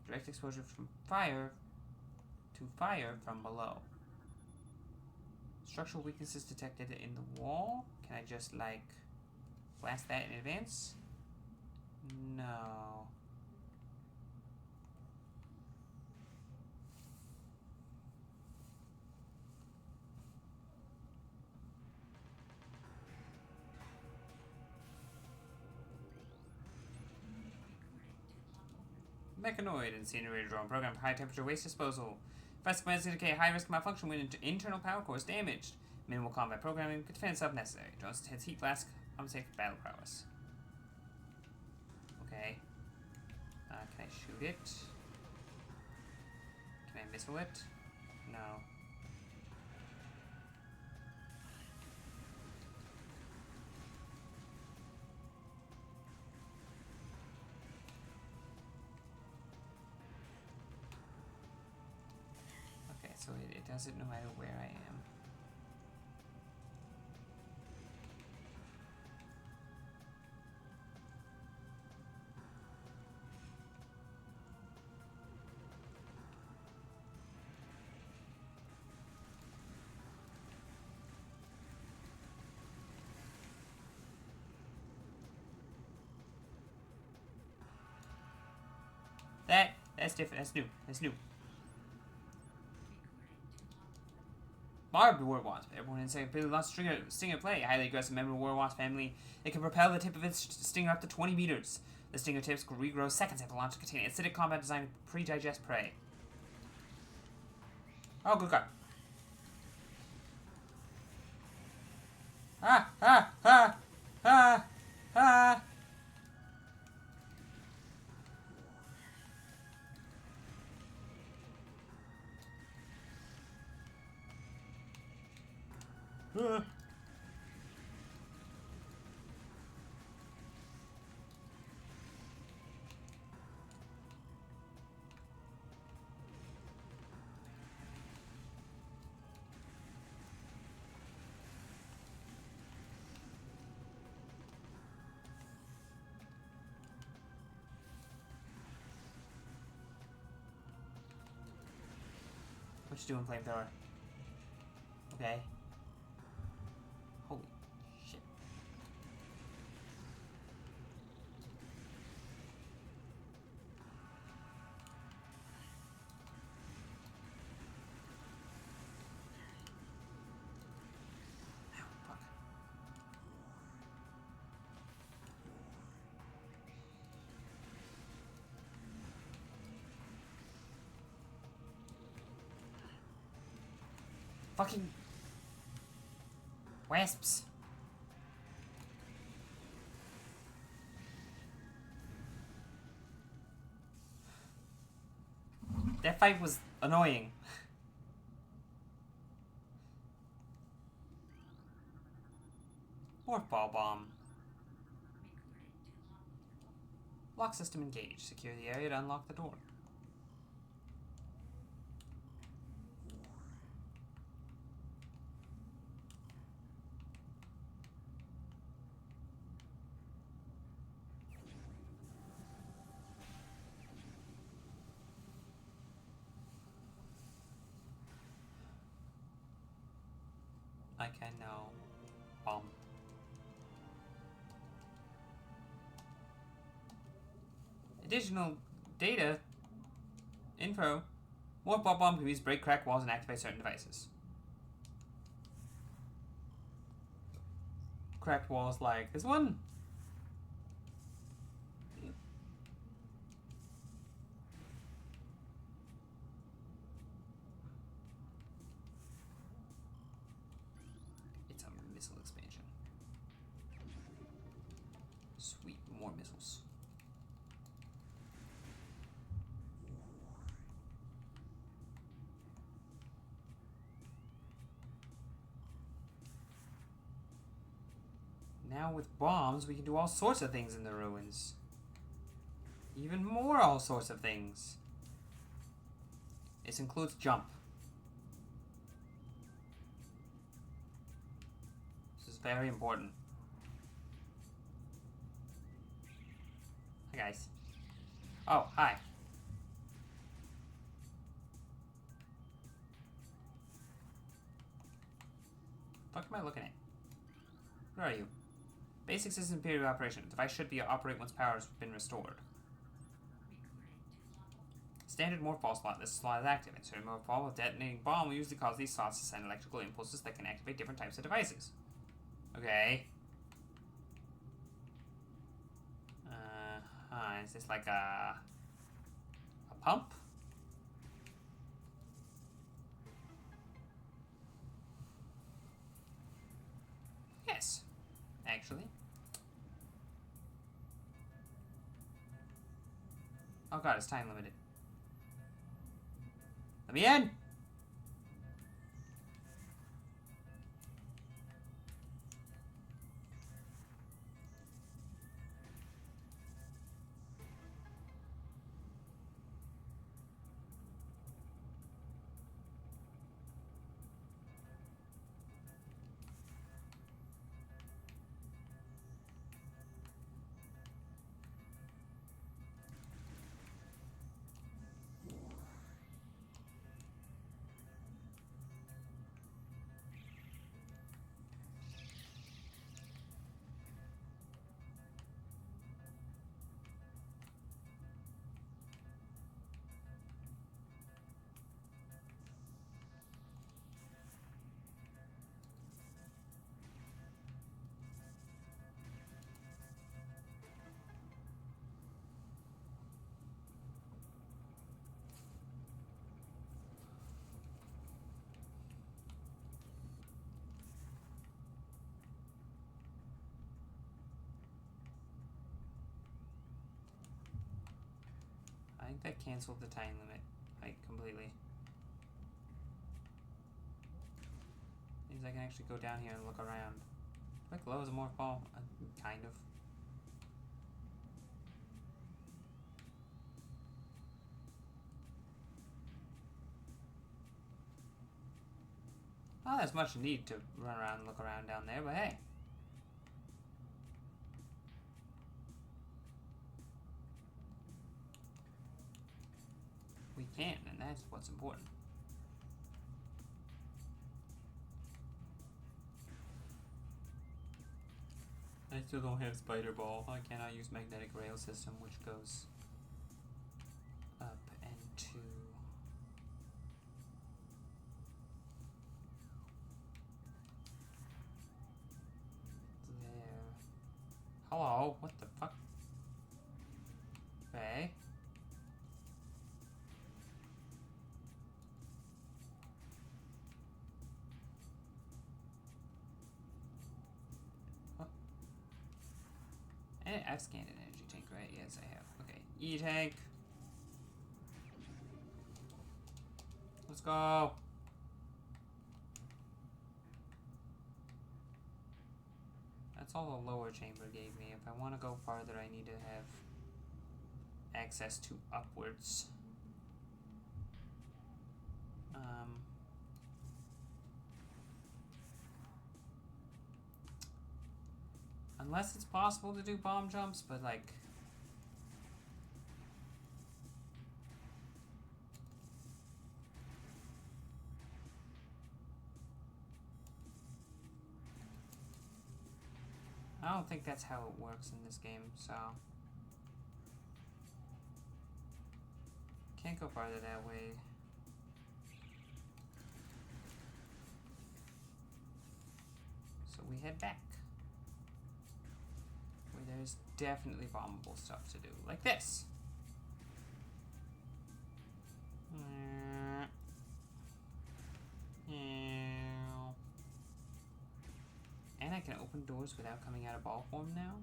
Direct exposure from fire to fire from below. Structural weaknesses detected in the wall. Can I just like blast that in advance? No. Mechanoid incinerator drone programmed for high temperature waste disposal. Fast commands indicate high risk malfunction when internal power core is damaged. Minimal combat programming could defend itself if necessary. Drones hits heat blast, compensate for battle prowess. Okay. Can I shoot it? Can I missile it? No. Okay, so it does it no matter where I am. That's different. That's new. That's new. Barbed War Wasp. Everyone inside ability launch stinger play. Highly aggressive member of the War Wasp family. It can propel the tip of its stinger up to 20 meters. The stinger tips regrow seconds after launch, containing acidic combat designed to pre-digest prey. Oh, good God. Ah, ah, ah, ah, ah. Ah. What you doing, flamethrower? Okay. Holy shit. Ow, fuck. Fucking wasps. That fight was annoying. Morph ball bomb. Lock system engaged. Secure the area to unlock the door. I can now bomb. Additional data info. Morph ball bomb can be used to break, crack walls, and activate certain devices. Cracked walls like this one. It's a missile expansion. Sweet, more missiles. Now with bombs, we can do all sorts of things in the ruins. Even more all sorts of things. This includes jump. This is very important. Hi, guys. Oh, hi. What am I looking at? Where are you? Basic system period of operation. The device should be operate once power has been restored. Standard morph ball slot. This slot is active. Insert a morph ball with detonating bomb will usually cause these slots to send electrical impulses that can activate different types of devices. Okay. Is this like a pump? Yes, actually. Oh god, it's time limited. Let me in! think that canceled the time limit, like, completely. Means I can actually go down here and look around. Do I close a morph ball? Kind of. Not as much need to run around and look around down there, but hey. We can, and that's what's important. I still don't have spider ball. I cannot use magnetic rail system, which goes up and to there. Hello, what the fuck? Okay. I've scanned an energy tank, right? Yes, I have. Okay, E-tank. Let's go. That's all the lower chamber gave me. If I want to go farther, I need to have access to upwards. Unless it's possible to do bomb jumps, but like... I don't think that's how it works in this game, so... Can't go farther that way. So we head back. Where there's definitely bombable stuff to do. Like this! And I can open doors without coming out of ball form now?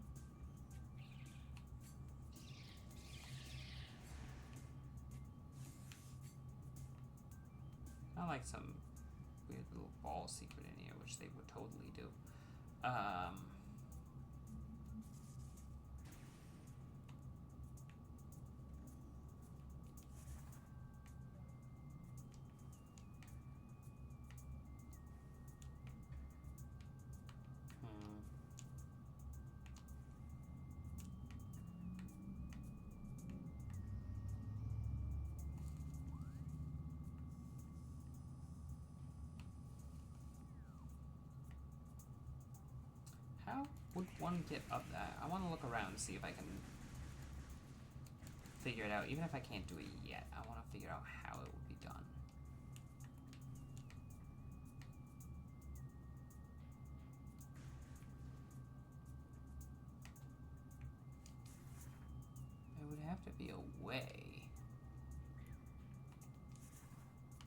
I like some weird little ball secret in here, which they would totally do. How would one get up that? I want to look around and see if I can figure it out. Even if I can't do it yet, I want to figure out how it would be done. There would have to be a way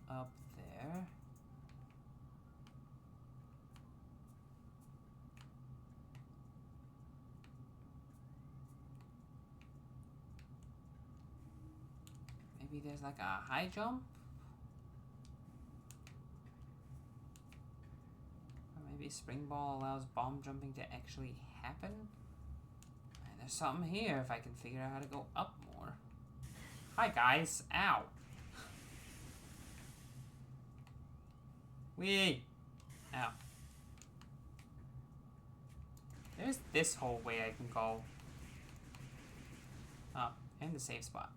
up there. Maybe there's like a high jump? Or maybe spring ball allows bomb jumping to actually happen? And there's something here if I can figure out how to go up more. Hi guys! Ow! Wee! Ow. There's this whole way I can go. Oh, and the safe spot.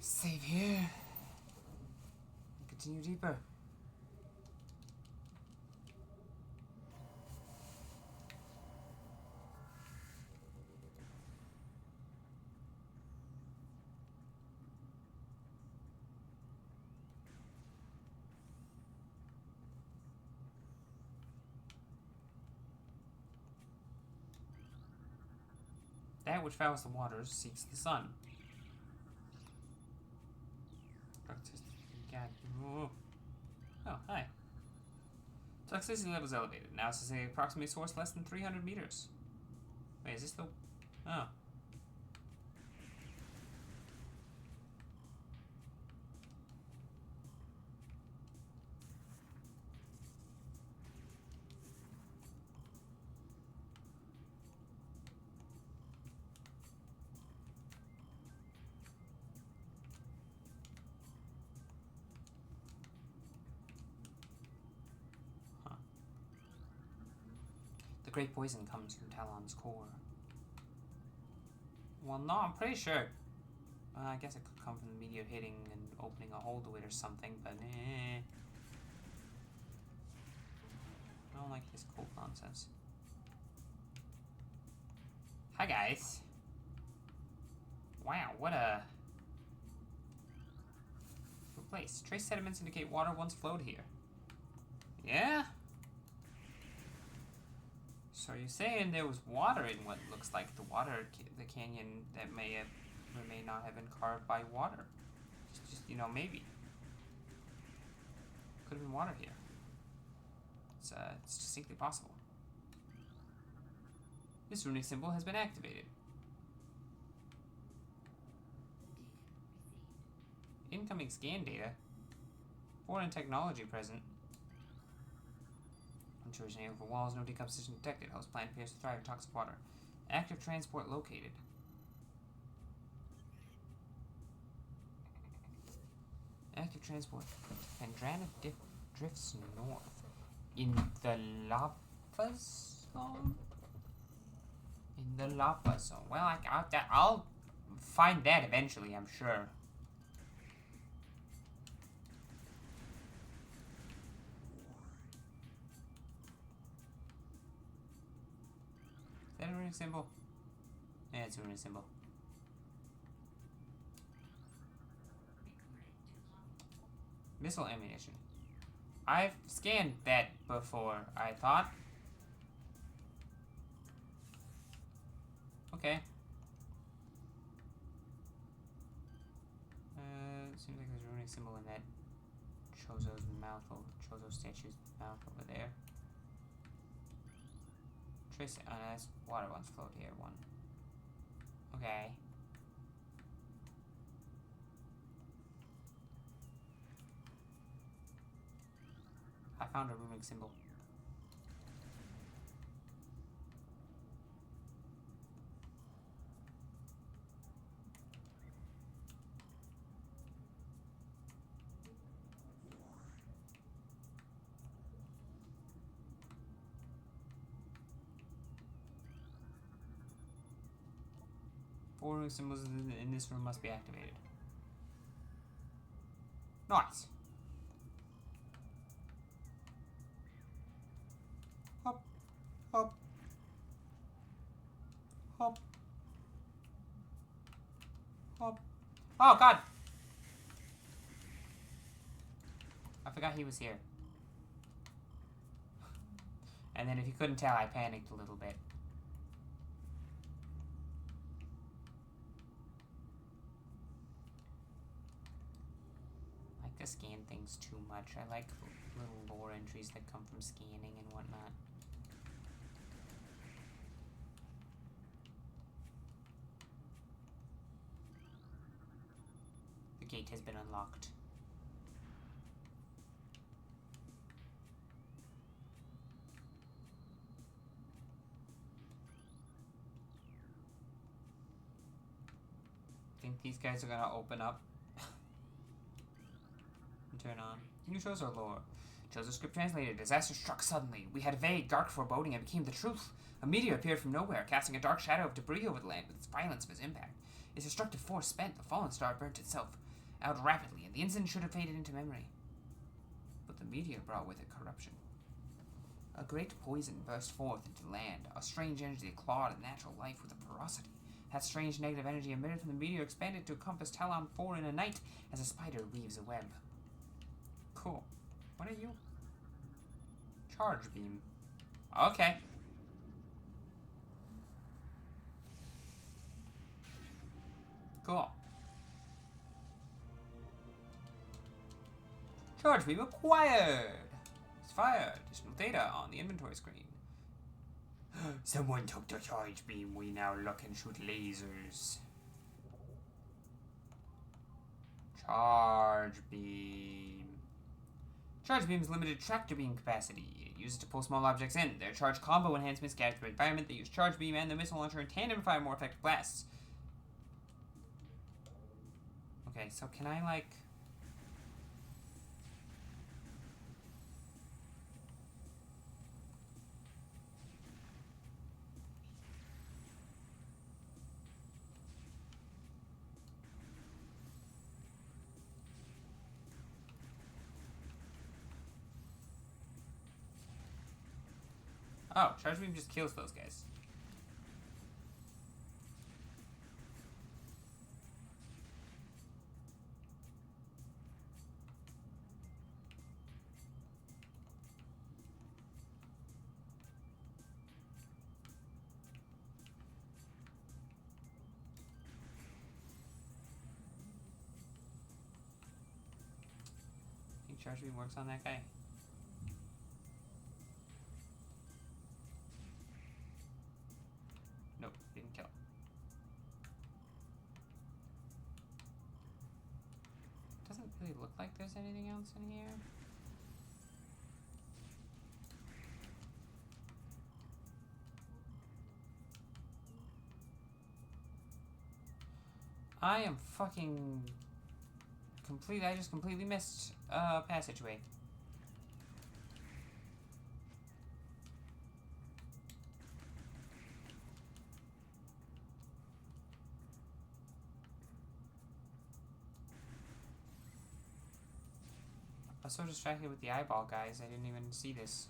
Save here. Continue deeper. That which fouls the waters seeks the sun. God. Oh, hi. Toxicity level is elevated. Now it's a approximately source less than 300 meters. Wait, is this the... Oh. The great poison comes from Talon's core. Well, no, I'm pretty sure. I guess it could come from the meteor hitting and opening a hole to it or something, but eh. I don't like this cool nonsense. Hi, guys. Wow, what a place. Trace sediments indicate water once flowed here. Yeah? So you're saying there was water in what looks like the canyon that may have or may not have been carved by water. Just you know, maybe. Could have been water here. It's distinctly possible. This runic symbol has been activated. Incoming scan data. Foreign technology present. Intrusion over walls, no decomposition detected. Host plant appears to thrive in toxic water. Active transport located. Active transport. Pandrana drifts north. In the lava zone? In the lava zone. Well, I'll find that eventually, I'm sure. Is that a runic symbol? Yeah, it's a runic symbol. Missile ammunition. I've scanned that before, I thought. Okay. Seems like there's a runic symbol in that Chozo's mouth, or Chozo statue's mouth over there. Trace, that's water once flowed here, one. Okay. I found a runic symbol. Four runic symbols in this room must be activated. Nice. Hop, hop, hop, hop. Oh God! I forgot he was here. And then if you couldn't tell, I panicked a little bit. I like to scan things too much. I like little lore entries that come from scanning and whatnot. The gate has been unlocked. Think these guys are gonna open up and turn on. New shows are lore. Chozo script translated. Disaster struck suddenly. We had a vague, dark foreboding and became the truth. A meteor appeared from nowhere, casting a dark shadow of debris over the land with its violence of its impact. Its destructive force spent, the fallen star burnt itself out rapidly, and the incident should have faded into memory. But the meteor brought with it corruption. A great poison burst forth into the land, a strange energy that clawed at natural life with a ferocity. That strange negative energy emitted from the meteor expanded to encompass Talon 4 in a night as a spider weaves a web. Cool. What are you? Charge beam. Okay. Cool. Charge beam acquired. Resist fire. Additional data on the inventory screen. Someone took the charge beam. We now look and shoot lasers. Charge beam. Charge beam's limited tractor beam capacity. Use it to pull small objects in. Their charge combo enhancements scatter through environment. They use charge beam and the missile launcher in tandem to fire more effective blasts. Okay, so can I, like... Oh, charge beam just kills those guys. I think charge beam works on that guy. Nope, didn't kill. Doesn't really look like there's anything else in here. I am fucking I just completely missed a passageway. I was so distracted with the eyeball guys, I didn't even see this.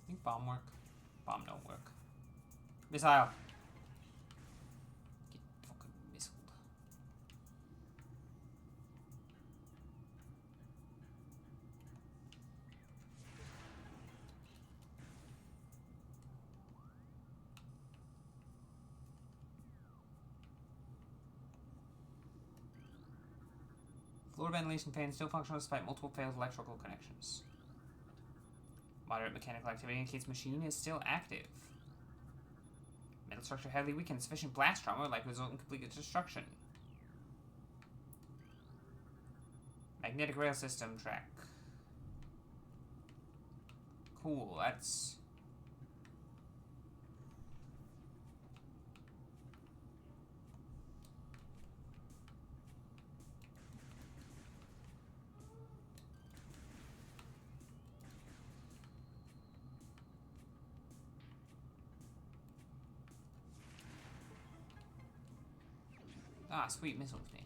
Think bomb work? Bomb don't work. Missile! Get fucking missiled. Floor ventilation fans still functional despite multiple failed electrical connections. Moderate mechanical activity indicates machine is still active. Metal structure heavily weakened. Sufficient blast trauma would likely result in complete destruction. Magnetic rail system track. Cool, that's... Ah, sweet missile station.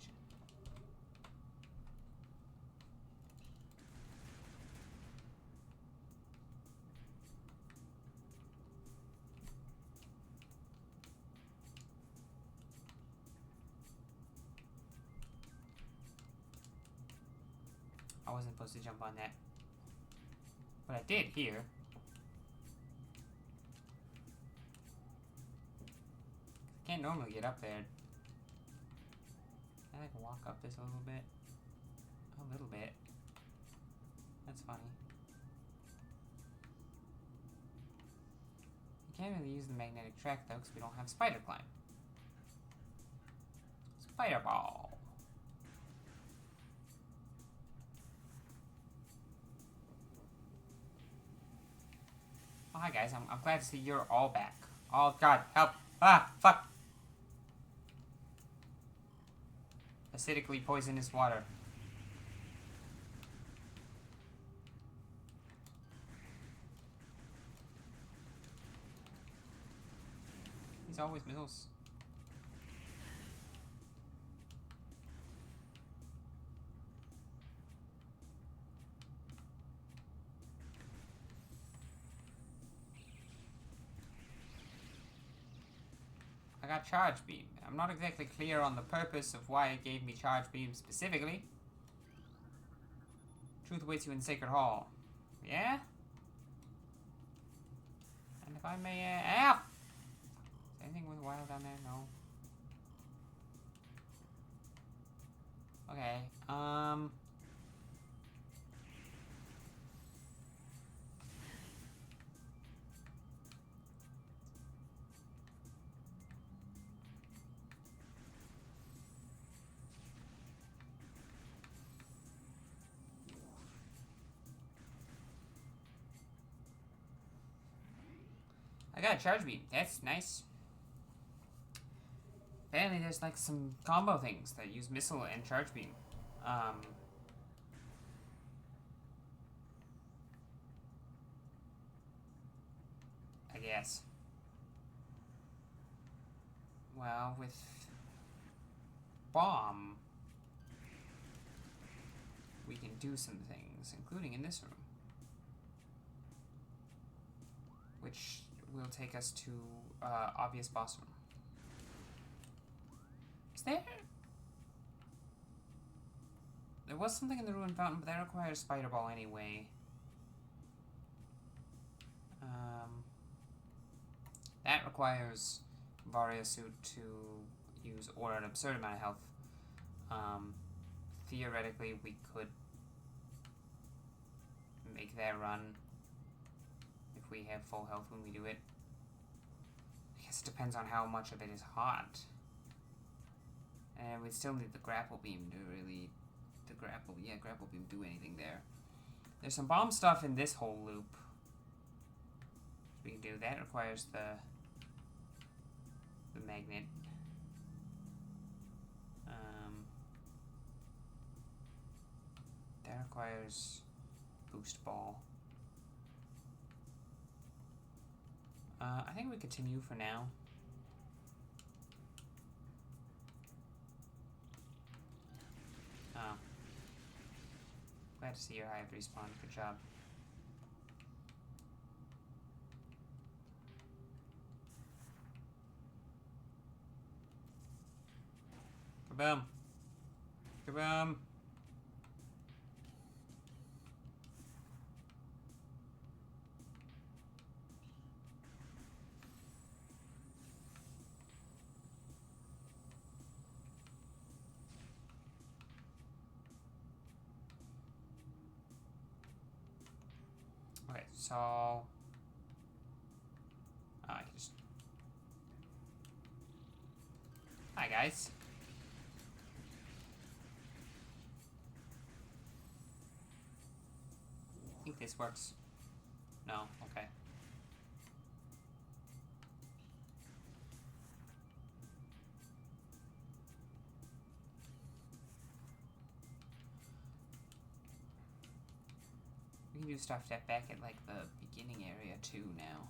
I wasn't supposed to jump on that. But I did here. I can't normally get up there. I can walk up this a little bit. A little bit. That's funny. We can't really use the magnetic track though, because we don't have spider climb. Spider ball. Oh, hi guys, I'm glad to see you're all back. Oh god, help! Ah, fuck! Acidically poisonous water. He's always missiles. I got charge beam. I'm not exactly clear on the purpose of why it gave me charge beam specifically. Truth awaits you in Sacred Hall. Yeah? And if I may, ow! Is anything worthwhile down there? No. Okay, I got a charge beam. That's nice. Apparently there's like some combo things that use missile and charge beam. I guess. Well, with bomb, we can do some things, including in this room, which will take us to obvious boss room. Is there? There was something in the ruined fountain, but that requires spider ball anyway. That requires Varia suit to use or an absurd amount of health. Theoretically, we could make that run if we have full health when we do it. I guess it depends on how much of it is hot. And we still need the grapple beam to really... grapple beam do anything there. There's some bomb stuff in this whole loop. We can do that. Requires the magnet. That requires boost ball. I think we continue for now. Oh. Glad to see your hive respawn. Good job. Kaboom. Kaboom. Okay, so... I just... Hi, guys. I think this works. No? Okay. We can do stuff back at, like, the beginning area, too, now.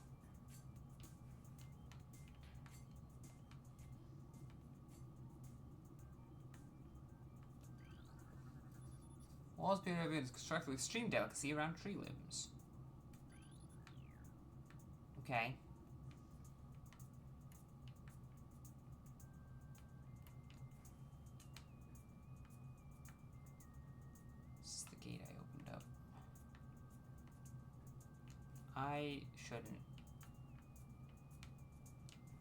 Walls being constructed with extreme delicacy around tree limbs. Okay. This is the gate I opened up. I shouldn't.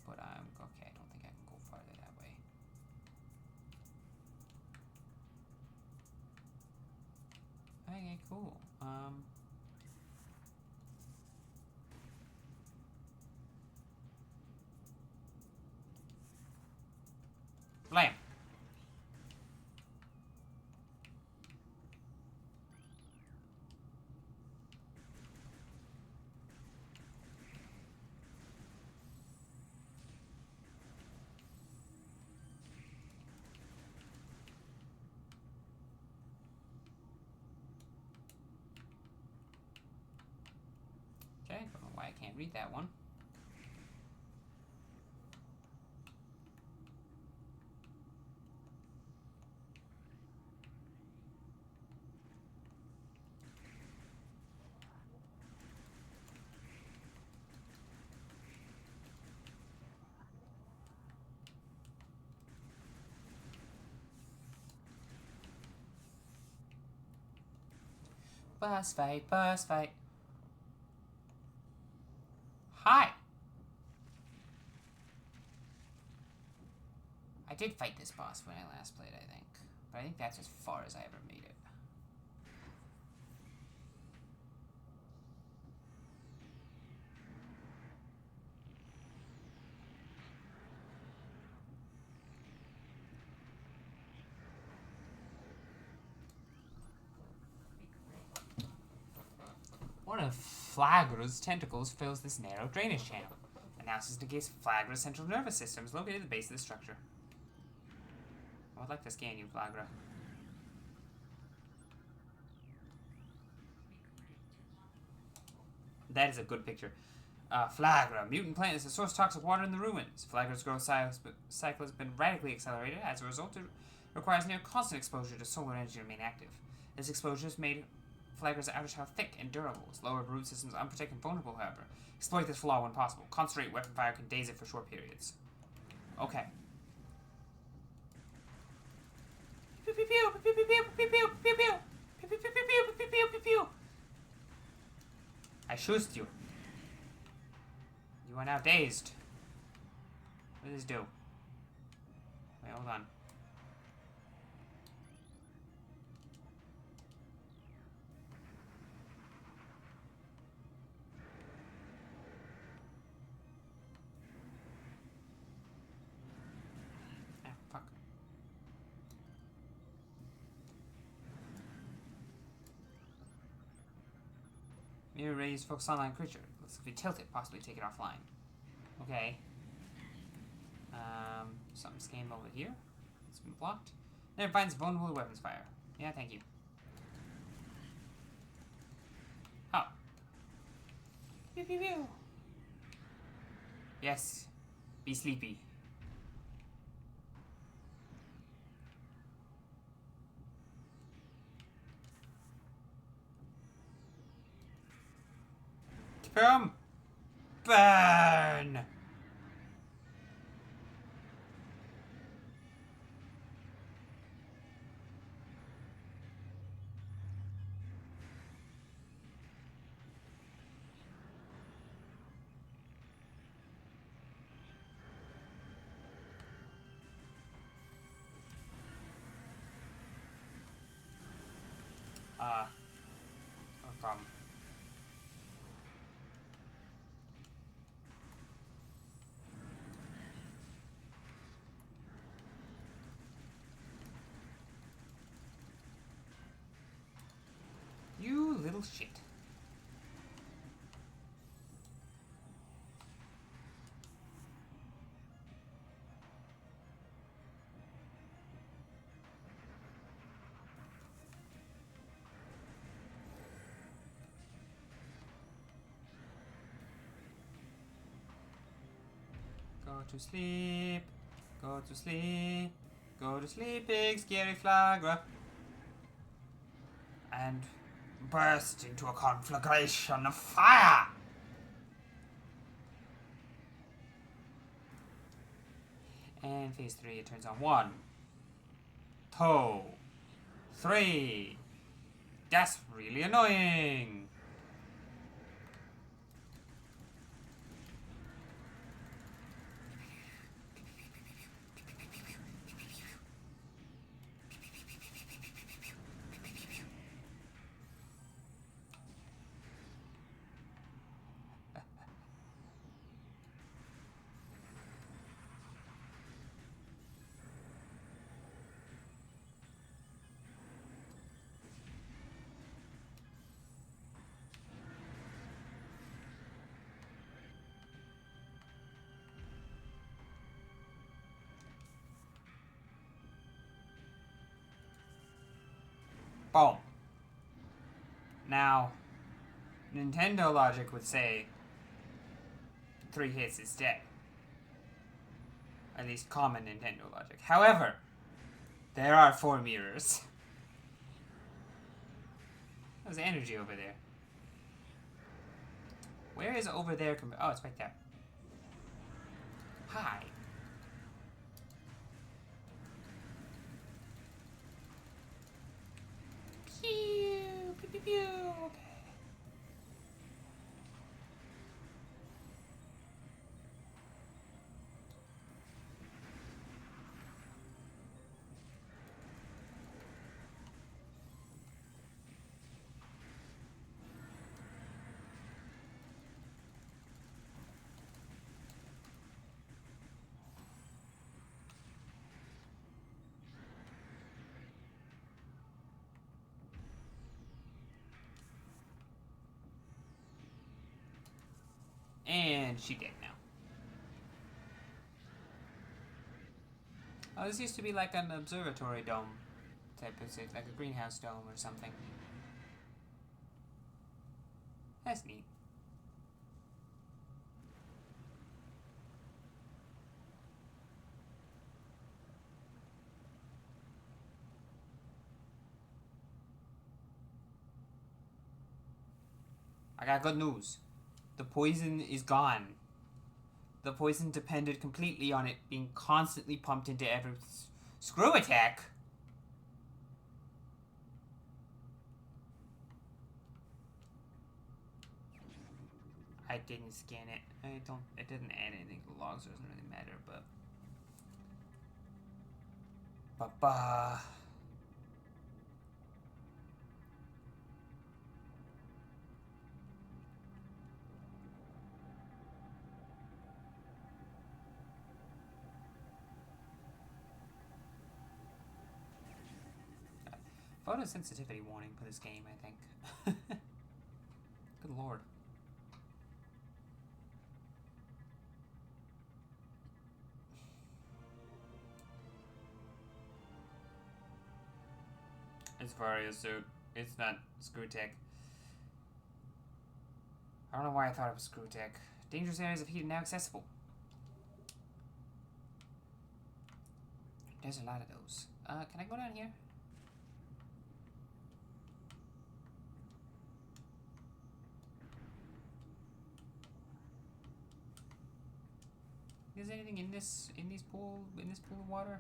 But I'm okay. I don't think I can go farther that way. Okay, cool. Blam. Okay, don't know why I can't read that one. Boss fight, boss fight. Hi! I did fight this boss when I last played, I think. But I think that's as far as I ever made it. One of Flagra's tentacles fills this narrow drainage channel. analysis indicates Flagra's central nervous system is located at the base of the structure. I would like to scan you, Flagra. That is a good picture. Flagra, mutant plant, is the source of toxic water in the ruins. Flagra's growth cycle has been radically accelerated. As a result, it requires near constant exposure to solar energy to remain active. This exposure has made Flagra's outer shell thick and durable. Its lower root system is unprotected and vulnerable, however. Exploit this flaw when possible. Concentrate weapon fire can daze it for short periods. Okay. Pew pew pew pew pew pew pew pew pew pew pew pew pew pew pew pew pew. I shoot you. You are now dazed. What does this do? Wait, hold on. Ah, fuck. Mirror rays focus online creature. Let's if we tilt it, possibly take it offline. Okay. Something's came over here. It's been blocked. Then it finds vulnerable weapons fire. Yeah, thank you. Oh. Pew pew pew. Yes. Be sleepy. Boom! Burn! No problem. You little shit. Go to sleep. Go to sleep. Go to sleep, big scary Flagra. And burst into a conflagration of fire! And phase 3, it turns on 1, 2, 3. That's really annoying! Boom. Now, Nintendo logic would say 3 hits is dead. At least common Nintendo logic. However, there are 4 mirrors. There's energy over there. Where is over there? Oh, it's right there. Hi. Pew, pew, pew, pew. Okay. And she dead now. Oh, this used to be like an observatory dome type of thing, like a greenhouse dome or something. That's neat. I got good news. The poison is gone. The poison depended completely on it being constantly pumped into every screw attack. I didn't scan it. It didn't add anything to the logs, so it doesn't really matter, but. Ba-ba. Photosensitivity warning for this game, I think. Good lord. It's Varia suit. It's not Screwtech. I don't know why I thought it was Screwtech. Dangerous areas of heat are now accessible. There's a lot of those. Can I go down here? Is there anything in this pool of water?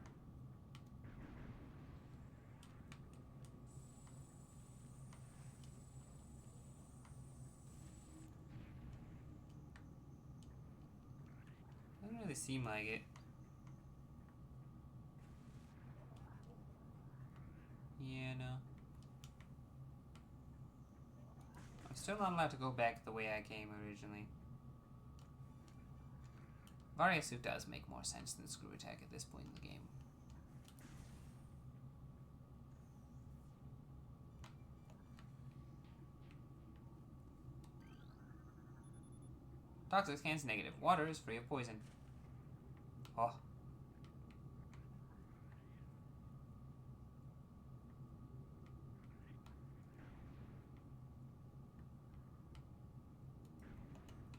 Doesn't really seem like it. Yeah, no. I'm still not allowed to go back the way I came originally. Varia suit does make more sense than Screw Attack at this point in the game. Toxic scan's negative. Water is free of poison. Oh.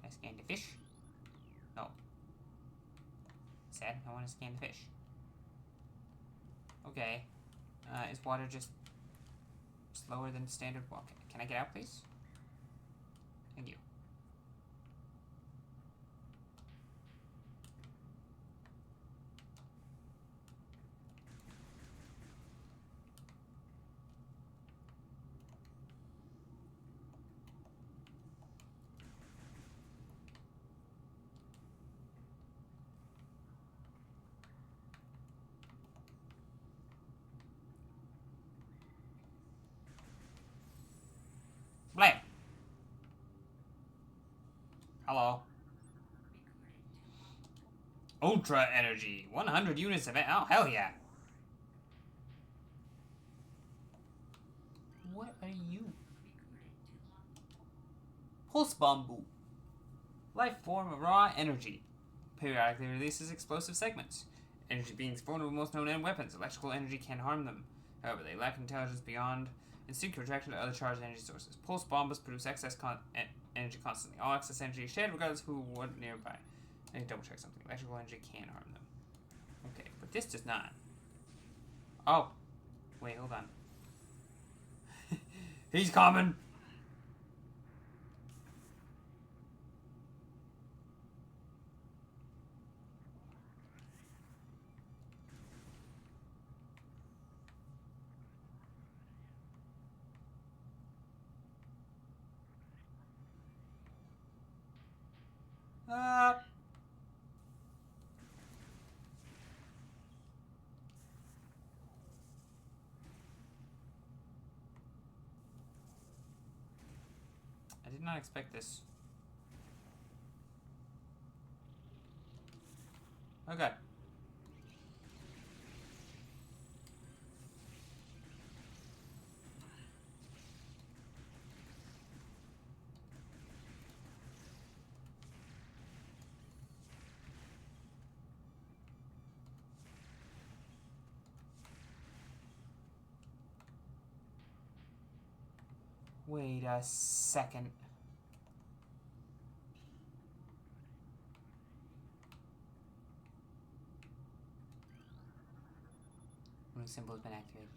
I scanned the fish. No. Sad. I want to scan the fish. Okay. Is water just slower than standard walk? Can I get out, please? Thank you. Blame. Hello. Ultra energy. 100 units of it. Oh, hell yeah. What are you? Pulse bamboo. Life form of raw energy. Periodically releases explosive segments. Energy beings vulnerable to most known end weapons. Electrical energy can harm them. However, they lack intelligence beyond instinctive attraction to other charged energy sources. Pulse bombs produce excess energy constantly. All excess energy is shared regardless of who what nearby. I need to double check something. Electrical energy can harm them. Okay, but this does not. Oh. Wait, hold on. He's coming! I did not expect this. Okay. Wait a second. Ring symbol has been activated.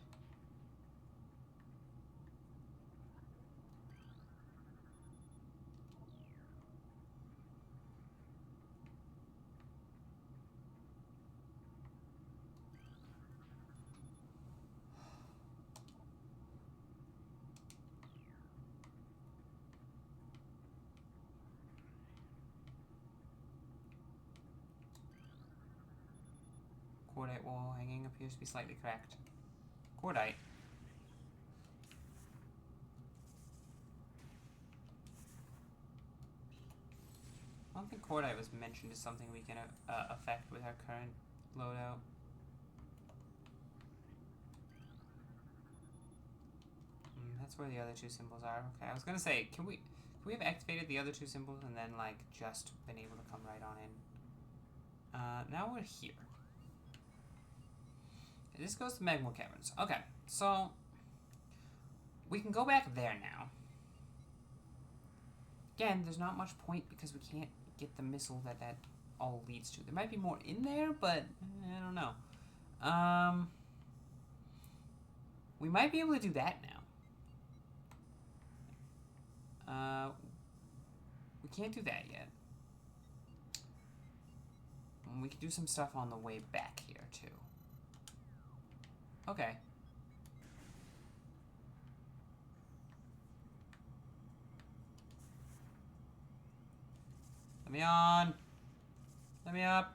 Cordite wall hanging appears to be slightly cracked. Cordite. I don't think cordite was mentioned as something we can affect with our current loadout. That's where the other two symbols are. Okay, I was gonna say, can we have activated the other two symbols and then like just been able to come right on in? Now we're here. This goes to Magma Caverns. Okay, so we can go back there now. Again, there's not much point because we can't get the missile that all leads to. There might be more in there, but I don't know. We might be able to do that now. We can't do that yet. We can do some stuff on the way back here, too. Okay. Let me on. Let me up.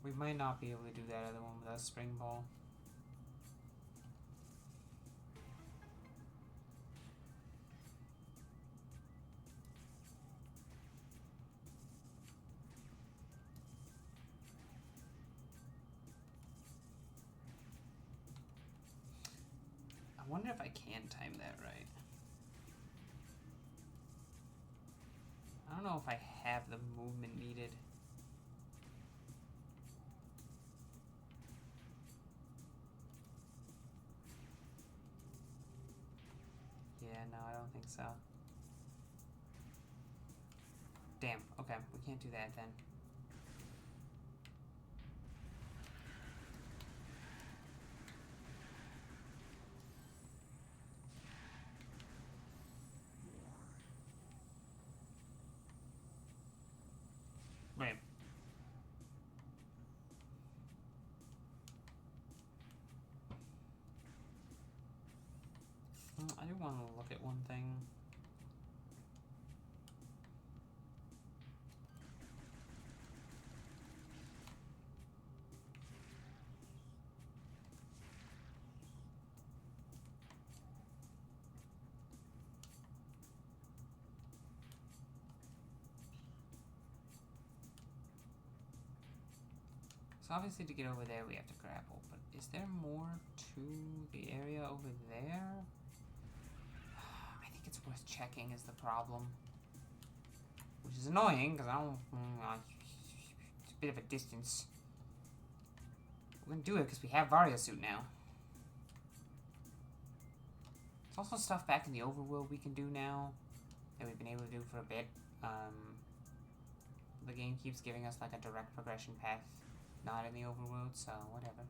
We might not be able to do that other one without spring ball. I wonder if I can time that right. I don't know if I have the movement needed. Yeah, no, I don't think so. Damn, okay, we can't do that then. Right. I do want to look at one thing. So obviously to get over there we have to grapple, but is there more to the area over there? I think it's worth checking is the problem. Which is annoying, because I don't... it's a bit of a distance. We're gonna do it because we have Varia suit now. There's also stuff back in the overworld we can do now that we've been able to do for a bit. The game keeps giving us like a direct progression path, not in the overworld, so whatever.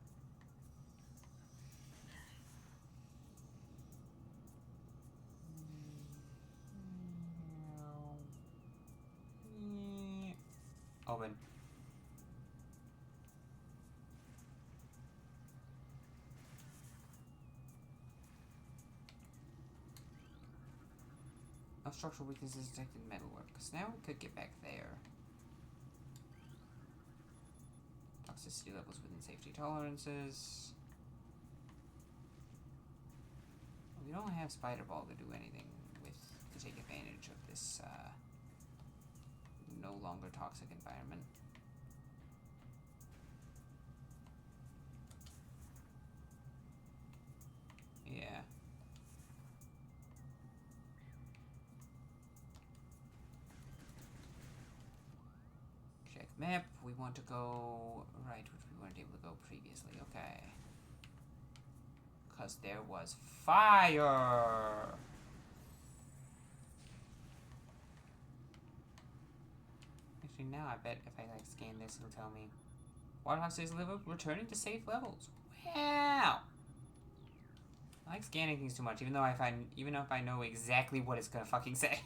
Open. No structural weaknesses detected in metalwork, because now we could get back there. Toxicity levels within safety tolerances. We don't have Spider Ball to do anything with to take advantage of this no longer toxic environment. Yeah. Check map. We want to go right, which we weren't able to go previously. Okay. Because there was fire! Actually, now I bet if I like scan this, it'll tell me water toxicity level returning to safe levels. Wow! I like scanning things too much, even though if I know exactly what it's gonna fucking say.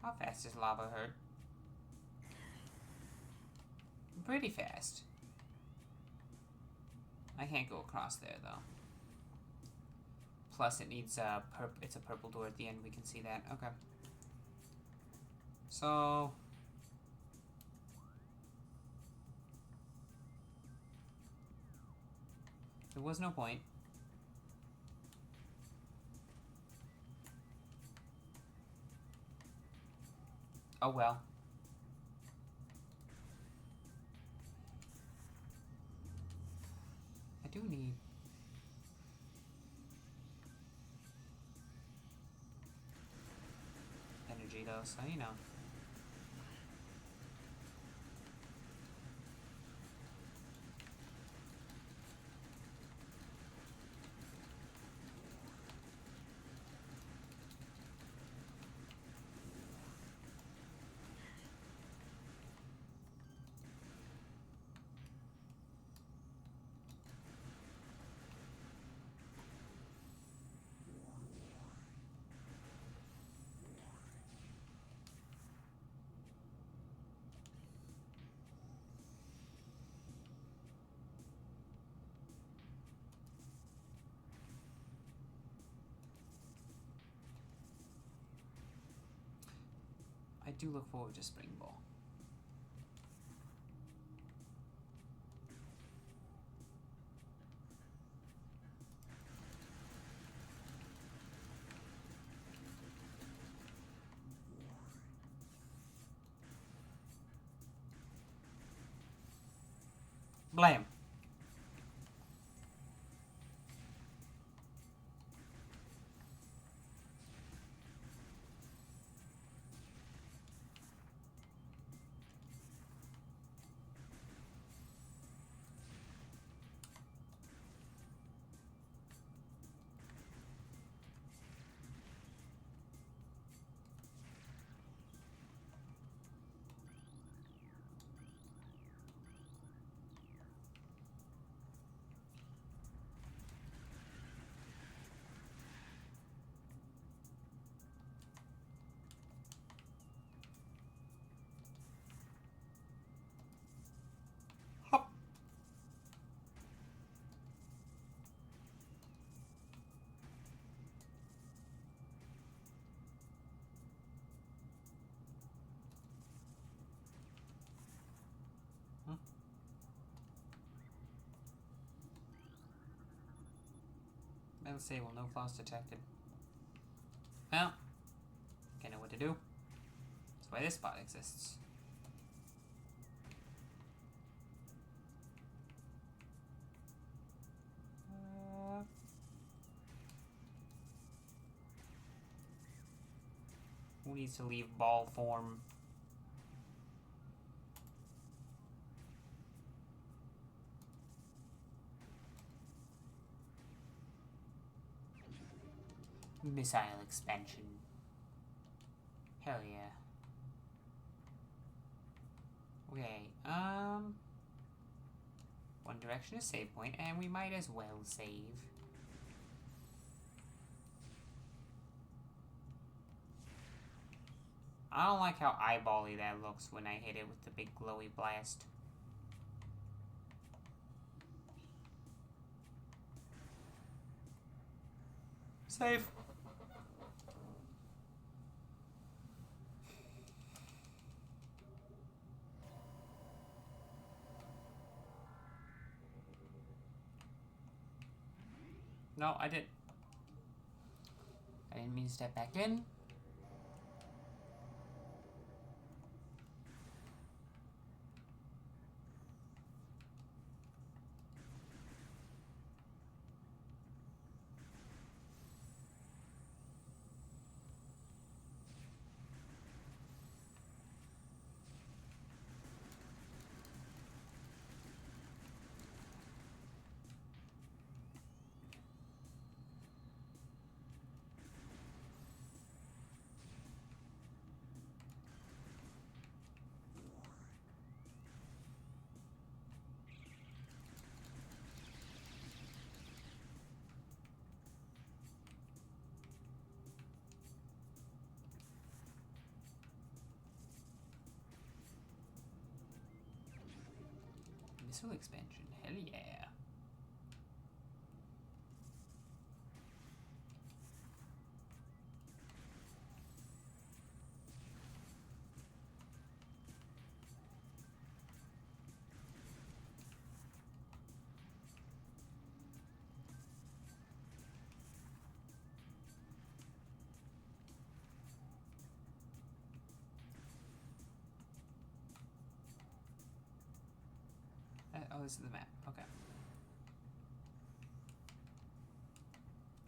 How fast does lava hurt? Pretty fast. I can't go across there though. Plus, it needs it's a purple door at the end. We can see that. Okay. So there was no point. Oh well. I do need energy though, so you know. I do look forward to Spring Ball. Blam. Hop. It'll say, well, no flaws detected. Well, I know what to do. That's why this spot exists. Who needs to leave ball form? Missile expansion. Hell yeah. Okay, one direction is save point, and we might as well save. I don't like how eyeball-y that looks when I hit it with the big glowy blast. Save. No, I didn't mean to step back in. Missile expansion, hell yeah. Oh, this is the map. Okay.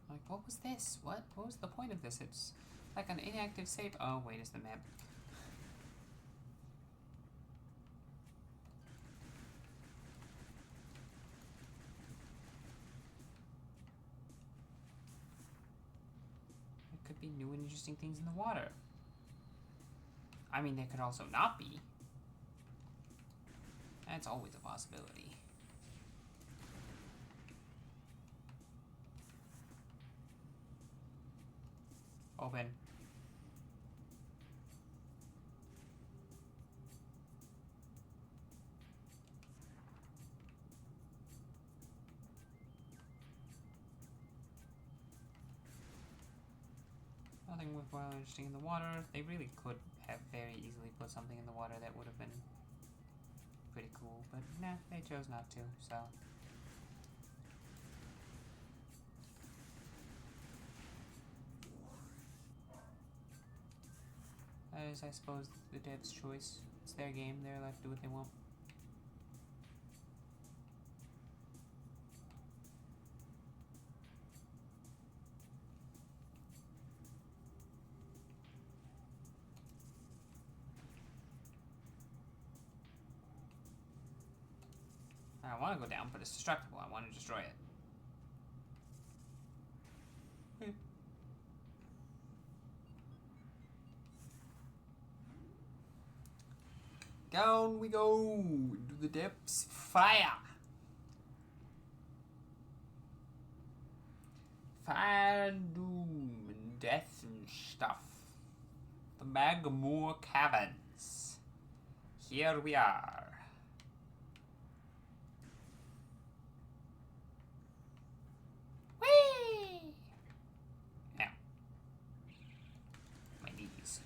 Like, what was this? What was the point of this? It's like an inactive save. Oh, wait, it's the map. There could be new and interesting things in the water. I mean, there could also not be. That's always a possibility. Open. Nothing worthwhile interesting in the water. They really could have very easily put something in the water that would have been pretty cool, but nah, they chose not to, so. That is, I suppose, the dev's choice. It's their game, they're allowed to do what they want. I want to go down, but it's destructible. I want to destroy it. Down we go into the depths. Fire! Fire and doom and death and stuff. The Magmoor Caverns. Here we are. Whee! Now. My knees.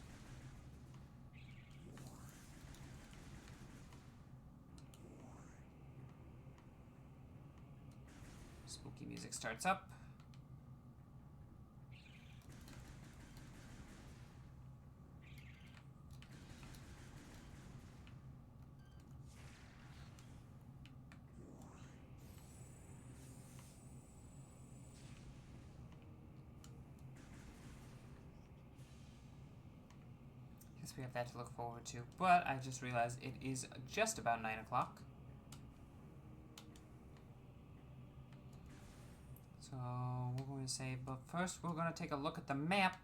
Spooky music starts up. Guess we have that to look forward to. But I just realized it is just about 9 o'clock. So we're going to say, but first we're going to take a look at the map.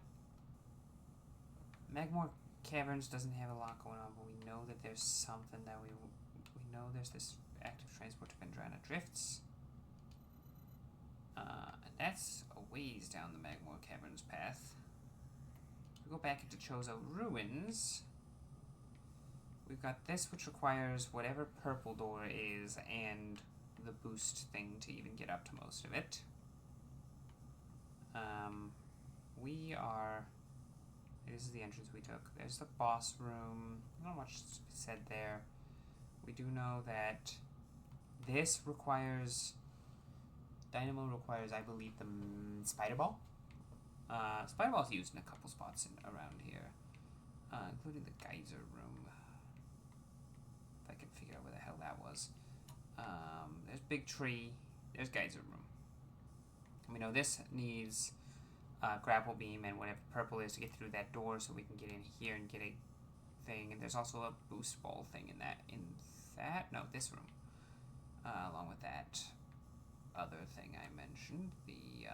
Magmoor Caverns doesn't have a lot going on, but we know that there's something that we know there's this active transport to Vendrana Drifts. And that's a ways down the Magmoor Caverns path. we go back into Chozo Ruins, we've got this, which requires whatever purple door is and the boost thing to even get up to most of it. We are... This is the entrance we took. There's the boss room. Not much to be said there. We do know that this requires... Dynamo requires, I believe, the Spider Ball. Spider Ball is used in a couple spots around here, including the Geyser room. If I can figure out where the hell that was. There's Big Tree. There's Geyser room. And we know this needs grapple beam and whatever purple is to get through that door, so we can get in here and get a thing. And there's also a boost ball thing in this room, along with that other thing I mentioned, the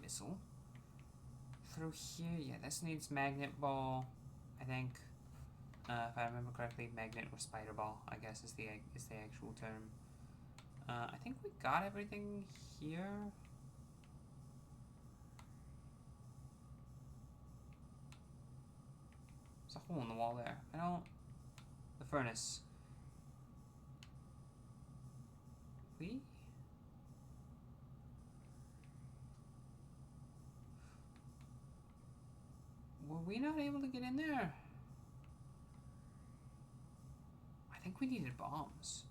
missile. Through here, yeah, this needs magnet ball, I think. If I remember correctly, magnet or spider ball, I guess is the actual term. I think we got everything here. There's a hole in the wall there. The furnace. Were we not able to get in there? I think we needed bombs.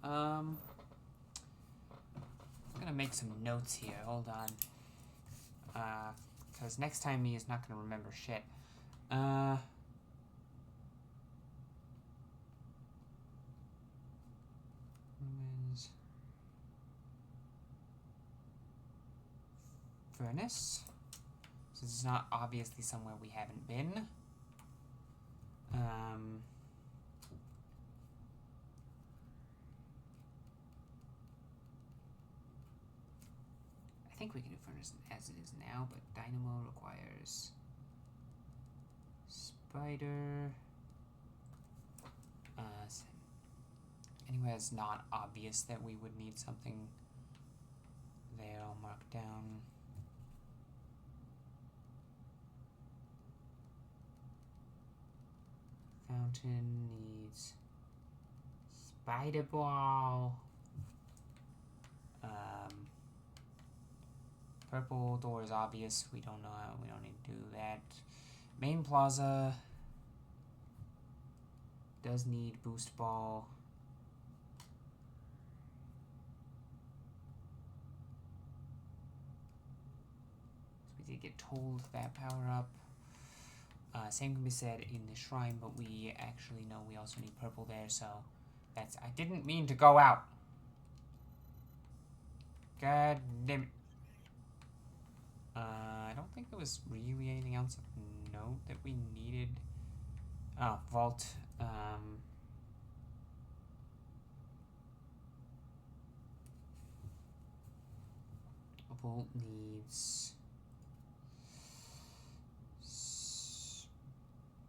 I'm gonna make some notes here. Hold on. Because next time he is not gonna remember shit. Furnace. So this is not obviously somewhere we haven't been. I think we can do furnace as it is now, but dynamo requires spider. Anywhere it's not obvious that we would need something there, I'll mark down. Fountain needs spider ball. Purple door is obvious. We don't know. We don't need to do that. Main plaza does need boost ball. So we did get told that power up. Same can be said in the shrine, but we actually know we also need purple there, so that's... I didn't mean to go out. God damn it. I don't think there was really anything else of note that we needed. Oh, vault. Vault needs...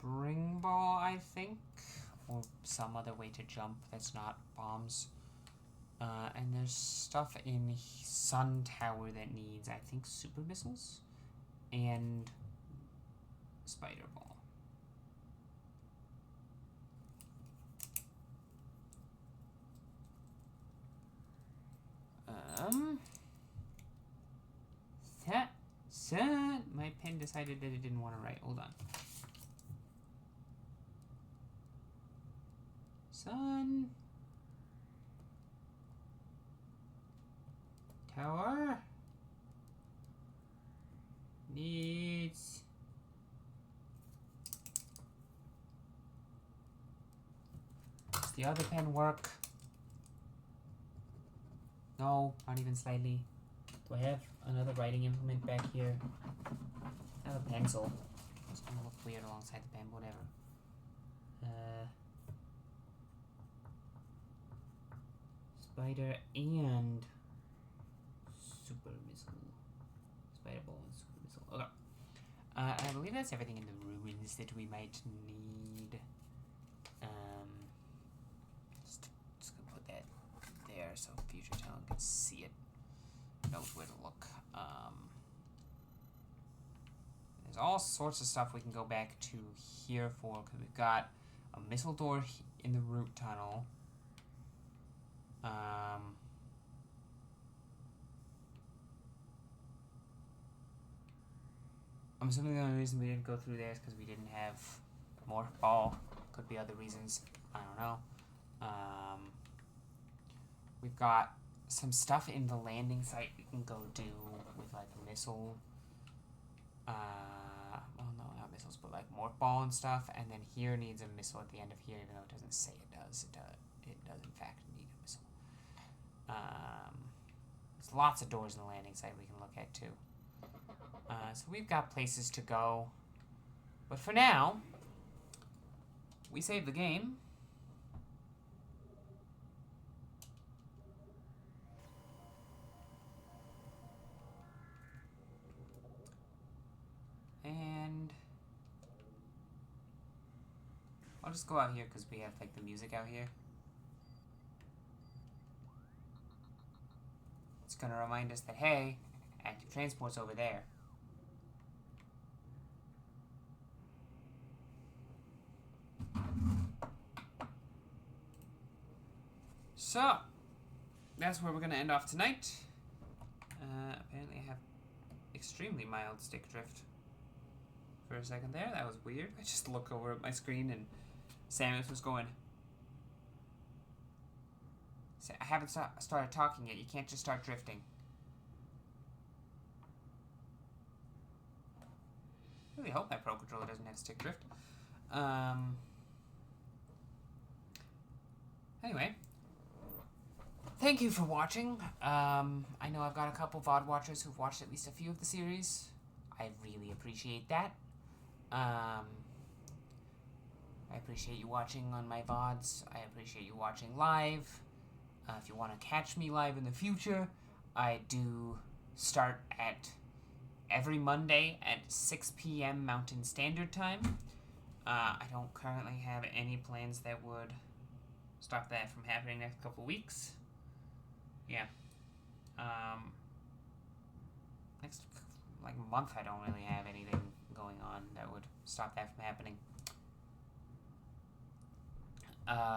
spring ball, I think, or some other way to jump that's not bombs. And there's stuff in Sun Tower that needs, I think, super missiles and spider ball. My pen decided that it didn't want to write. Hold on. Sun Tower needs does the other pen work? No, not even slightly. Do I have another writing implement back here? I have a pencil. It's gonna look weird alongside the pen, whatever. Spider and super missile. Spider ball and super missile. Okay. I believe that's everything in the ruins that we might need. Just gonna put that there so future talent can see it, knows where to look. There's all sorts of stuff we can go back to here for, because we've got a missile door in the root tunnel. I'm assuming the only reason we didn't go through there is because we didn't have more ball. Could be other reasons. I don't know. We've got some stuff in the landing site we can go do with like a missile. Well, no, not missiles, but like morph ball and stuff. And then here needs a missile at the end of here, even though it doesn't say it does. It does in fact need a missile. There's lots of doors in the landing site we can look at too. So we've got places to go. But for now, we save the game. And I'll just go out here because we have like the music out here. It's going to remind us that, hey, active transport's over there. So, that's where we're going to end off tonight. Apparently I have extremely mild stick drift for a second there. That was weird. I just looked over at my screen and Samus was going... I haven't started talking yet. You can't just start drifting. I really hope my Pro Controller doesn't have stick drift. Anyway. Thank you for watching. I know I've got a couple VOD watchers who've watched at least a few of the series. I really appreciate that. I appreciate you watching on my VODs. I appreciate you watching live. If you want to catch me live in the future, I do start at every Monday at 6 p.m. Mountain Standard Time. I don't currently have any plans that would stop that from happening next couple weeks. Yeah. Next, like, month I don't really have anything going on that would stop that from happening.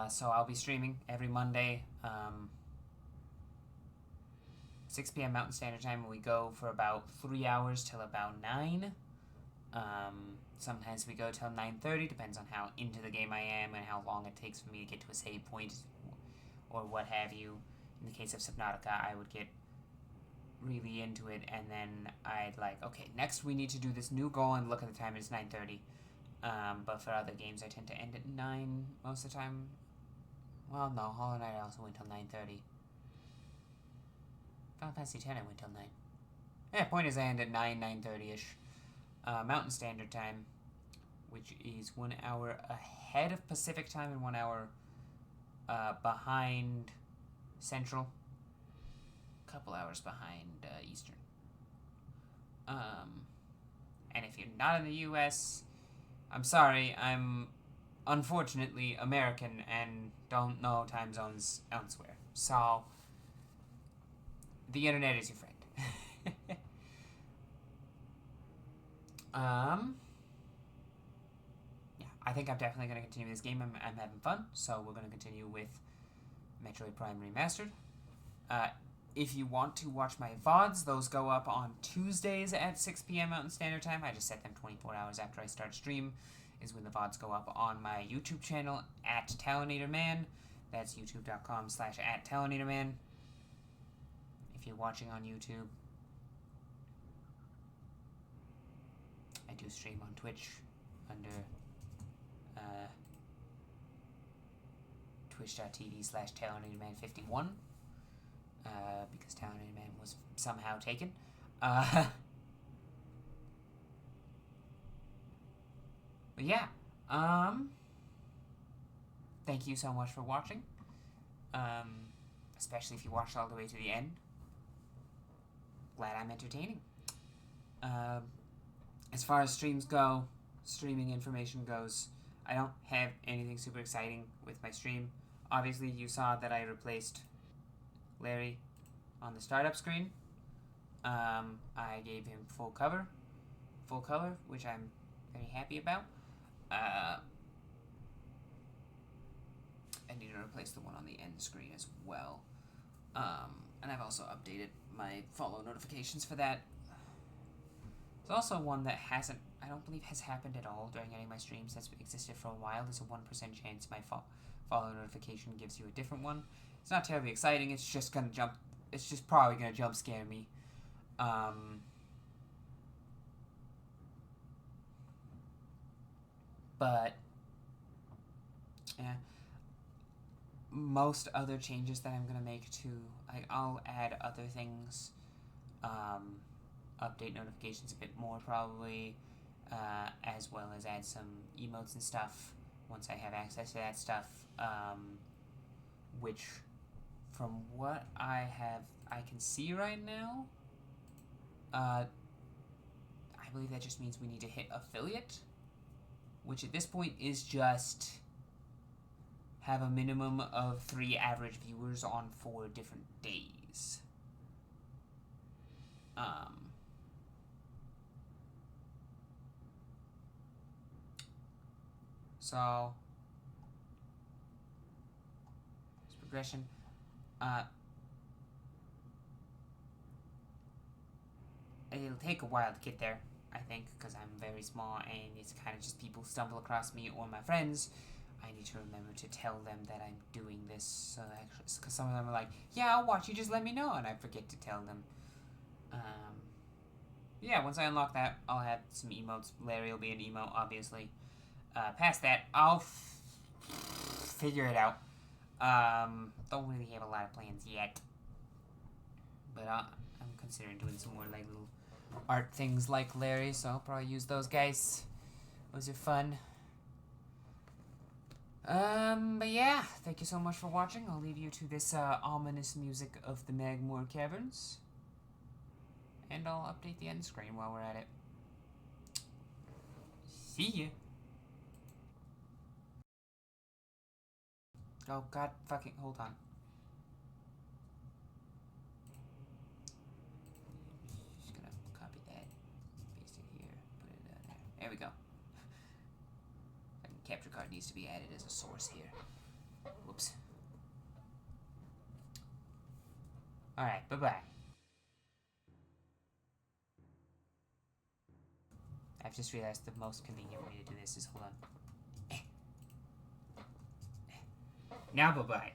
So I'll be streaming every Monday, 6 p.m. Mountain Standard Time, and we go for about 3 hours till about 9. Sometimes we go till 9:30, depends on how into the game I am and how long it takes for me to get to a save point or what have you. In the case of Subnautica, I would get really into it, and then I'd like, okay, next we need to do this new goal, and look at the time, it's 9:30. But for other games, I tend to end at 9 most of the time. Well, no, Hollow Knight I also went till 9:30. Final Fantasy X, I went till 9. Yeah, point is I end at 9:30-ish. Mountain Standard Time, which is 1 hour ahead of Pacific Time and 1 hour behind Central. A couple hours behind Eastern. And if you're not in the U.S., I'm sorry, I'm unfortunately American and don't know time zones elsewhere. So, the internet is your friend. Yeah, I think I'm definitely going to continue this game. I'm having fun, so we're going to continue with Metroid Prime Remastered. If you want to watch my VODs, those go up on Tuesdays at 6 p.m. Mountain Standard Time. I just set them 24 hours after I start stream, is when the VODs go up on my YouTube channel, @TalonAtorMan. That's youtube.com/@TalonAtorMan. If you're watching on YouTube, I do stream on Twitch under twitch.tv/TalonAtorMan51. Because TalonAtorMan was somehow taken. But yeah, thank you so much for watching. Especially if you watched all the way to the end. Glad I'm entertaining. As far as streams go, streaming information goes, I don't have anything super exciting with my stream. Obviously, you saw that I replaced Larry on the startup screen. I gave him full color, which I'm very happy about. I need to replace the one on the end screen as well. And I've also updated my follow notifications for that. There's also one that I don't believe has happened at all during any of my streams that's existed for a while. There's a 1% chance my follow notification gives you a different one. It's not terribly exciting, it's just probably gonna jump scare me. But yeah, most other changes that I'm gonna make to, I'll add other things, update notifications a bit more probably, as well as add some emotes and stuff once I have access to that stuff, which from what I can see right now, I believe that just means we need to hit affiliate, which at this point is just have a minimum of 3 average viewers on 4 different days. So it's progression. It'll take a while to get there, I think, because I'm very small and it's kind of just people stumble across me or my friends. I need to remember to tell them that I'm doing this, because some of them are like, yeah, I'll watch you, just let me know, and I forget to tell them. Yeah, once I unlock that, I'll have some emotes. Larry will be an emote, obviously. Past that, I'll figure it out. Don't really have a lot of plans yet. But I'm considering doing some more like little art things like Larry, so I'll probably use those guys. Those are fun. But yeah, thank you so much for watching. I'll leave you to this ominous music of the Magmoor Caverns. And I'll update the end screen while we're at it. See ya! Oh god, fucking, hold on. Just gonna copy that, paste it here, put it there. There we go. Capture card needs to be added as a source here. Whoops. Alright, bye-bye. I've just realized the most convenient way to do this is, hold on. Now bye-bye.